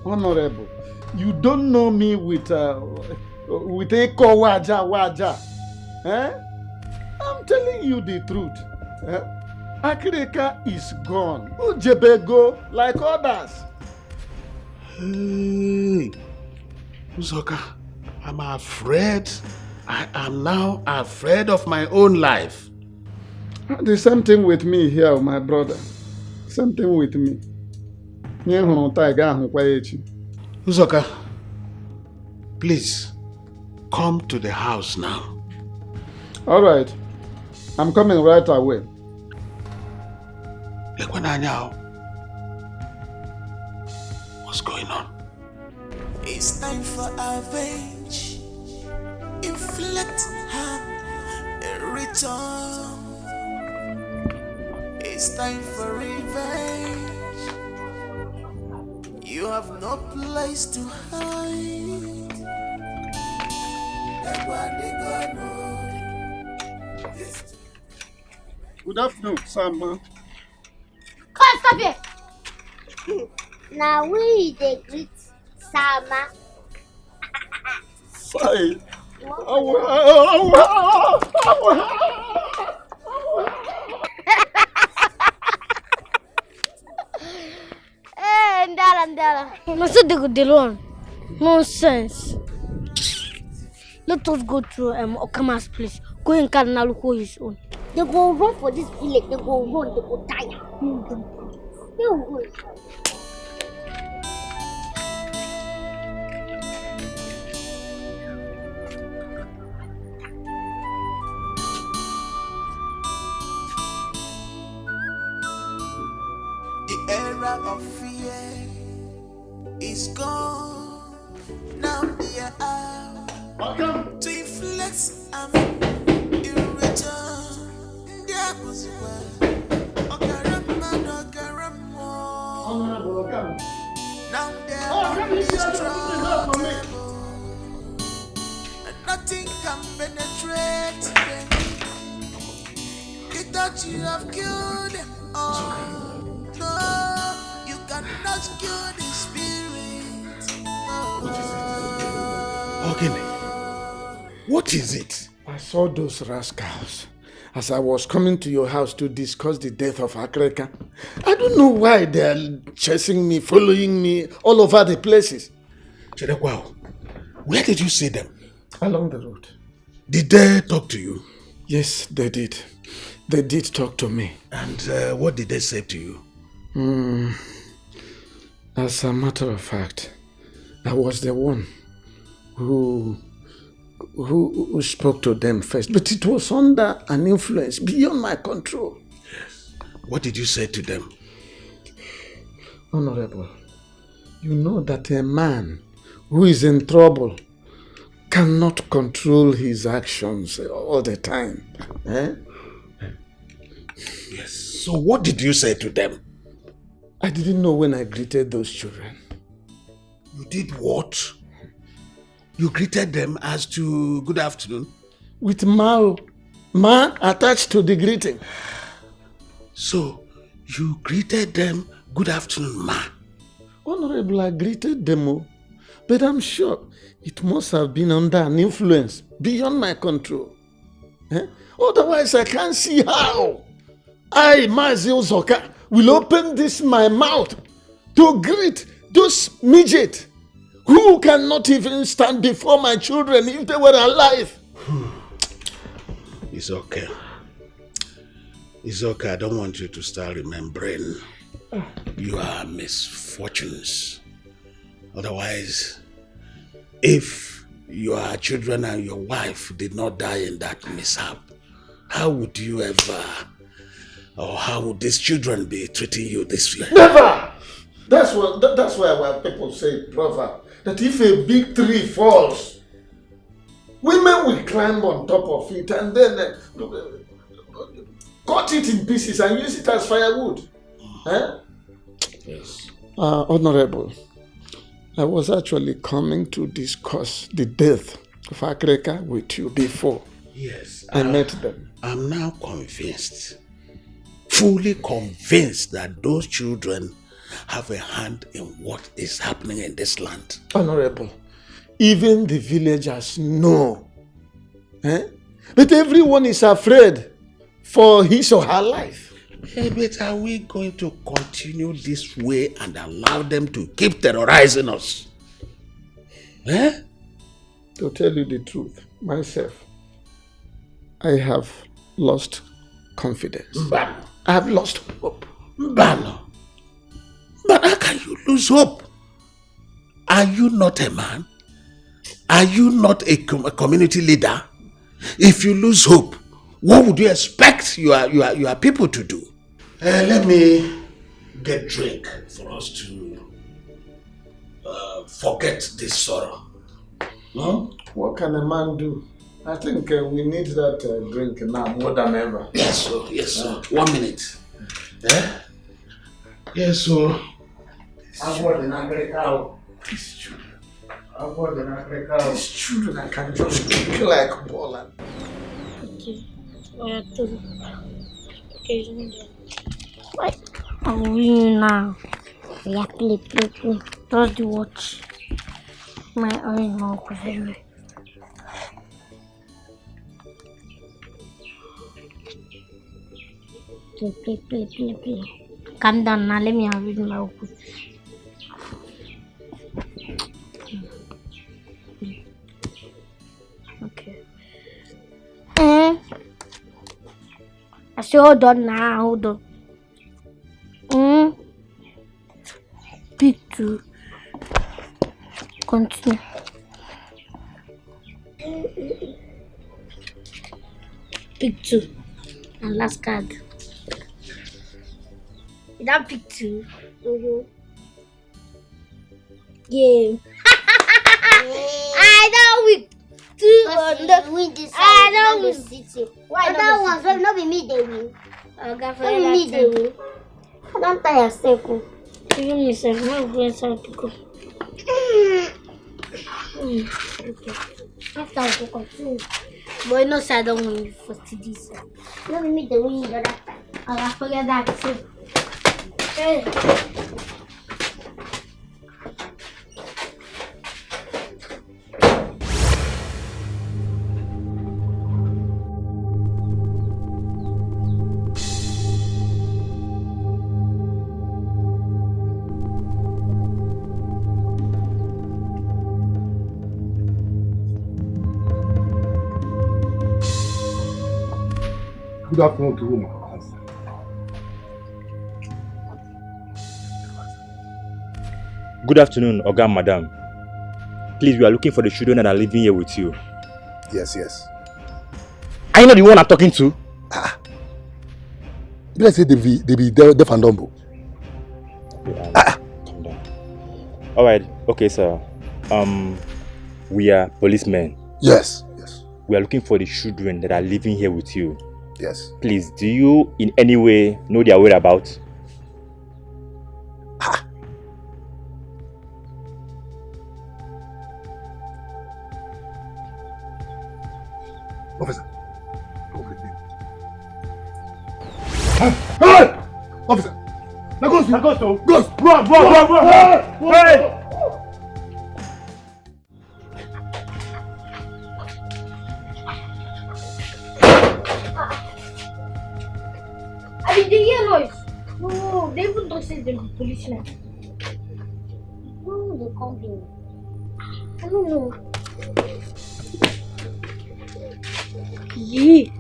Honorable, you don't know me with Eko Waja. Eh? I'm telling you the truth. Eh? Akreka is gone. Ujebego like others. Hey, Uzoka, I'm afraid. I am now afraid of my own life. The same thing with me here, my brother. Same thing with me. Uzoka, please come to the house now. All right, I'm coming right away. What's going on? It's time for revenge. Inflict harm and return. It's time for revenge. You have no place to hide. Good afternoon, Sam. Come, stop here. Now we dey greet Sama. Fine. Hey, Ndala. No, so they go alone. Nonsense. Let us go to Okama's place. Go and Cardinal who his own. They go run for this village. They go run. They go die. They will go. The era of fear is gone. Now they are out to inflict in return. There was now they are indestructible, and nothing can penetrate them. You thought you have killed them all. No, you cannot kill the spirit. What is it? I saw those rascals as I was coming to your house to discuss the death of Akreka. I don't know why they are chasing me, following me all over the places. Cherekwa, where did you see them? Along the road. Did they talk to you? Yes, they did. They did talk to me. And what did they say to you? As a matter of fact, I was the one who spoke to them first, but it was under an influence beyond my control. Yes. What did you say to them? Honorable, you know that a man who is in trouble cannot control his actions all the time. Eh? Yes. So what did you say to them? I didn't know when I greeted those children. You did what? You greeted them as to good afternoon? With Ma attached to the greeting. So, you greeted them good afternoon, Ma? Honorable, I greeted them, but I'm sure it must have been under an influence beyond my control. Eh? Otherwise, I can't see how I, Mazil Zoka, will open this my mouth to greet those midgets who cannot even stand before my children if they were alive. It's okay. It's okay. I don't want you to start remembering your misfortunes. Otherwise, if your children and your wife did not die in that mishap, how would you ever, or how would these children be treating you this way? Never! That's why people say, proverb, that if a big tree falls, women will climb on top of it and then cut it in pieces and use it as firewood. Eh? Yes. Honorable, I was actually coming to discuss the death of Akreka with you before. Yes. I met them. I'm now convinced, fully convinced that those children have a hand in what is happening in this land. Honorable, even the villagers know. But everyone is afraid for his or her life. Hey, but are we going to continue this way and allow them to keep terrorizing us? To tell you the truth, myself, I have lost confidence. Mbano. I have lost hope. Mbano. But how can you lose hope? Are you not a man? Are you not a community leader? If you lose hope, what would you expect your people to do? Let me get drink for us to forget this sorrow. What can a man do? I think we need that drink now more than ever. Yes, sir. Yes, sir. 1 minute. Yes, sir. These children I can just kick like ball. Okay. What? I'm winning now. Yeah, play. Just the watch. My orange mouth was very. Play. Calm down now. Let me have it in my open. Okay. I say hold on now. Hold on. Pick 2. Continue. Pick 2. And last card. Did I pick 2? Yeah. I don't win 2 on the win this. I don't win. Why that one? Not be me they win. Okay, for me they win. I don't tire yourself. Even myself, I'm going to go. Okay. After I go continue. But no, I don't win you for this. Not be me they win the other time. I'll forget that too. Hey. Good afternoon to whom? Good afternoon, Oga Madam. Please, we are looking for the children that are living here with you. Yes. Are you not the one I'm talking to? Let's say they be deaf and dumb. Calm down. Alright, okay, sir. We are policemen. Yes. We are looking for the children that are living here with you. Yes. Please, do you in any way know their whereabouts? Officer. Hey! Officer. Nagosto. Ghost. Run. Hey! I did hear noise. No, they even don't say they're policemen. No, they can't be. I don't know. Yeah.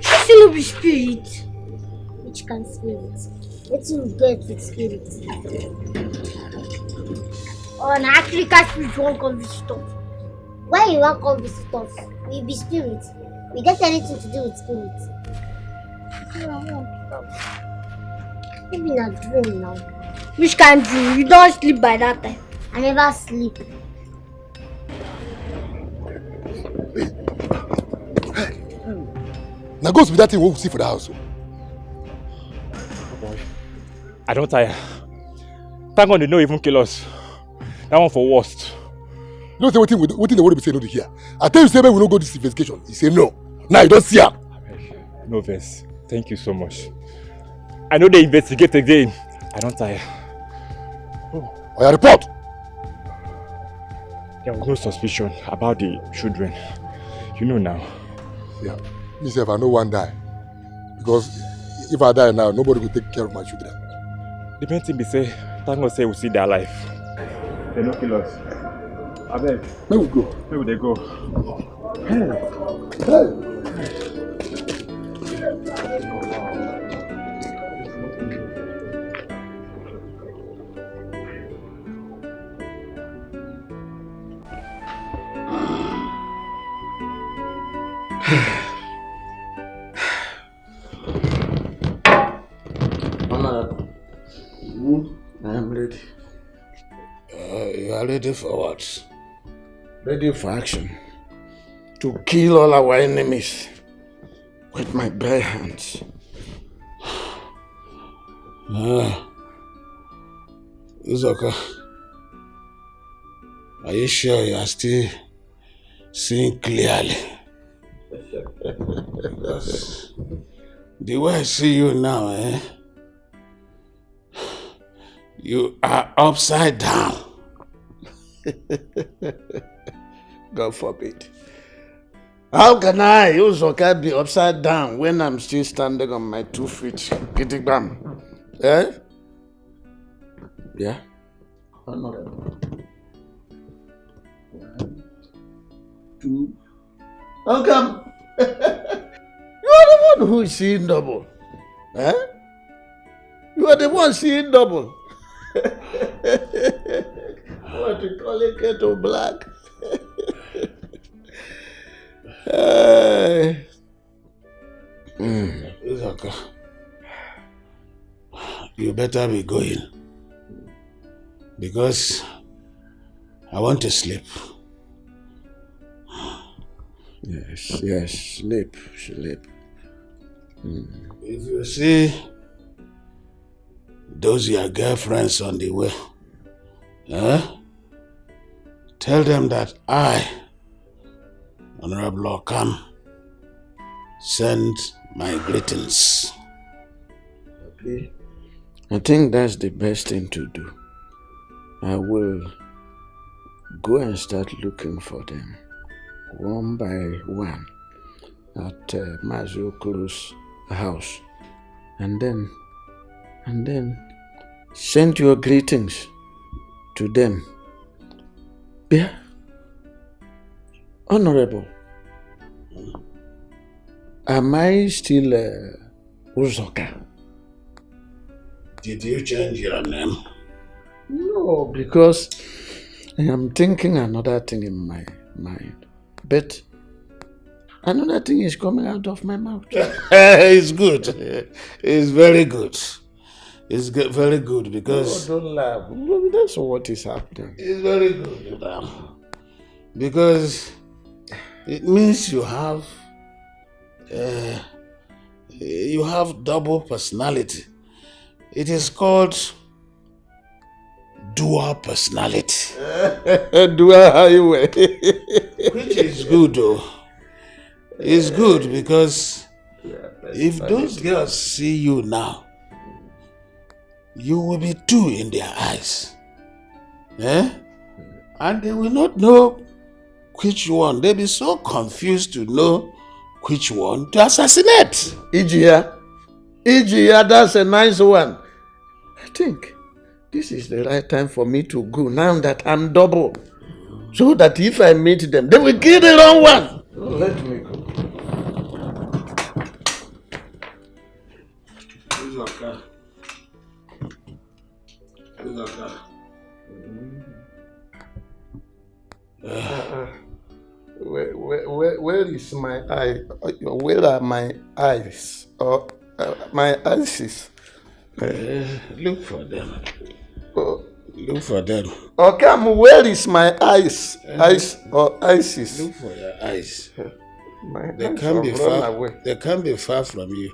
I still no be spirit. Which kind of spirit? Let's you get with spirit. Oh, na Africa spirit won't come visit us. Why you won't come visit us? We be spirit. We get anything to do with spirit. Maybe not dream now. Which kind of dream? You don't sleep by that time. I never sleep. Now go to that thing we will see for the house. I don't tire. Thank God they don't even kill us. That one for worst. You don't say what they want to say no to hear. I tell you, say we will not go this investigation. You say no. Now you don't see her. No verse. Thank you so much. I know they investigate again. I don't tire. Oh, your report. There was no suspicion about the children. You know now. Yeah. Me say if I know one die. Because if I die now, nobody will take care of my children. The main thing be say, thank God say we see their life. They no kill us. I beg. Where we go? Where would they go? Hey. I am ready. You are ready for what? Ready for action. To kill all our enemies with my bare hands. Uzoka, are you sure you are still seeing clearly? The way I see you now, you are upside down. God forbid. How can I, Uzoka, be upside down when I'm still standing on my 2 feet? Kitikbam. Eh? Yeah? Honorable. 1, 2. How come? You are the one who is seeing double. Eh? You are the one seeing double. What you call it, kettle black? Okay. You better be going. Because I want to sleep. Yes, sleep. If you see those your girlfriends on the way, tell them that I, Honorable Okam, send my greetings. Okay. I think that's the best thing to do. I will go and start looking for them one by one at Mazuokolo's house, and then send your greetings to them. Yeah, Honorable. Am I still Uzoka? Did you change your name? No, because I am thinking another thing in my mind. But another thing is coming out of my mouth. It's good. It's very good. It's very good because... Oh, don't laugh. That's what is happening. It's very good. Because it means you have double personality. It is called dual personality. Dual highway. Which is good though. It's good because if those girls see you now, you will be two in their eyes. And they will not know which one. They'll be so confused to know which one to assassinate. Ijia, that's a nice one. I think this is the right time for me to go now that I'm double. So that if I meet them, they will kill the wrong one. Let me go. It's okay. Where is my eye? Where are my eyes? My eyes. Look for them. Look for them. Okay, where is my eyes? Eyes or eyes? Look for your eyes. They can't be far away. They can't be far from you.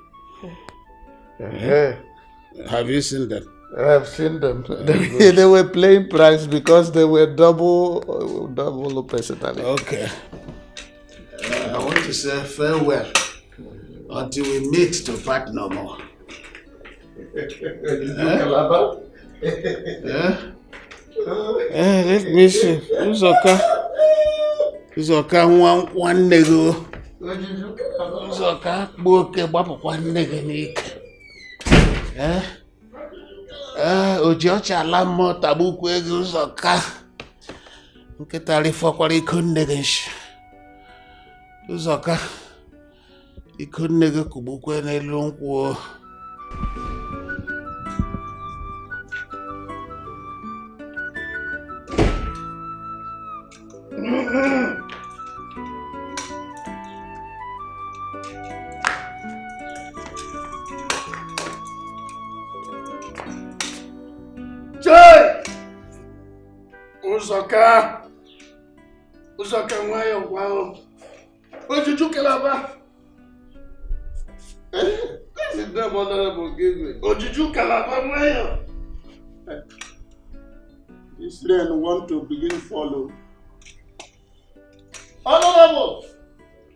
Have you seen them? I've seen them. They were playing price because they were double personality. Okay. I want to say farewell until we meet to part no more. Let me see. Uzoka one nego. Uzoka boke bapo one nego nik. Ojocha lamo tabuku ego Uzoka. Nketali fokwa ikunnegensh. Uzoka ikunnege kubukwe n'elu nkwụ. Joy! Uzoka nwayo gwao. Ojuju kalaba. This is the honorable give me. Ojuju kalaba nwayo. This man want to begin follow. Honorable!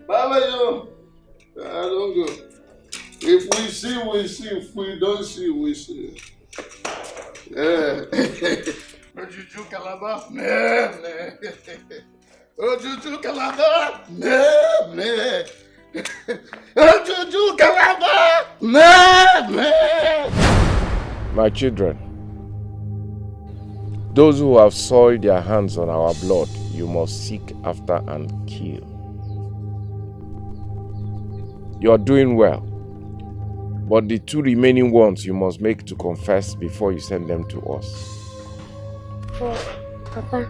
Baba yo. I don't go. If we see, we see. If we don't see, we see. Ojuju kalaba. Ojuju kalaba. Ojuju kalaba. My children, those who have soiled their hands on our blood, you must seek after and kill. You are doing well, but the 2 remaining ones you must make to confess before you send them to us. Oh, Papa,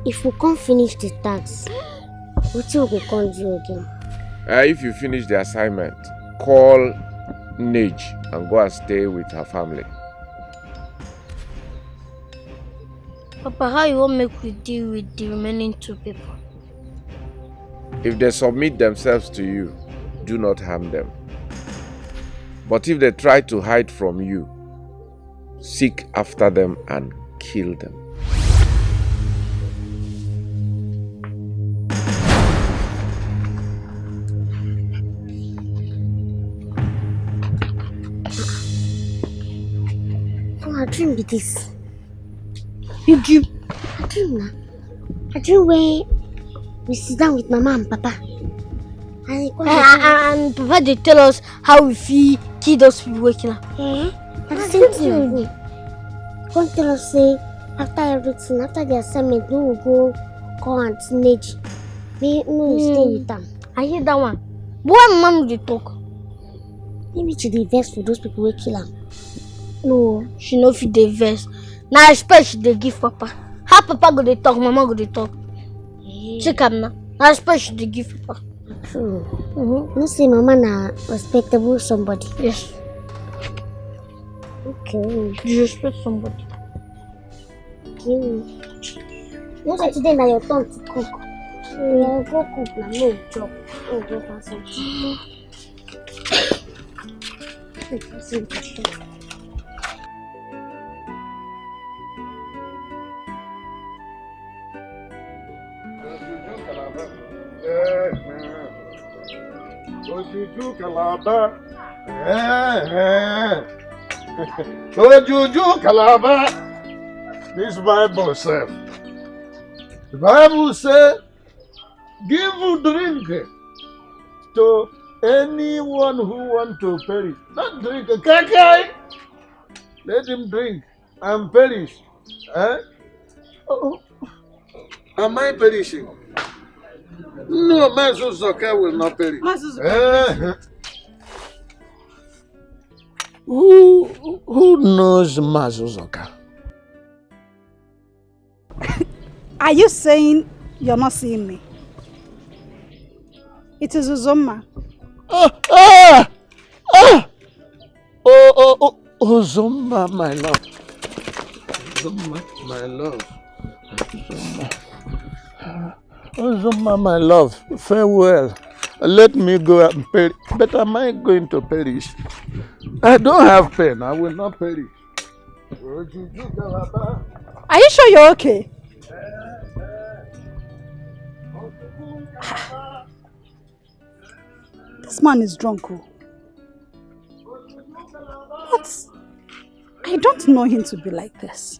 if we can't finish the task, what will we can't do again? If you finish the assignment, call Nage and go and stay with her family. Papa, how you want make we deal with the remaining 2 people? If they submit themselves to you, do not harm them. But if they try to hide from you, seek after them and kill them. Oh, I dream with this. You dream? I dream now. I dream where we sit down with Mama and Papa. And Papa they tell us how we feel kill those people waking up. And the same thing. Come tell us say after everything, after the assignment, we will go call and teenage. We will stay with them. I hear that one. But when Mama they talk, maybe she dey vex for those people who kill her. No, she no fit dey vex. Now respect she dey give Papa. How Papa go dey talk, Mama go dey talk. Check am now. Now respect she dey give Papa. True. You say Mama na respectable somebody. Yes. Okay. You respect somebody. Okay. You say today na your turn to cook. You go cook na no job. Oh, go find something. Ojuju kalaba. Ojuju kalaba. This Bible says. The Bible says, give drink to anyone who wants to perish. Not drink a kakai. Let him drink and perish. Am I perishing? No, Mazuzoka will not perish. Who knows Mazuzoka? Are you saying you're not seeing me? It is Uzoma. Uzoma, my love. Uzoma, my love. Uzoma, my love. Farewell. Let me go and perish. But am I going to perish? I don't have pen. I will not perish. Are you sure you're okay? This man is drunk. Oh. But I don't know him to be like this.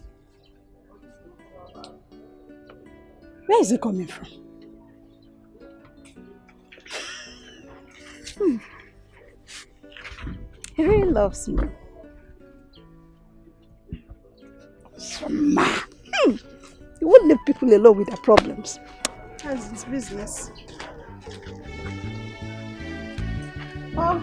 Where is he coming from? He really loves me. Soma. He won't leave people alone with their problems. That's his business. Oh,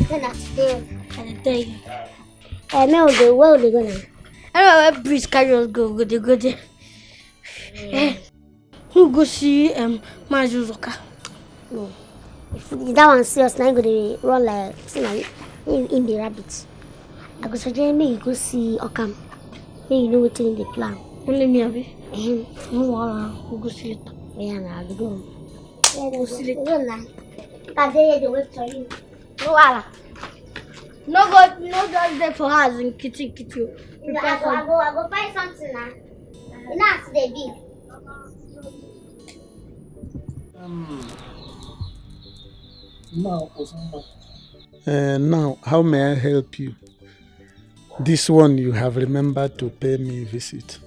Then I tell you. I know the world is gonna. I know where Breeze carry us go there. Who go see Majuzoka? No. If that one serious, now go to run like in the rabbits. I go suggest me you go see Okam. Then you know what's in the plan. Only me, Abi. No, go see it. Yeah, now go. Go see it. Can they wait for you? No, no just there for us in kitchen. I go find something now. Enough they be. Now, how may I help you? This one you have remembered to pay me a visit.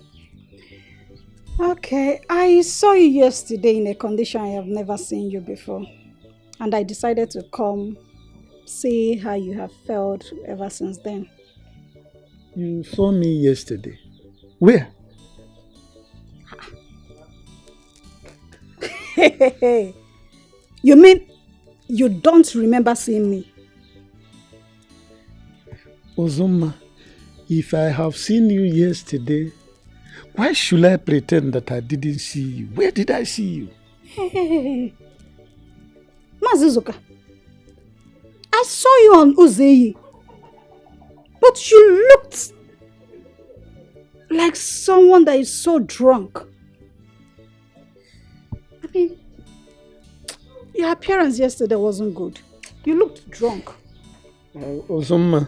okay, I saw you yesterday in a condition I have never seen you before. And I decided to come see how you have felt ever since then. You saw me yesterday. Where? You mean you don't remember seeing me? Ozoma, if I have seen you yesterday, why should I pretend that I didn't see you? Where did I see you? Hey. Mazuzuka, I saw you on Uzeyi, but you looked like someone that is so drunk. I mean, your appearance yesterday wasn't good. You looked drunk. Ozoma,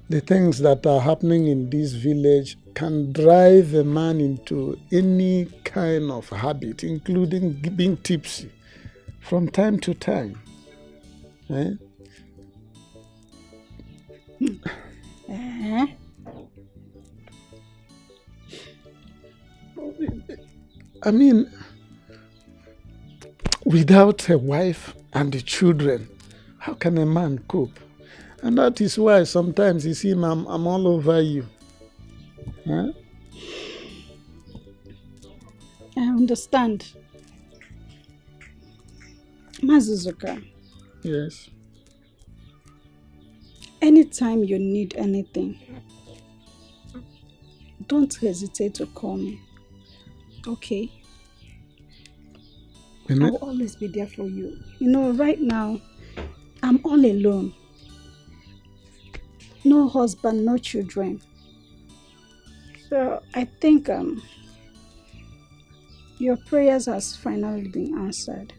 the things that are happening in this village can drive a man into any kind of habit, including being tipsy from time to time. I mean, without a wife and the children, how can a man cope? And that is why sometimes you see, I'm all over you. Huh? I understand. Mazuzuka. Yes. Anytime you need anything, don't hesitate to call me. Okay? I will always be there for you. You know, right now, I'm all alone. No husband, no children. So I think your prayers has finally been answered.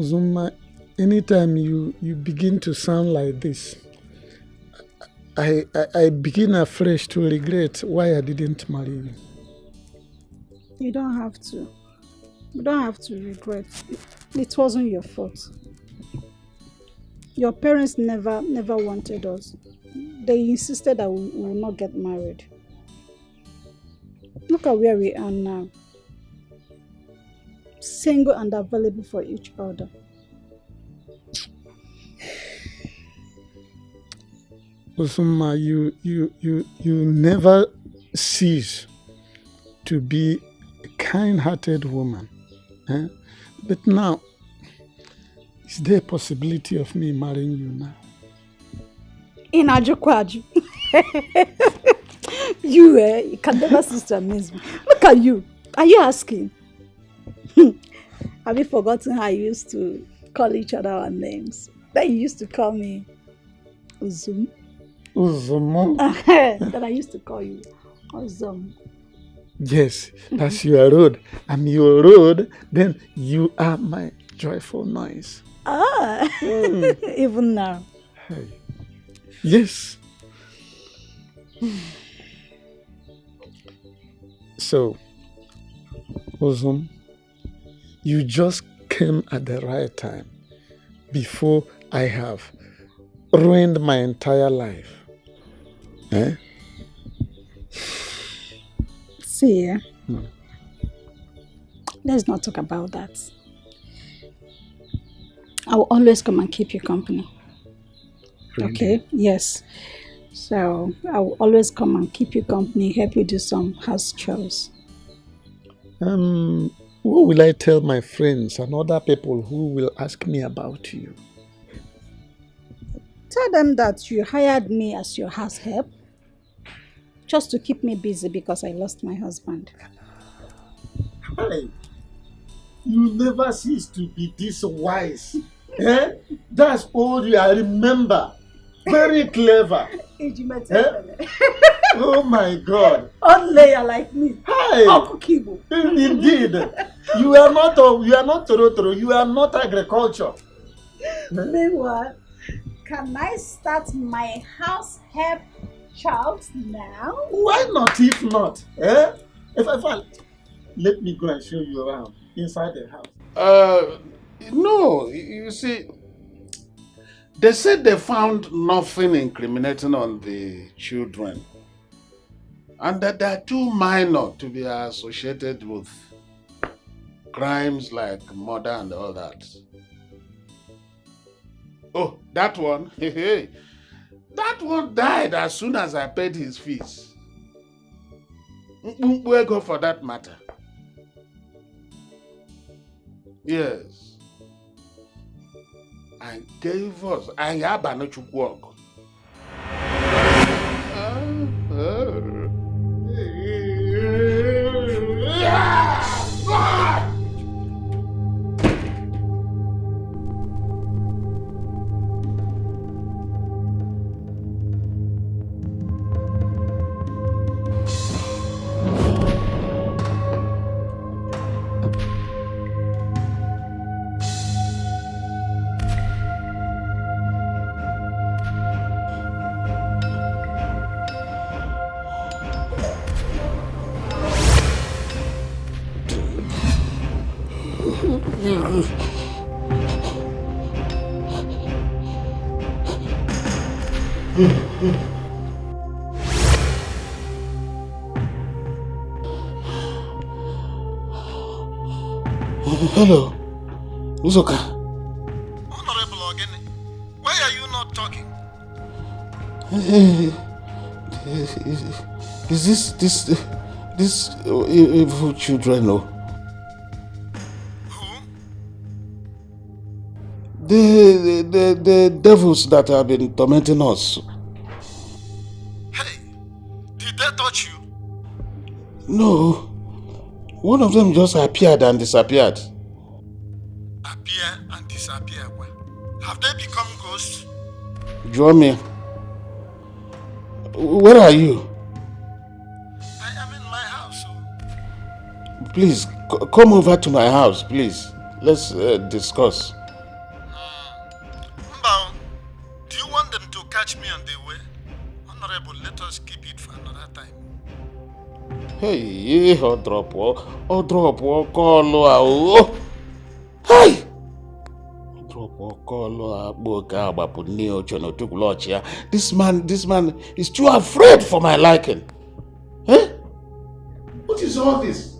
Zuma, anytime you begin to sound like this, I begin afresh to regret why I didn't marry you. You don't have to. You don't have to regret. It wasn't your fault. Your parents never wanted us. They insisted that we will not get married. Look at where we are now. Single and available for each other. Osuma, you never cease to be a kind-hearted woman. Eh? But now, is there a possibility of me marrying you now? In Ajukwaju. You can never cease to amaze me. Look at you. Are you asking? Have you forgotten how you used to call each other our names? Then you used to call me Uzum. Uzum. That I used to call you Uzum. Yes, that's your road. I'm your road, then you are my joyful noise. Ah, even now. Hey. Yes. So, Uzum, you just came at the right time before I have ruined my entire life. Eh? See, let's not talk about that. I will always come and keep you company. Really? Okay? Yes. So I will always come and keep you company, help you do some house chores. What will I tell my friends and other people who will ask me about you? Tell them that you hired me as your house help just to keep me busy because I lost my husband. Hey, you never cease to be this wise. Eh? That's all I remember. Very clever. Eh? Oh my God. Only like me. Hey. Uncle Kibo. Indeed. You are not Torotoro. You are not agriculture. Meanwhile, can I start my house help chores now? Why not if not? Eh? If I let me go and show you around inside the house. No, you see, they said they found nothing incriminating on the children and that they are too minor to be associated with crimes like murder and all that. Oh, that one, that one died as soon as I paid his fees. Where go for that matter? Yes. I gave us. I have a to work. Hello, Uzoka. Honorable Ogene, why are you not talking? Is this evil children? No. Who? The devils that have been tormenting us. Hey, did they touch you? No. One of them just appeared and disappeared. Appear and disappear. Have they become ghosts? Jomi, where are you? I am in my house. Please, come over to my house, please. Let's discuss. Mbao, do you want them to catch me on the way? Honorable, let us keep it for another time. Hey, drop, call. Hey! This man is too afraid for my liking. Eh? What is all this?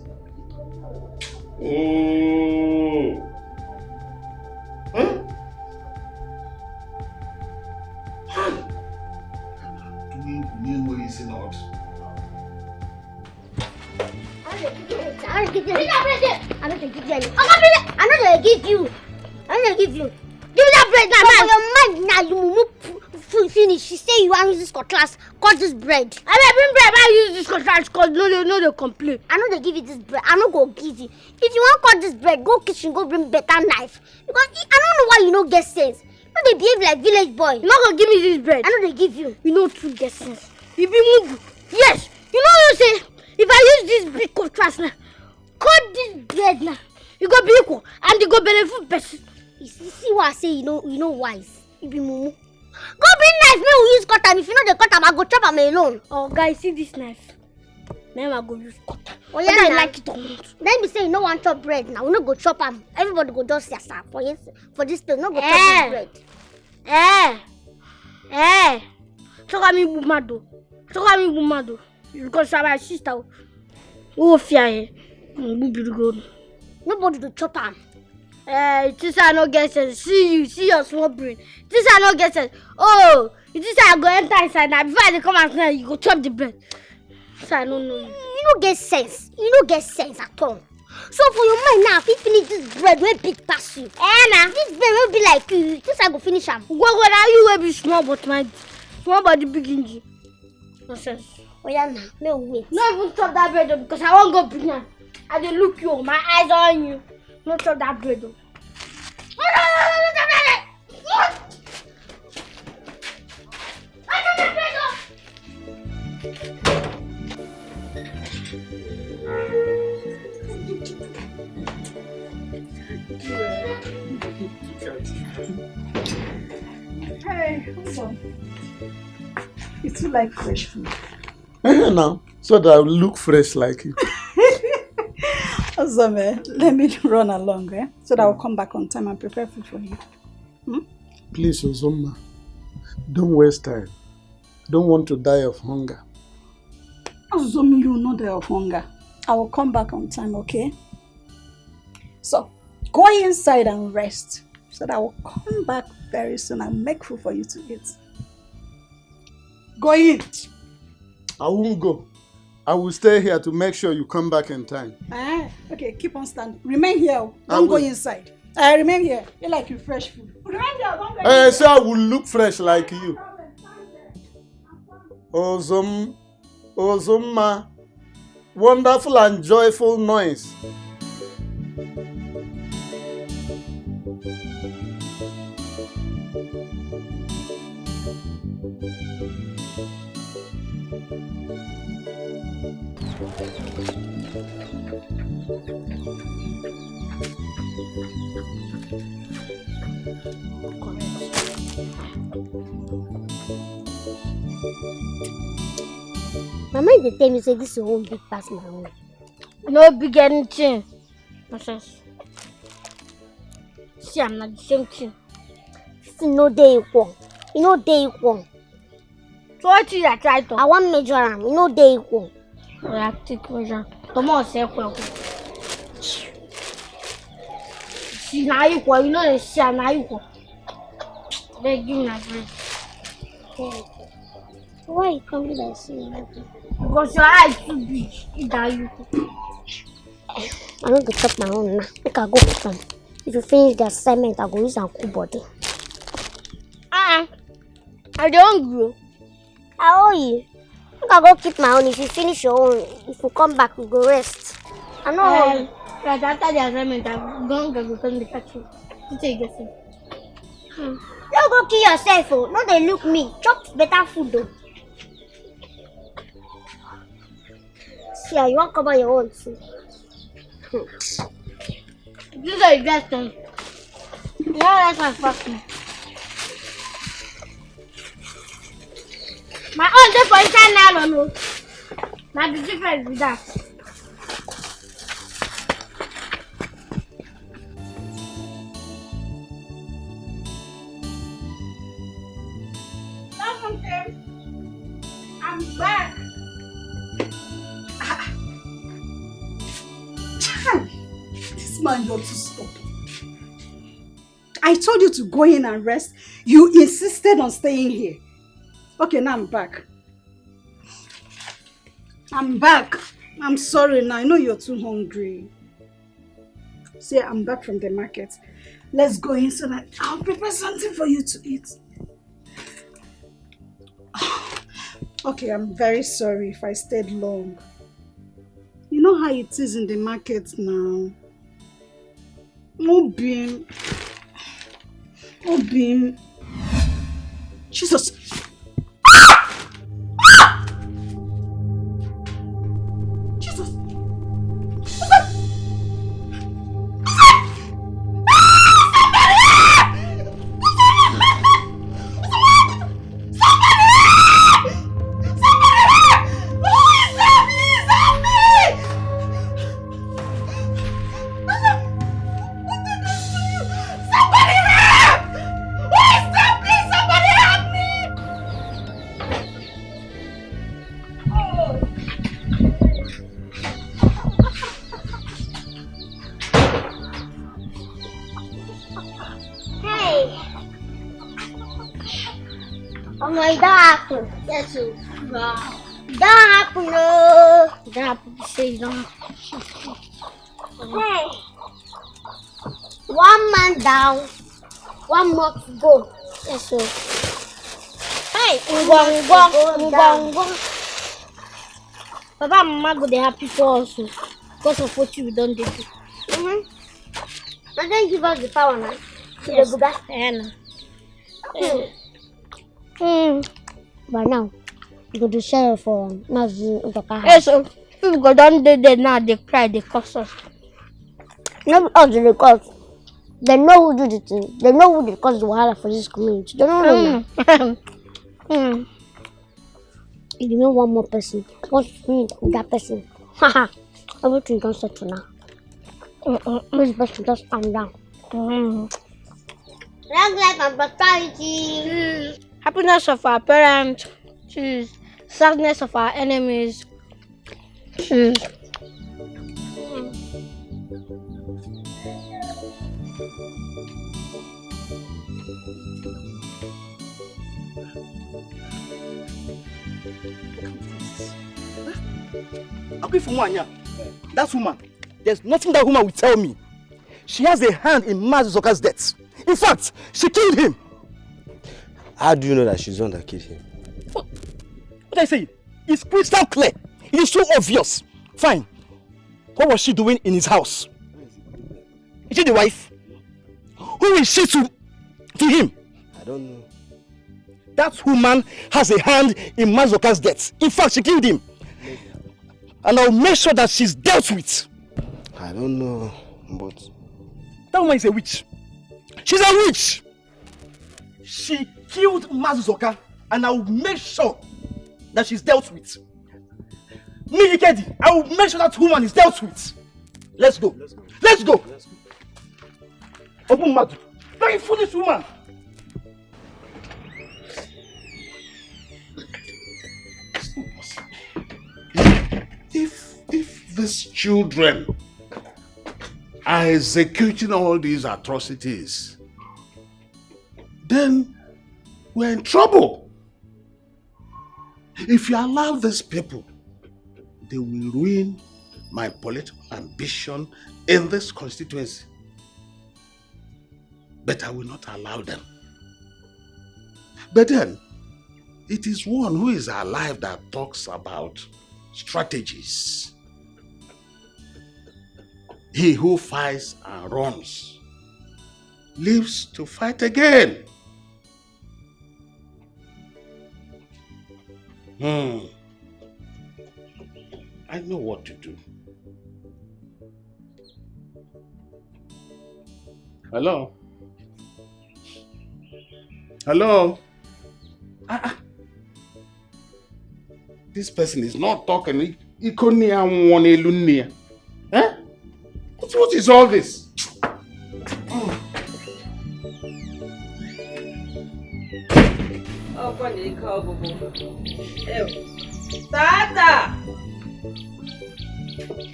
Oh. Eh? I don't give you. Give me that bread now. For your mind now, you move finish. She say you want to use this cutlass. Cut this bread. I bring bread. I use this cutlass because no, they complain. I know they give you this bread. I know go give you. If you want to cut this bread, go kitchen, go bring better knife. Because I don't know why you don't get sense. No, they behave like village boy. You not gonna give me this bread. I know they give you. You know true get sense. You be mugu. Yes. You know what you say? If I use this big contrast now, cut this bread now, you go be equal and you go benefit person. You see what I say? You know wise. You be mumu. Go bring knife. Me we use cutter. If you know the cutter, I go chop am alone. Oh guys, see this knife. Now I go use cutter. Oh yeah, I nah. like it or not. Then me say you no want chop bread now. We no go chop am. Everybody go just yes for this place. No go chop this bread. Choka mi bumado. Because I'm my sister. Oh fear. Nobody to chop am. This I no get sense. See your small brain. This I no get sense. Oh, this I go enter inside now. Before I come out now, you go chop the bread. So I don't know. You no get sense. You no get sense at all. So for your mind now, if you finish this bread, will big pass you. Nah. This bread will be like you. This I go finish am. Go now you will be small, but my small body big engine. Nonsense. Oh yeah, now no wait. No even chop that bread because I won't go big now. I dey look you. My eyes are on you. No chop that bread though. Hey, what's up? You too like fresh food. Now, so that I will look fresh like you. Awesome, let me run along, so that I'll come back on time and prepare food for you. Please, Ozoma, don't waste time. Don't want to die of hunger. Azumi, you will not die of hunger. I will come back on time, okay? So, go inside and rest, so that I will come back very soon and make food for you to eat. Go in. I won't go. I will stay here to make sure you come back in time. Okay, keep on standing. Remain here. I Don't go will. inside. Remain here. You like you fresh food. Remain here. Don't go Hey, inside. so I will look fresh like you. Ozoma, wonderful and joyful noise. My mind dey tell me say this your own big pass my own. No big anything. Nonsense. See, I'm not the same thing. Still no dey equal. You no dey equal. So what is that try to? I wan measure am. You no dey equal. Oh, I take measure. Come on, say equal. See, now equal. You know they see, now equal. They give me a bread. Why you come be like say nothing? Because your eyes too big. You die you. I no go chop my own now. Make I go cook am. If you finish the assignment, I go use am cool body. I dey hungry. I owe you. Make I go keep my own. If you finish your own, if you come back, we go rest. I know. Right after the assignment, I'm going to go to the factory. You take it. Don't go kill yourself, oh. No, they look me. Chop better food, though. See, you want to cover your own too. This is a best thing. Yeah, that's my fucking. My own day for inside now, no. Now the difference with that. I'm back. This man, you're too stubborn. I told you to go in and rest. You insisted on staying here. Okay, now I'm back. I'm back. I'm sorry now. I know you're too hungry. See, I'm back from the market. Let's go in so that I'll prepare something for you to eat. Okay, I'm very sorry if I stayed long. You know how it is in the market now. No being. Obim. Jesus. Jesus. Oh my God! That's so wow. Don't happen, no. Don't happen. Say don't happen. Hey, one man down, one more to go. That's so. Hey, go. Papa and Mama go. They happy for us because of what you done. They do. And then give us the power now. Yes. To the But now, you go to share for Nazi. Yes, so people go down there now, they cry, they curse us. Not us, they curse. They know who do the thing. They know who they cause the wahala for this community. They don't know. If you know one more person, what's with that person? Haha, everything can settle now. This person just calm down. Long life and prosperity. Happiness of our parents. Choose. Sadness of our enemies. Choose. That woman, there's nothing that woman will tell me. She has a hand in Mazuzoka's death. In fact, she killed him. How do you know that she's the one that killed him? What I say? It's crystal clear. It is so obvious. Fine. What was she doing in his house? Is she the wife? Who is she to him? I don't know. That woman has a hand in Mazuzoka's death. In fact, she killed him. And I'll make sure that she's dealt with. I don't know, but... That woman is a witch. She's a witch! She killed Mazuzoka, and I will make sure that she's dealt with. Me, Ikedi, I will make sure that woman is dealt with. Let's go. Let's go. Open Madu. Very foolish woman. If these children are executing all these atrocities, then we're in trouble. If you allow these people, they will ruin my political ambition in this constituency. But I will not allow them. But then, it is one who is alive that talks about strategies. He who fights and runs lives to fight again. I know what to do. Hello? Hello? This person is not talking. Eh? What is all this? Tata!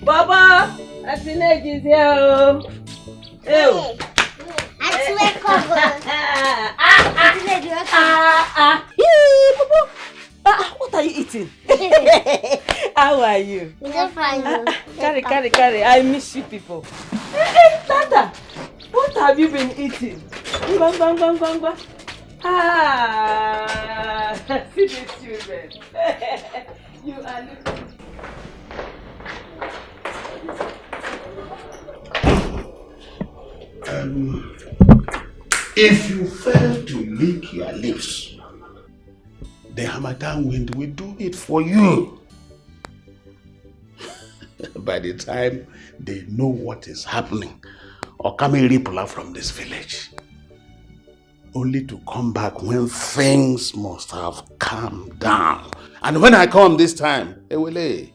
Baba! A teenage is here. Ew! What are you eating? How are you? Carry. I miss you people. Hey, Tata! What have you been eating? Bang. See these children. You are looking. If you fail to lick your lips, the Harmattan wind will do it for you. By the time they know what is happening, or coming ripple from this village, only to come back when things must have calmed down. And when I come this time, Ewele,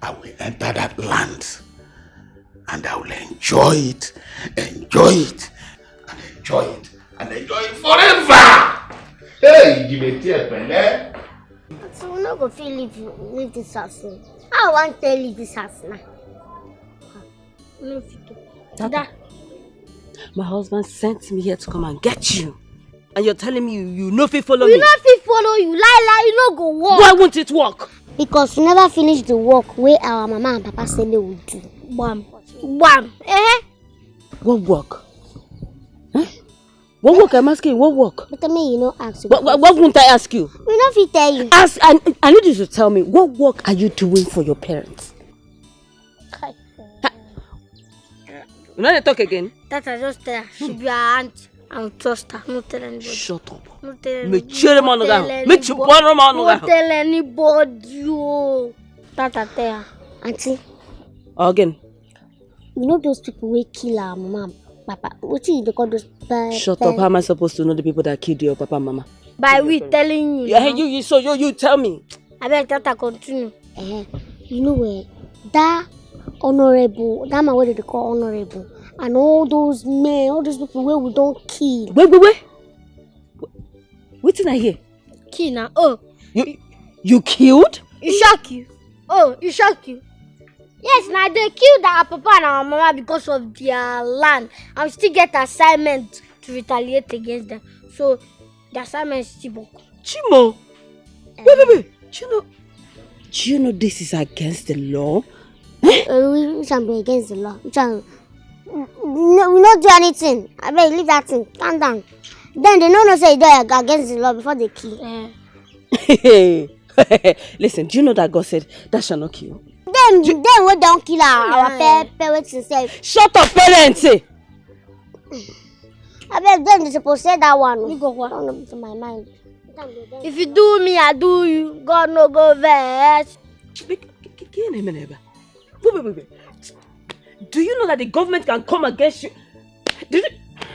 I will enter that land and I will enjoy it, and enjoy it forever. Hey, give it here, Pele. So we not go feel leave this house. I want to leave this house now. No fit. Dada, my husband sent me here to come and get you. And you're telling me you no fit follow me? We not fit follow you. Lie, you no go work. Why won't it work? Because we never finish the work where our mama and papa said they would do. Bam. What work? Huh? What work? I'm asking you, what work? But I mean, you know, ask you. What won't I ask you? We not fit tell you. I need you to tell me, what work are you doing for your parents? You know they talk again? That I just tell her. She be her aunt. I don't trust her. No tell anybody. Shut up. No tell Me anybody. chill man down. Me chupon man No down. tell anybody. Oh. That I tell her. Auntie. Again. You know those people who kill our mama, papa. What do you call those? Shut up. How am I supposed to know the people that killed your papa and mama? By we telling you. Yeah, you tell me. I bet that continue. You know where that honorable, that man what they call honorable, and all those men, all those people where we don't kill. Wait. What did I hear? Kill now. Oh. You killed? It shock you. Oh, it shock you. Yes, now they killed our papa and our mama because of their land. And we still get assignment to retaliate against them. So the assignment is still Chimo. Wait. Do you know this is against the law? We shall be against the law. We not do anything. I better leave that thing. Calm down. Then they don't know say they're against the law before they kill. Listen, do you know that God said that shall not kill? Then we don't kill our parents instead. Shut up, parents! I bet then they supposed to say that one. You go one to my mind. If you do me, I do you. God no go vex. Wait. Do you know that the government can come against you?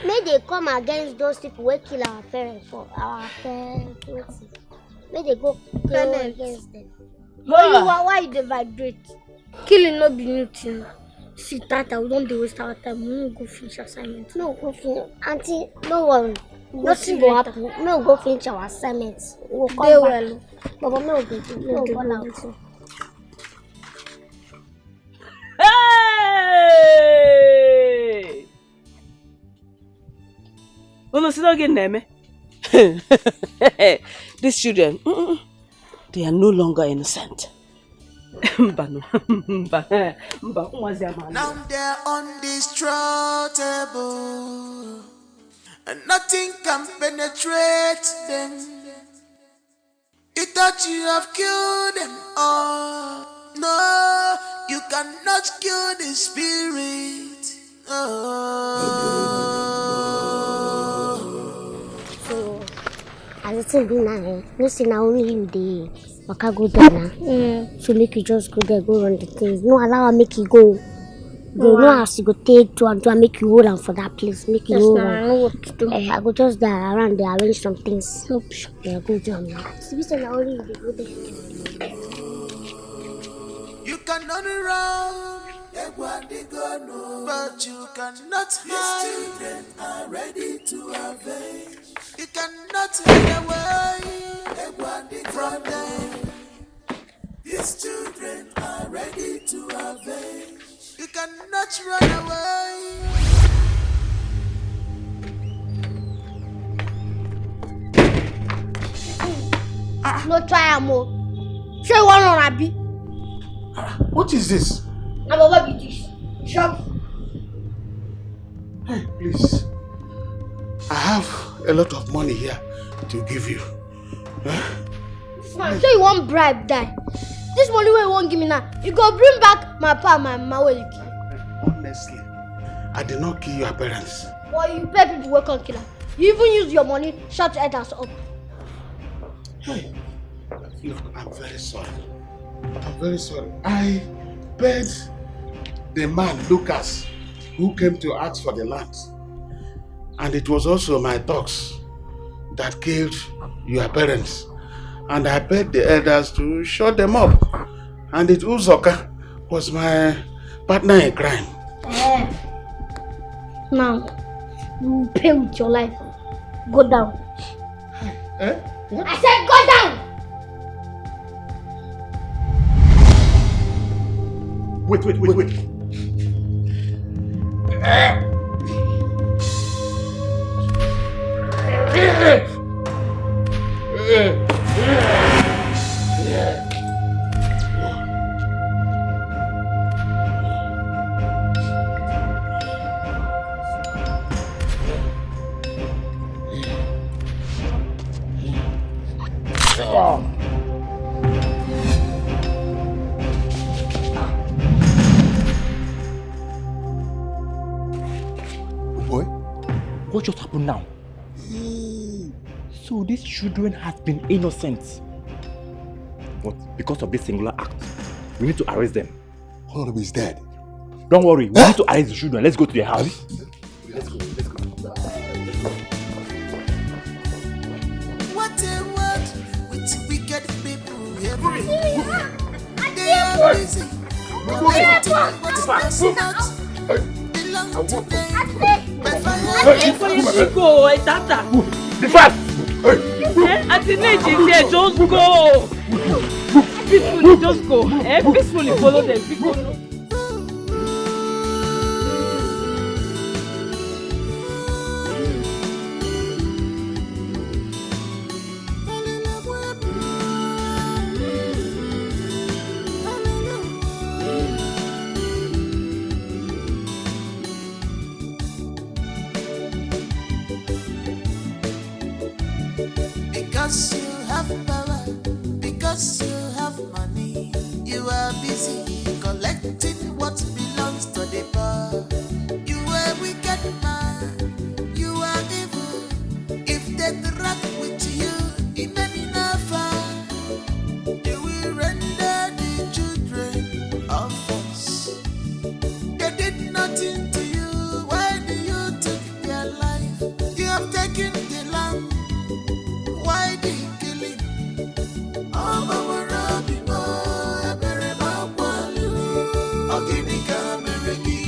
May they come against those people who kill our parents for our parents. May they go against them. Why you vibrate? Killing no be new thing. See, Tata, we don't waste our time. We don't go finish assignments. No, go finish. Auntie, no worry. Nothing will happen. We will go finish our assignments. We will come back. But we will go. Hey! These children, they are no longer innocent. Now they're undestructible, and nothing can penetrate them. You thought you have killed them all. No, you cannot kill the spirit. So, as it's been now, no see now only you there. Waka go there now. So make you just go there, go run the things. No allow her make you go. Go no as you go take to and make you hold on for that place. Make you hold on. I know what to do. I go just there around there, arrange some things. Nope. Yeah, go do them now. So this is now only you go there. You can only run, but you cannot hide. These children are ready to avenge. You cannot run away from them. These children are ready to avenge. You cannot run away. No try more. Say one on a bit. What is this? I'm over with this. Shop. Hey, please. I have a lot of money here to give you. Man, so you want bribe die? This money you won't give me now. You go bring back my pa and my mama where you kill. Honestly, I did not kill your parents. Or you pay people who can't kill her. You even use your money, shut others up. Hey, look, I'm very sorry. I'm very sorry. I paid the man, Lucas, who came to ask for the land. And it was also my dogs that killed your parents. And I paid the elders to shut them up. And it Uzoka was my partner in crime. Now, you will pay with your life. Go down. What? I said go down! Wait. Boy, what just happened now? So these children have been innocent. But because of this singular act, we need to arrest them. Honorable is dead. Don't worry, we need to arrest the children. Let's go to their house. Let's go. What a world with wicked people everywhere. They are busy collecting what does not belong to them. Be fast! Just go! Peacefully, just go. Peacefully follow them. Because you have power, because you have money, you are busy collecting what belongs to the poor. You are a wicked man, you are evil. If they drag with you in any affair, you will render the children of us. They did nothing to you, why do you take their life? You have taken the land. Why the killing? Organica, Meregi,